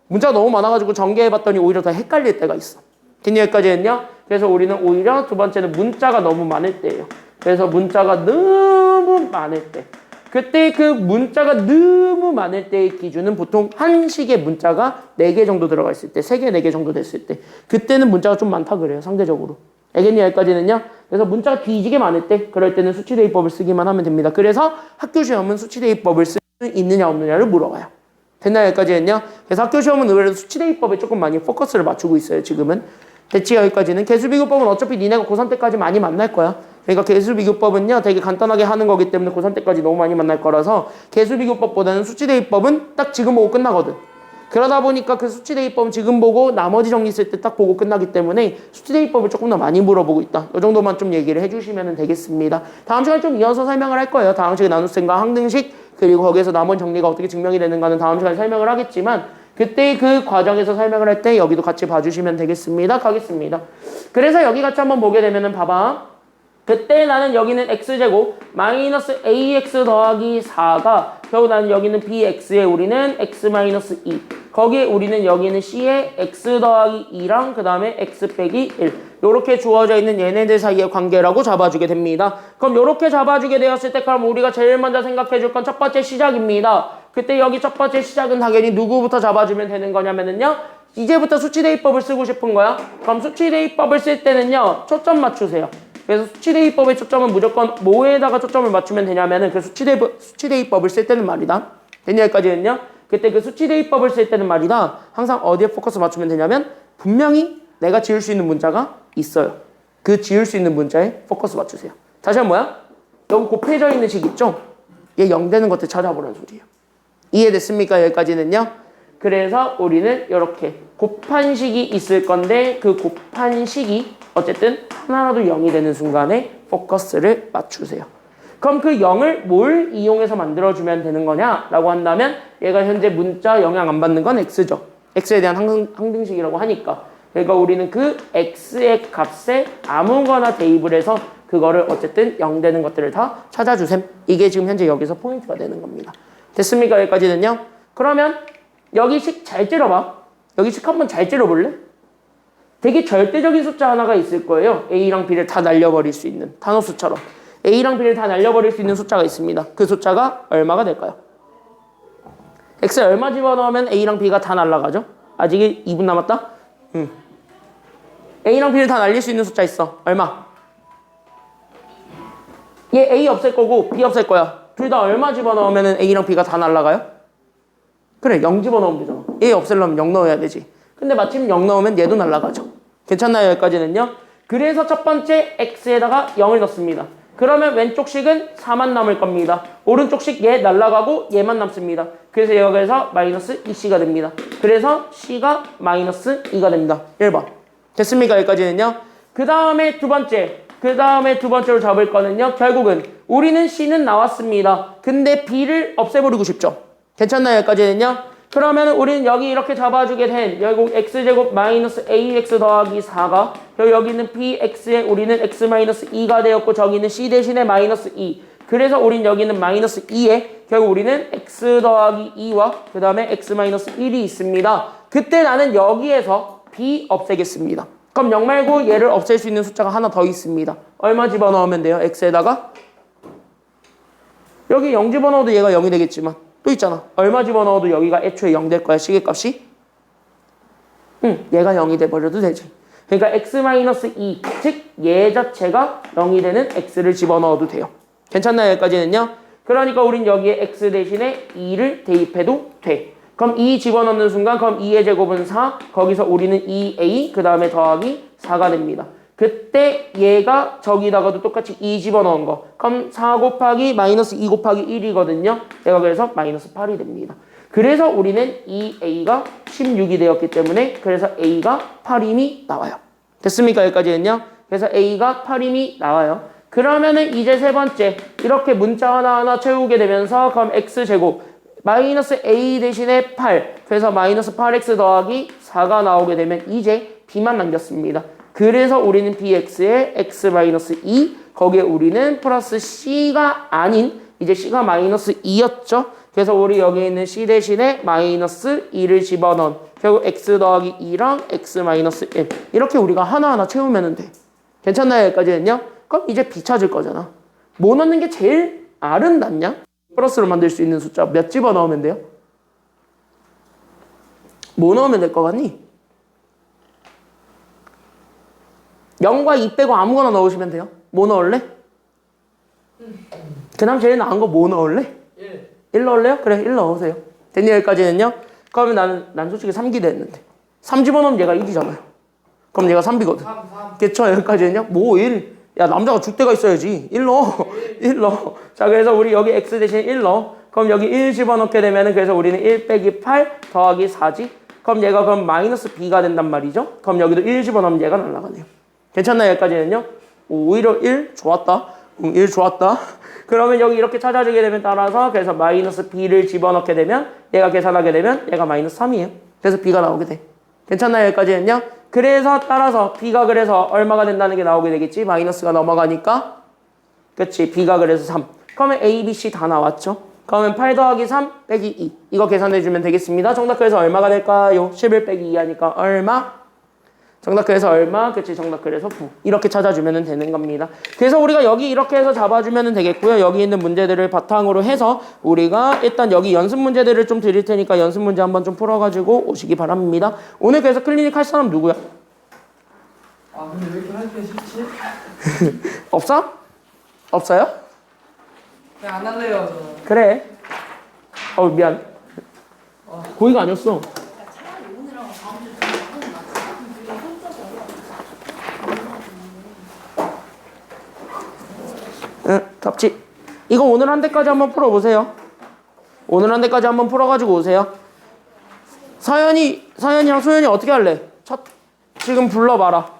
문자가 너무 많아가지고 전개해봤더니 오히려 더 헷갈릴 때가 있어. 됐니 여기까지는요? 그래서 우리는 오히려 두 번째는 문자가 너무 많을 때예요. 그래서 문자가 너무 많을 때 그때 그 문자가 너무 많을 때의 기준은 보통 한 식의 문자가 4개 정도 들어가 있을 때 3개, 4개 정도 됐을 때 그때는 문자가 좀 많다 그래요. 상대적으로. 알겠니 여기까지는요? 그래서 문자가 뒤지게 많을 때 그럴 때는 수치대입법을 쓰기만 하면 됩니다. 그래서 학교 시험은 수치대입법을 쓸 수 있느냐 없느냐를 물어봐요. 됐나요 여기까지는요? 그래서 학교 시험은 의외로 수치대입법에 조금 많이 포커스를 맞추고 있어요 지금은. 됐지 여기까지는. 개수비교법은 어차피 니네가 고3 때까지 많이 만날 거야. 그러니까 개수비교법은요 되게 간단하게 하는 거기 때문에 고3 때까지 너무 많이 만날 거라서 개수비교법보다는 수치대입법은 딱 지금 보고 끝나거든. 그러다 보니까 그 수치대입법 지금 보고 나머지 정리 쓸 때 딱 보고 끝나기 때문에 수치대입법을 조금 더 많이 물어보고 있다. 이 정도만 좀 얘기를 해주시면 되겠습니다. 다음 시간에 좀 이어서 설명을 할 거예요. 다음 시간에 나눗셈과 항등식 그리고 거기에서 나머지 정리가 어떻게 증명이 되는가는 다음 시간에 설명을 하겠지만 그때 그 과정에서 설명을 할 때 여기도 같이 봐주시면 되겠습니다. 가겠습니다. 그래서 여기 같이 한번 보게 되면은 봐봐. 그때 나는 여기는 x제곱 마이너스 ax 더하기 4가 결국 나는 여기는 bx에 우리는 x 마이너스 2 거기에 우리는 여기는 c에 x 더하기 2랑 그 다음에 x 빼기 1 요렇게 주어져 있는 얘네들 사이의 관계라고 잡아주게 됩니다. 그럼 요렇게 잡아주게 되었을 때 그럼 우리가 제일 먼저 생각해 줄 건 첫 번째 시작입니다. 그때 여기 첫 번째 시작은 당연히 누구부터 잡아주면 되는 거냐면은요 이제부터 수치대입법을 쓰고 싶은 거야. 그럼 수치대입법을 쓸 때는요 초점 맞추세요. 그래서 수치대입법의 초점은 무조건 뭐에다가 초점을 맞추면 되냐면은 그 수치대입법을 쓸 때는 말이다. 됐냐 여기까지는요? 그때 그 수치대입법을 쓸 때는 말이다. 항상 어디에 포커스 맞추면 되냐면 분명히 내가 지을 수 있는 문자가 있어요. 그 지을 수 있는 문자에 포커스 맞추세요. 다시 한번 뭐야? 여기 곱해져 있는 식 있죠? 얘 0 되는 것들 찾아보라는 소리예요. 이해됐습니까? 여기까지는요? 그래서 우리는 이렇게 곱한 식이 있을 건데 그 곱한 식이 어쨌든 하나라도 0이 되는 순간에 포커스를 맞추세요. 그럼 그 0을 뭘 이용해서 만들어주면 되는 거냐라고 한다면 얘가 현재 문자 영향 안 받는 건 x죠. x에 대한 항등식이라고 하니까. 그러니까 우리는 그 x의 값에 아무거나 대입을 해서 그거를 어쨌든 0 되는 것들을 다 찾아주셈. 이게 지금 현재 여기서 포인트가 되는 겁니다. 됐습니까? 여기까지는요? 그러면 여기 식 잘 찔러봐. 여기 식 한번 잘 찔러볼래? 되게 절대적인 숫자 하나가 있을 거예요. A랑 B를 다 날려버릴 수 있는 단호수처럼 A랑 B를 다 날려버릴 수 있는 숫자가 있습니다. 그 숫자가 얼마가 될까요? X에 얼마 집어넣으면 A랑 B가 다 날아가죠? 아직 2분 남았다? A랑 B를 다 날릴 수 있는 숫자 있어. 얼마? 얘 A 없앨 거고 B 없앨 거야. 둘 다 얼마 집어넣으면 A랑 B가 다 날아가요? 그래 0 집어넣으면 되잖아. A 없애려면 0 넣어야 되지. 근데 마침 0 넣으면 얘도 날아가죠. 괜찮나요? 여기까지는요? 그래서 첫 번째 X에다가 0을 넣습니다. 그러면 왼쪽 식은 4만 남을 겁니다. 오른쪽 식 얘 날아가고 얘만 남습니다. 그래서 여기서 마이너스 2C가 됩니다. 그래서 C가 마이너스 2가 됩니다. 1번. 됐습니까? 여기까지는요? 그 다음에 두 번째로 잡을 거는요. 결국은 우리는 C는 나왔습니다. 근데 B를 없애버리고 싶죠. 괜찮나요? 여기까지는요? 그러면 우리는 여기 이렇게 잡아주게 된 결국 x제곱 마이너스 ax 더하기 4가 여기는 bx에 우리는 x 마이너스 2가 되었고 저기는 c 대신에 마이너스 2 그래서 우린 여기는 마이너스 2에 결국 우리는 x 더하기 2와 그 다음에 x 마이너스 1이 있습니다. 그때 나는 여기에서 b 없애겠습니다. 그럼 0 말고 얘를 없앨 수 있는 숫자가 하나 더 있습니다. 얼마 집어넣으면 돼요? x에다가 여기 0 집어넣어도 얘가 0이 되겠지만 또 있잖아. 얼마 집어넣어도 여기가 애초에 0 될 거야. 시계값이. 얘가 0이 돼버려도 되지. 그러니까 x-2, 즉 얘 자체가 0이 되는 x를 집어넣어도 돼요. 괜찮나요? 여기까지는요? 그러니까 우린 여기에 x 대신에 2를 대입해도 돼. 그럼 2 집어넣는 순간 그럼 2의 제곱은 4, 거기서 우리는 2a, 그 다음에 더하기 4가 됩니다. 그때 얘가 저기다가도 똑같이 2 집어넣은 거. 그럼 4 곱하기 마이너스 2 곱하기 1이거든요. 얘가 그래서 마이너스 8이 됩니다. 그래서 우리는 2a가 16이 되었기 때문에 그래서 a가 8임이 나와요. 됐습니까? 여기까지는요. 그래서 a가 8임이 나와요. 그러면은 이제 세 번째 이렇게 문자 하나하나 채우게 되면서 그럼 x제곱 마이너스 a 대신에 8 그래서 마이너스 8x 더하기 4가 나오게 되면 이제 b만 남겼습니다. 그래서 우리는 bx에 x-2 거기에 우리는 플러스 c가 아닌 이제 c가 마이너스 2였죠. 그래서 우리 여기 있는 c 대신에 마이너스 2를 집어넣은 결국 x 더하기 2랑 x 마이너스 1 이렇게 우리가 하나하나 채우면 돼. 괜찮나요? 여기까지는요? 그럼 이제 b 찾을 거잖아. 뭐 넣는 게 제일 아름답냐? 플러스로 만들 수 있는 숫자 몇 집어넣으면 돼요? 뭐 넣으면 될 것 같니? 0과 2 빼고 아무거나 넣으시면 돼요. 뭐 넣을래? 그다음 제일 나은 거 뭐 넣을래? 1 넣을래요? 그래 1 넣으세요. 됐니 여기까지는요? 그러면 난 솔직히 3 기대했는데 3 집어넣으면 얘가 1이잖아요. 그럼 얘가 3B거든. 3. 그쵸 여기까지는요? 뭐 1? 야 남자가 줏대가 있어야지. 1 넣어. 1 넣어. 자 그래서 우리 여기 x 대신 1 넣어. 그럼 여기 1 집어넣게 되면은 그래서 우리는 1 빼기 8 더하기 4지. 그럼 얘가 그럼 마이너스 b가 된단 말이죠. 그럼 여기도 1 집어넣으면 얘가 날아가네요. 괜찮나요 여기까지는요? 오히려 1 좋았다. 1 좋았다. 그러면 여기 이렇게 찾아주게 되면 따라서 그래서 마이너스 b를 집어넣게 되면 얘가 계산하게 되면 얘가 마이너스 3이에요. 그래서 b가 나오게 돼. 괜찮나요 여기까지는요? 그래서 따라서 b가 그래서 얼마가 된다는 게 나오게 되겠지? 마이너스가 넘어가니까 그치 b가 그래서 3. 그러면 a, b, c 다 나왔죠? 그러면 8 더하기 3 빼기 2 이거 계산해주면 되겠습니다. 정답 그래서 얼마가 될까요? 11 빼기 2 하니까 얼마? 정답 그래서 얼마? 그치 정답 그래서 9 이렇게 찾아주면 되는 겁니다. 그래서 우리가 여기 이렇게 해서 잡아주면 되겠고요. 여기 있는 문제들을 바탕으로 해서 우리가 일단 여기 연습 문제들을 좀 드릴 테니까 연습 문제 한번 좀 풀어가지고 오시기 바랍니다. 오늘 그래서 클리닉 할 사람 누구야? 아 근데 왜 이렇게 하기가 싫지? 없어? 없어요? 그냥 안 할래요 저는. 그래. 미안. 고의가 아니었어. 차라리 오늘하고 다음 주 중에 하는 거 같아. 응, 덥지. 이거 오늘 한 대까지 한번 풀어보세요. 오늘 한 대까지 한번 풀어가지고 오세요. 서연이랑 소연이 어떻게 할래? 지금 불러봐라.